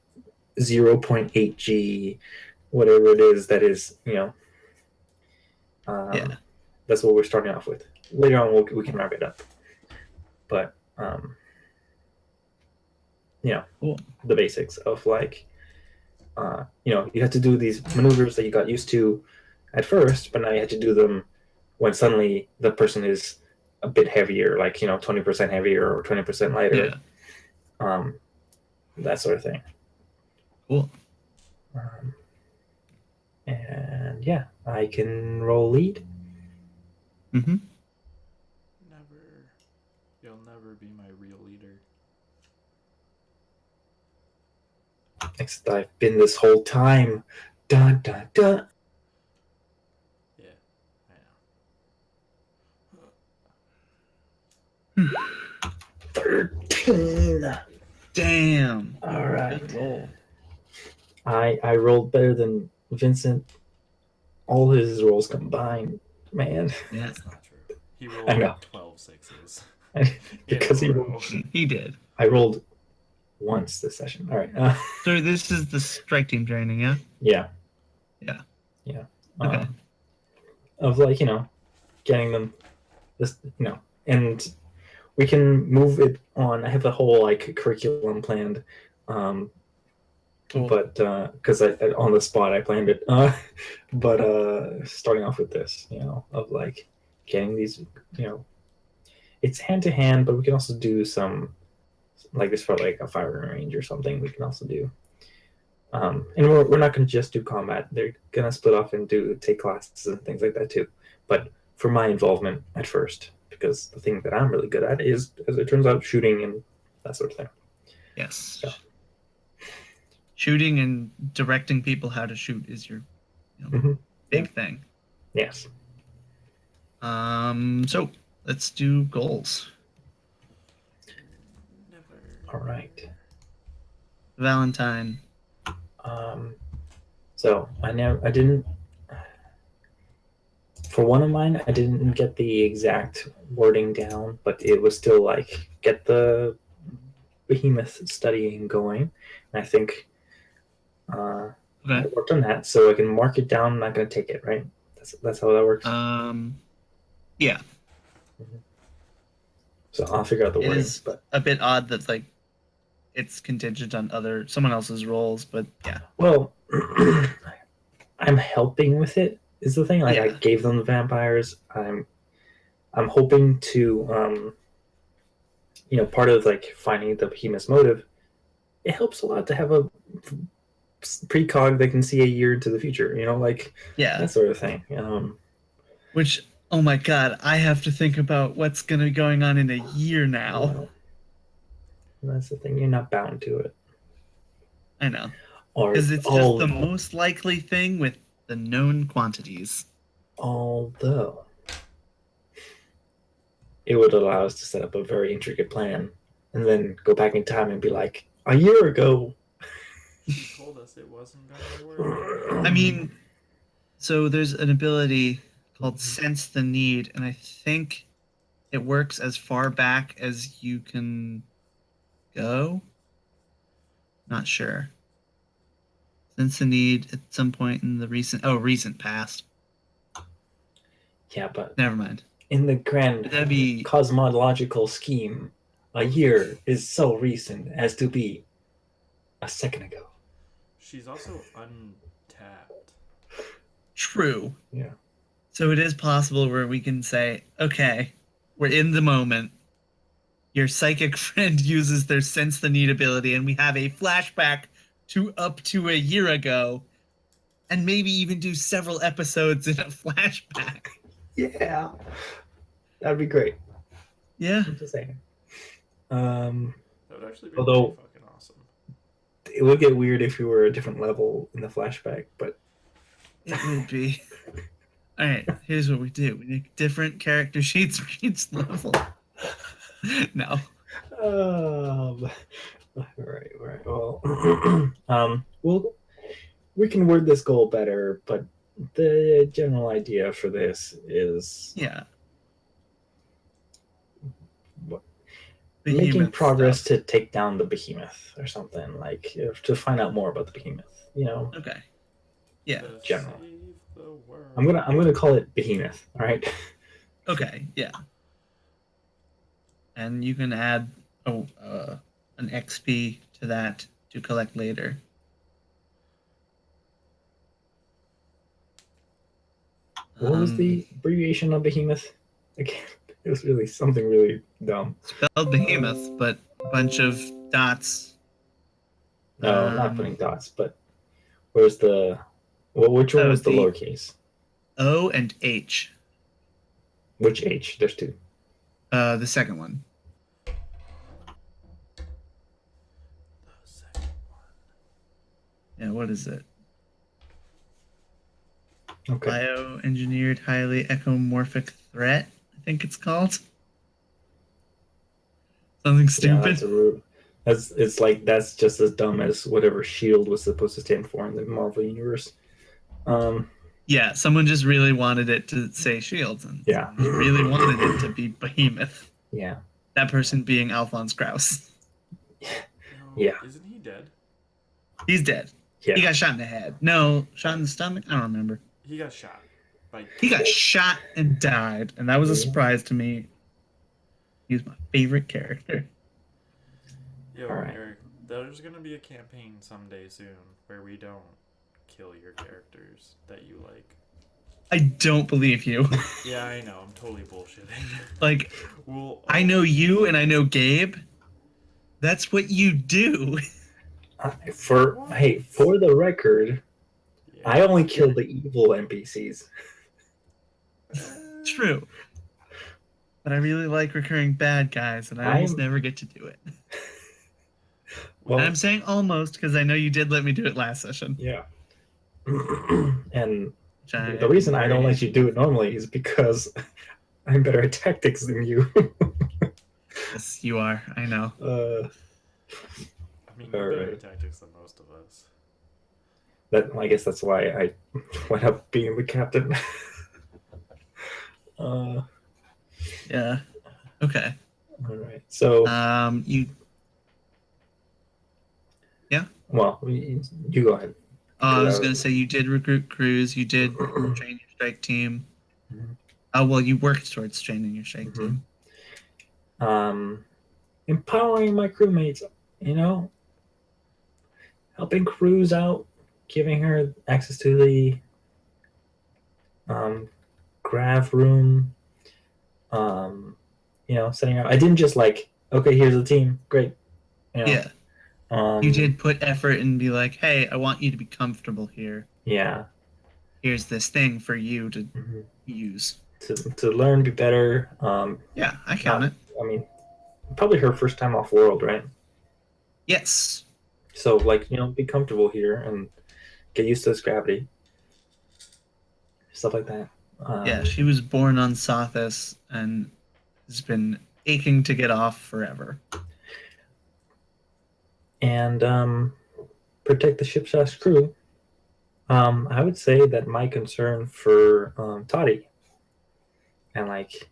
0.8G, whatever it is that is, that's what we're starting off with. Later on, we can wrap it up. But, cool. The basics of like, you have to do these maneuvers that you got used to at first, but now you have to do them when suddenly the person is a bit heavier, like 20% heavier or 20% lighter, that sort of thing. Cool. And yeah, I can roll lead. Mm-hmm. You'll never be my real leader. Next, I've been this whole time. Dun dun dun. Yeah, I know. 13. Damn. All right. Good roll. I rolled better than Vincent. All his rolls combined, man. Yeah. That's not true. He rolled I know. 12 sixes. Because he rolled. rolled. He did. I rolled once this session. All right. So this is the strike team training, yeah? Yeah. Yeah. Yeah. Okay. Of like, getting them this, and we can move it on. I have a whole like curriculum planned. Cool. But because I on the spot I planned it. But starting off with this, of like getting these, it's hand to hand, but we can also do some like this for like a firing range or something. We can also do, and we're not going to just do combat. They're going to split off and take classes and things like that too. But for my involvement at first, because the thing that I'm really good at is, as it turns out, shooting and that sort of thing. Yes. So. Shooting and directing people how to shoot is your big thing. Yes. So let's do goals. Never. All right. Valentine. So I didn't. For one of mine, I didn't get the exact wording down, but it was still like get the behemoth studying going. And I think I worked on that, so I can mark it down. I'm not going to take it, right? That's how that works. Yeah. So I'll figure out the wording. It is a bit odd that like it's contingent on someone else's roles, but yeah. Well, I'm helping with it. Is the thing like Yeah. I gave them the vampires. I'm hoping to part of like finding the behemoth's motive. It helps a lot to have a precog that can see a year into the future. That sort of thing. Which, oh my god, I have to think about what's going to be going on in a year now. Well, that's the thing. You're not bound to it. I know. Or because it's just the most likely thing with the known quantities. Although it would allow us to set up a very intricate plan and then go back in time and be like, a year ago. He told us it wasn't going to work. I mean, So there's an ability called Mhm. Sense the Need, and I think it works as far back as you can go. Not sure. Sense the Need at some point in the recent past. Yeah, but Never mind. in the grand That'd be cosmological scheme, a year is so recent as to be a second ago. She's also untapped. true. Yeah. So it is possible where we can say, okay, we're in the moment. Your psychic friend uses their Sense the Need ability, and we have a flashback to up to a year ago, and maybe even do several episodes in a flashback. Yeah. That'd be great. Yeah. I'm just saying. That would actually be Although- pretty fucking awesome. It would get weird if you were a different level in the flashback, but It would be. All right, here's what we do. We make different character sheets for each level. No. right. Well, well, we can word this goal better, but the general idea for this is Yeah. What? Behemoth making progress stuff. to take down the behemoth or something, like to find out more about the behemoth. You know, Okay. Yeah. To General. save the world. I'm gonna call it behemoth. All right. Okay. Yeah. And you can add an XP to that to collect later. What was the abbreviation of behemoth? Again, it was really something really dumb. spelled behemoth, but a bunch of dots? No, not putting dots, but where's the? Well, which one Oh, was the the- lowercase? O and H. Which H? There's two. The second one. The second one. Yeah. What is it? Okay. Bioengineered highly ecomorphic threat. I think it's called. Something Yeah, stupid. that's just as dumb as whatever Shield was supposed to stand for in the Marvel universe. Yeah, someone just really wanted it to say Shield, and Yeah. someone just really wanted it to be Behemoth. Yeah. That person being Alphonse Krauss. No, Yeah. Isn't he dead? He's dead. Yeah. He got shot in the head. No, shot in the stomach. I don't remember. He got shot. By He got shot and died, and that was a surprise to me. He was my favorite character. Yo, All right. Eric, there's gonna be a campaign someday soon where we don't kill your characters that you like. I don't believe you. Yeah, I know. I'm totally bullshitting. Like, Well, I know you and I know Gabe. That's what you do. For the record, yeah. I only killed the evil NPCs. True. But I really like recurring bad guys, and I almost never get to do it. Well, And I'm saying almost because I know you did let me do it last session. yeah. And which I the reason I don't very- let you do it normally is because I'm better at tactics than you. Yes, you are. I know. I mean, you're better Alright. at tactics than most of us. I guess that's why I went up being the captain. Yeah. Okay. All right. So, You. well, you go ahead. I was gonna say you did recruit crews. You did train your strike team. Mhm. Well, you worked towards training your strike Mhm. team. Empowering my crewmates, helping crews out, giving her access to the grav room, setting up. I didn't just okay, here's the team, great. Yeah. You did put effort and be like, hey, I want you to be comfortable here. Yeah. Here's this thing for you to Mhm. use. To learn, be better. Yeah, I count it. I mean, probably her first time off world, right? Yes. So, be comfortable here and get used to this gravity. Stuff like that. Yeah, she was born on Sothis and has been aching to get off forever. And protect the ship's crew. I would say that my concern for Toddy, and like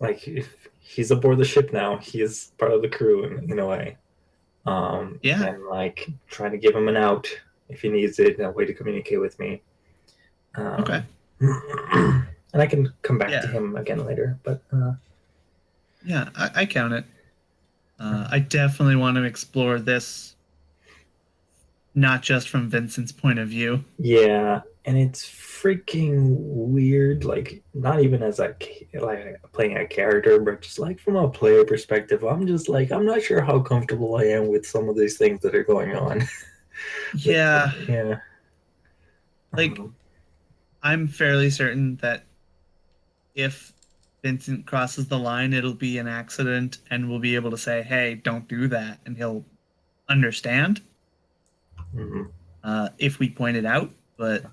if he's aboard the ship now, he is part of the crew in a way. Yeah. And like trying to give him an out if he needs it, a way to communicate with me. Okay. And I can come back to Yeah. him again later, but Yeah, I count it. I definitely want to explore this, not just from Vincent's point of view. yeah, and it's freaking weird. Like not even as like playing a character, but just like from a player perspective, I'm just like I'm not sure how comfortable I am with some of these things that are going on. Yeah, Yeah. like Um, I'm fairly certain that if Vincent crosses the line, it'll be an accident, and we'll be able to say, "Hey, don't do that," and he'll understand mhm. if we point it out. But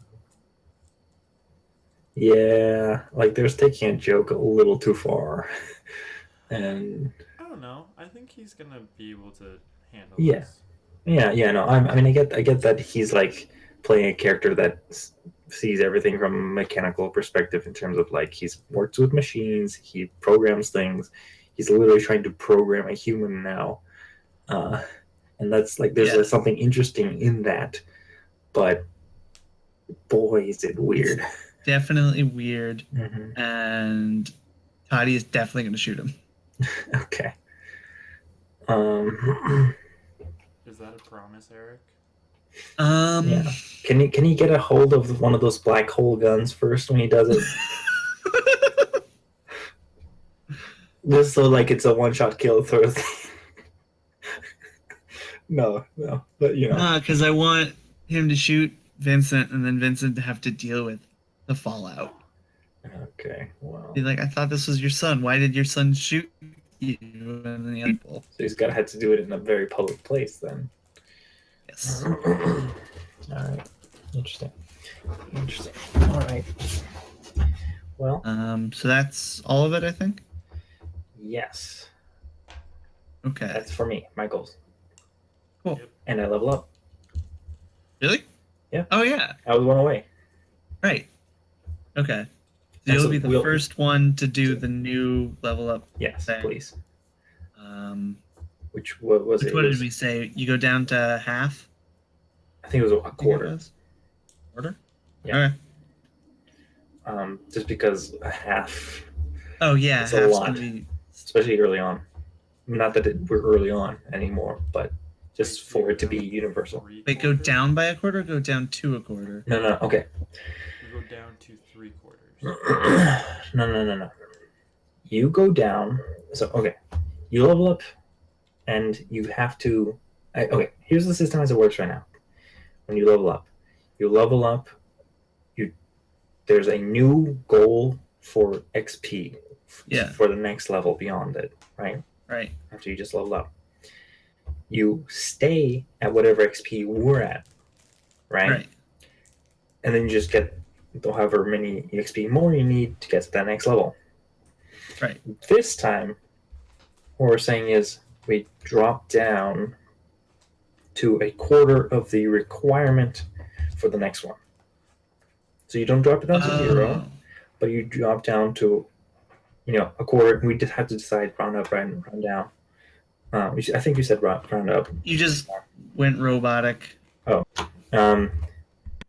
Yeah, like there's taking a joke a little too far, and I don't know. I think he's gonna be able to handle yeah. this. Yeah. No, I mean, I get that he's like playing a character that sees everything from a mechanical perspective in terms of like he's works with machines, he programs things, he's literally trying to program a human now, uh, and that's like there's Yeah. something interesting in that, but boy, is it weird. definitely weird, Mhm. and Toddy is definitely going to shoot him. Okay. Um, Is that a promise, Eric? yeah. Can he get a hold of one of those black hole guns first when he does it? Just so like it's a one shot kill sort of thing. No, but you know. No, because I want him to shoot Vincent, and then Vincent to have to deal with the fallout. Okay, well. Be like, I thought this was your son. Why did your son shoot you? And then the other people. So he's got to have to do it in a very public place then. Yes. All right. Interesting. All right. Well, So that's all of it, I think. yes. Okay. That's for me. My goals. Cool. Yep. And I level up. Really? Yeah. Oh yeah. I was one away. Right. Okay. So And you'll so be the we'll- first one to do the new level up. Yes, thing. please. What was Which it? what It did was- we say? You go down to half? I think it was a I think it quarter. was? Quarter? Yeah. Okay. Just because a half, Oh yeah, It's a half's lot. gonna be especially early on. Not that we're early on anymore, but just for it to be universal. Wait, go down by a quarter or go down to a quarter? No. Okay. We go down to 3/4. No. You go down. So okay, you level up, and you have to. Okay, here's the system as it works right now. When you level up, there's a new goal for XP. Yeah. For the next level beyond it, right? Right. After you just level up, you stay at whatever XP we're at, right? Right. And then you just get however many XP more you need to get to that next level. Right. This time, what we're saying is we drop down to a quarter of the requirement for the next one. So you don't drop it down to zero, but you drop down to, a quarter. We just have to decide round up, round down. I think you said round up. You just went robotic. To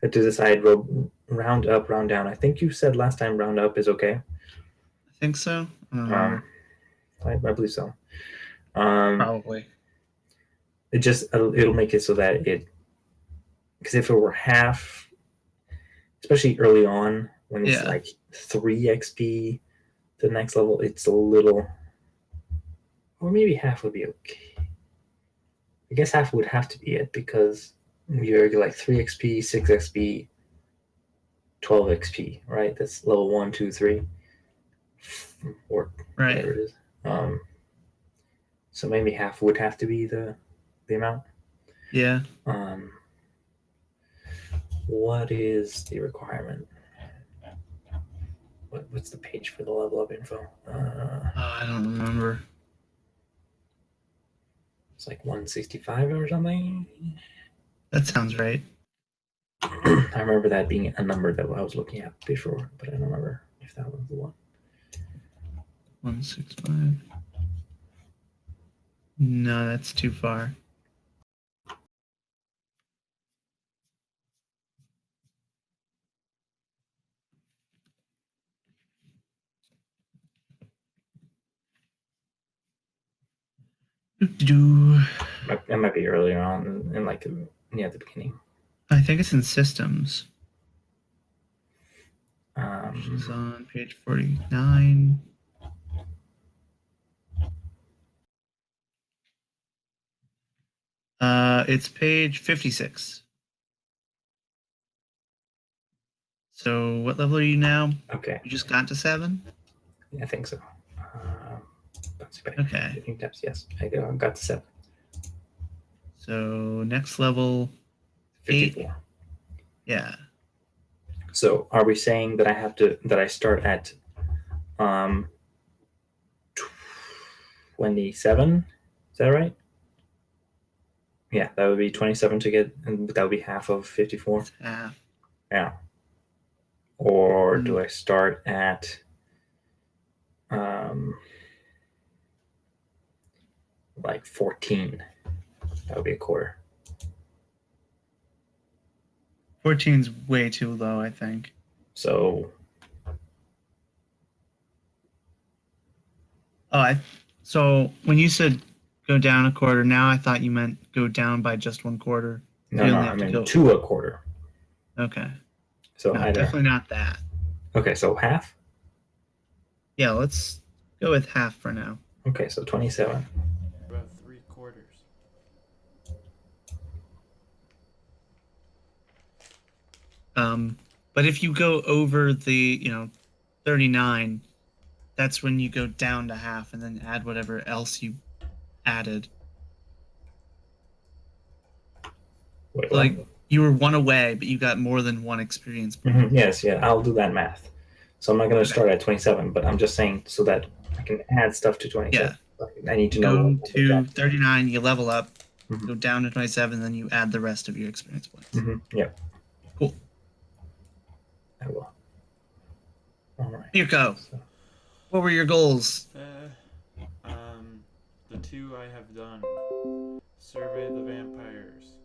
decide round up, round down. I think you said last time round up is okay. I think so. I believe so. Probably. It'll make it so that because if it were half, especially early on when it's like 3 XP to the next level, it's a little, or maybe half would be okay. I guess half would have to be it because you're like 3 XP, 6 XP, 12 XP, right? That's level 1, 2, 3, or Right. whatever it is. So maybe half would have to be the amount. Yeah. What is the requirement? What's the page for the level up info? I don't remember. It's like 165 or something. That sounds right. I remember that being a number that I was looking at before, but I don't remember if that was the one. 165. No, that's too far. Do It might be earlier on in like near the beginning. I think it's in systems. Which is Um, on page 49. It's page 56. So what level are you now? okay, You just got to 7? I think so. Bouncy back. Okay. 15 taps, yes. I got to 7. So next level, 54. yeah. So are we saying that I start at 27? Is that right? Yeah, that would be 27 to get, and that would be half of 54. It's half. Yeah. Or Mm. do I start at like 14? That would be a quarter. 14's way too low, I think. So So when you said go down a quarter, now I thought you meant go down by just 1 quarter. no, You no, only I have to mean go. to a quarter. Okay. So No, either. definitely not that. Okay, so half. Yeah, let's go with half for now. Okay, so 27. About 3/4. But if you go over the 39, that's when you go down to half and then add whatever else you added. Wait, So, like you were 1 away, but you got more than 1 experience point. Yes, yeah, I'll do that math. So I'm not going to Okay. start at 27, but I'm just saying so that I can add stuff to 27. Yeah. I need to You know. go to 39, you level up, Mhm. go down to 27, then you add the rest of your experience points. Yeah, Cool. I will. All right. Mirko, So, what were your goals? The 2 I have done: survey the vampires,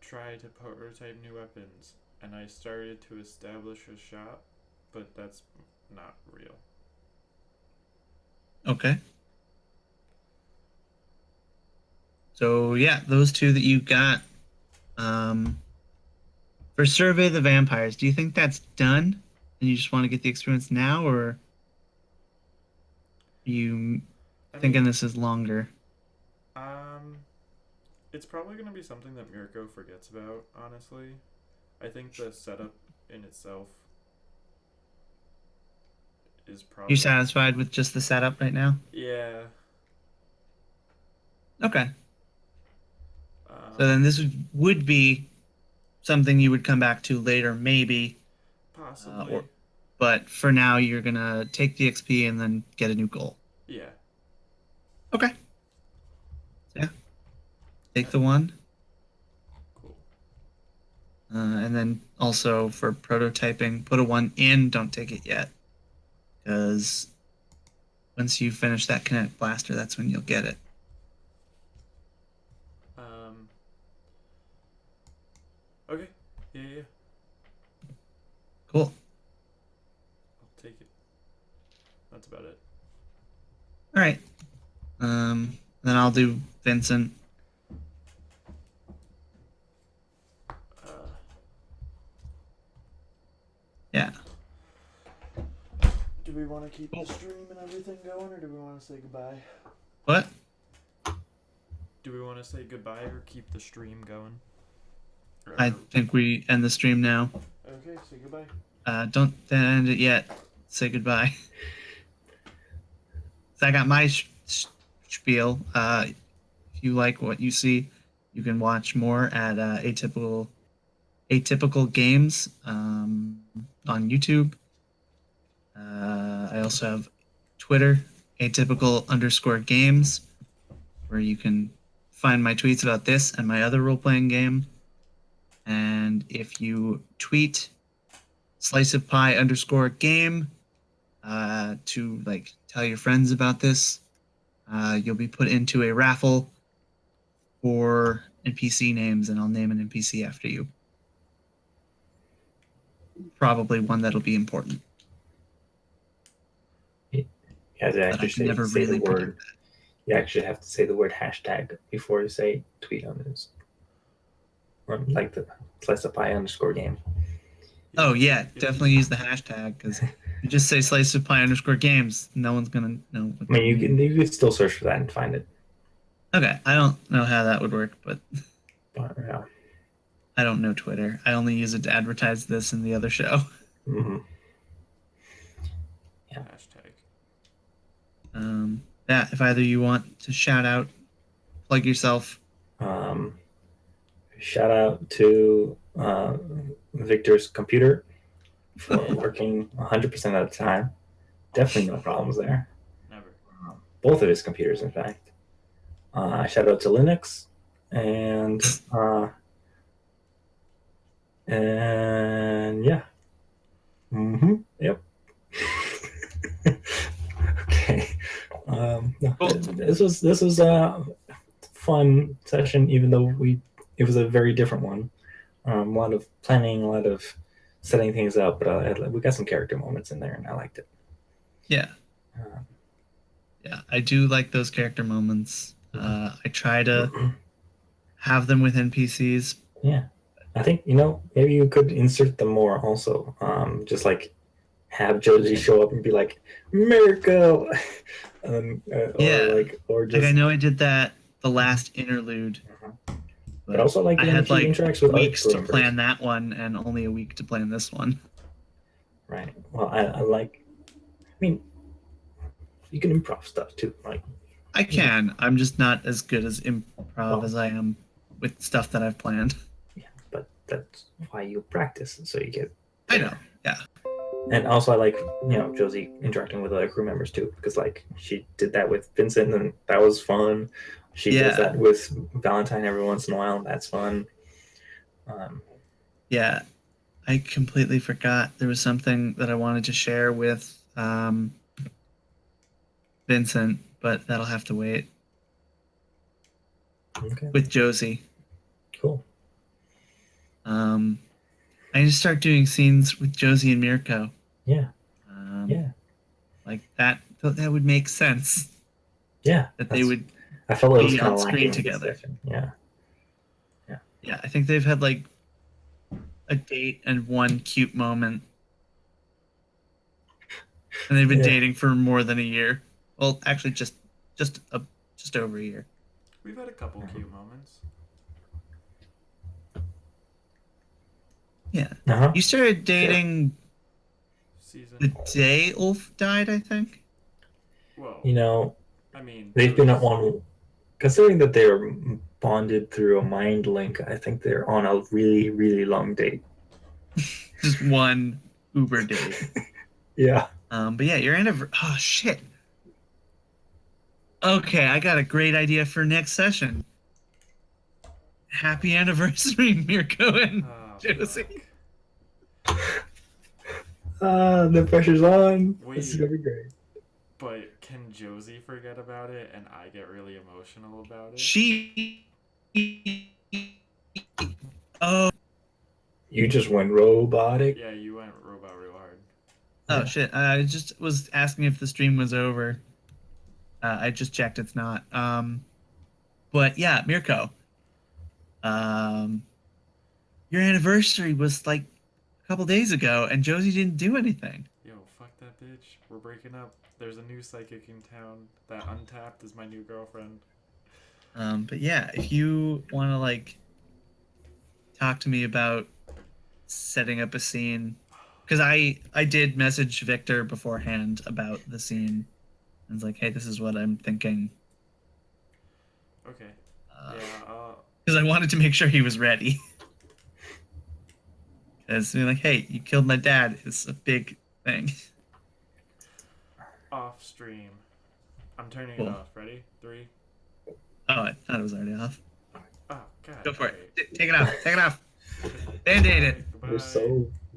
try to prototype new weapons, and I started to establish a shop, but that's not real. Okay. So yeah, those 2 that you got. For survey the vampires, do you think that's done, and you just want to get the experience now, or are you thinking this is longer? It's probably gonna be something that Mirko forgets about. Honestly, I think the setup in itself is probably. You satisfied with just the setup right now? Yeah. Okay. So then this would be something you would come back to later, maybe. Possibly. But for now, you're gonna take the XP and then get a new goal. Yeah. Okay. Yeah. Take the 1. Cool. And then also for prototyping, put a 1 in. Don't take it yet, because once you finish that kinetic blaster, that's when you'll get it. Okay. Yeah. Cool. I'll take it. That's about it. All right. Then I'll do Vincent. Yeah. Do we want to keep the stream and everything going, or do we want to say goodbye? What? Do we want to say goodbye or keep the stream going? I think we end the stream now. Okay, say goodbye. Don't end it yet. Say goodbye. So I got my spiel. If you like what you see, you can watch more at Atypical Games on YouTube. I also have Twitter, atypical_games, where you can find my tweets about this and my other role-playing game. And if you tweet sliceofpie_game to like tell your friends about this, you'll be put into a raffle for NPC names, and I'll name an NPC after you. Probably one that'll be important. You have to But I actually can never say the really word. predict that. You actually have to say the word hashtag before you say tweet on this. Or like the slice of pie underscore game. Oh yeah, definitely use the hashtag, because you just say sliceofpie_games, no one's gonna know. I mean, you can still search for that and find it. Okay, I don't know how that would work, but But yeah. I don't know Twitter. I only use it to advertise this and the other show. Mm-hmm. Hashtag. Yeah, if either you want to shout out, plug yourself. Shout out to Victor's computer for working 100% of the time. Definitely no problems there. Never. Both of his computers, in fact. Shout out to Linux and yeah. Yep. Okay. No, Cool. this was a fun session, even though it was a very different one. A lot of planning, a lot of setting things up, but we got some character moments in there, and I liked it. Yeah. Yeah, I do like those character moments. I try to have them with NPCs. Yeah, I think maybe you could insert them more also. Just like have Josie show up and be like, "Miracle," Yeah. or just Like I know I did that the last interlude, but also like I when had she like interacts with weeks other to members. plan that one and only a week to plan this one. Right. Well, I like. I mean, you can improv stuff too. Like I can. I'm just not as good as improv as I am with stuff that I've planned. yeah, but that's why you practice, so you get. I know. Yeah. And also, I like Josie interacting with other crew members too, because like she did that with Vincent, and that was fun. She does that with Valentine every once in a while, and that's fun. Yeah, I completely forgot there was something that I wanted to share with Vincent, but that'll have to wait. Okay. With Josie. Cool. I need to start doing scenes with Josie and Mirko. Yeah. Yeah. Like that would make sense. Yeah. That they would I felt it was be kind on of screen lacking together. Yeah. Yeah, I think they've had like a date and one cute moment. And they've been dating for more than a year. Well, actually just over a year. We've had a couple cute moments. Yeah. Uh-huh. You started dating the Season. day Ulf died, I think. Whoa. I mean, they've been on. Considering that they're bonded through a mind link, I think they're on a really, really long date. Just one Uber date. Yeah. But yeah, your anniversary. Oh shit. Okay, I got a great idea for next session. Happy anniversary, Mirko and Josie. The pressure's on. Wait. This is gonna be great. But can Josie forget about it and I get really emotional about it? She. Oh. You just went robotic. Yeah, you went robot real hard. Oh shit! I just was asking if the stream was over. I just checked; it's not. But yeah, Mirko. Your anniversary was like a couple days ago, and Josie didn't do anything. Yo, fuck that bitch. We're breaking up. There's a new psychic in town. That Untapped is my new girlfriend. But yeah, if you want to like talk to me about setting up a scene, because I did message Victor beforehand about the scene. I was like, hey, this is what I'm thinking. Okay. Because I wanted to make sure he was ready. Because like, hey, you killed my dad is a big thing. Off stream. I'm turning Cool. it off. Ready? 3. Oh, I thought it was already off. Oh, God. Go for Wait. it. Take it off. Take it off. Band-aid it.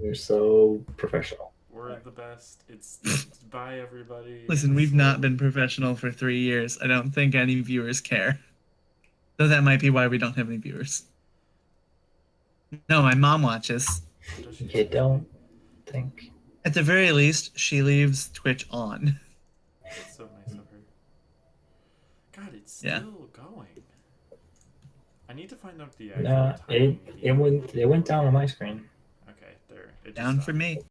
You're so professional. We're the best. It's bye everybody. Listen, we've not been professional for 3 years. I don't think any viewers care. Though that might be why we don't have any viewers. No, my mom watches. Does she You don't think? At the very least, she leaves Twitch on. That's so nice of her. God, it's Yeah. still going. I need to find out the Nah, actual timing. it went down on my screen. Okay, there. It just Down for stopped. me.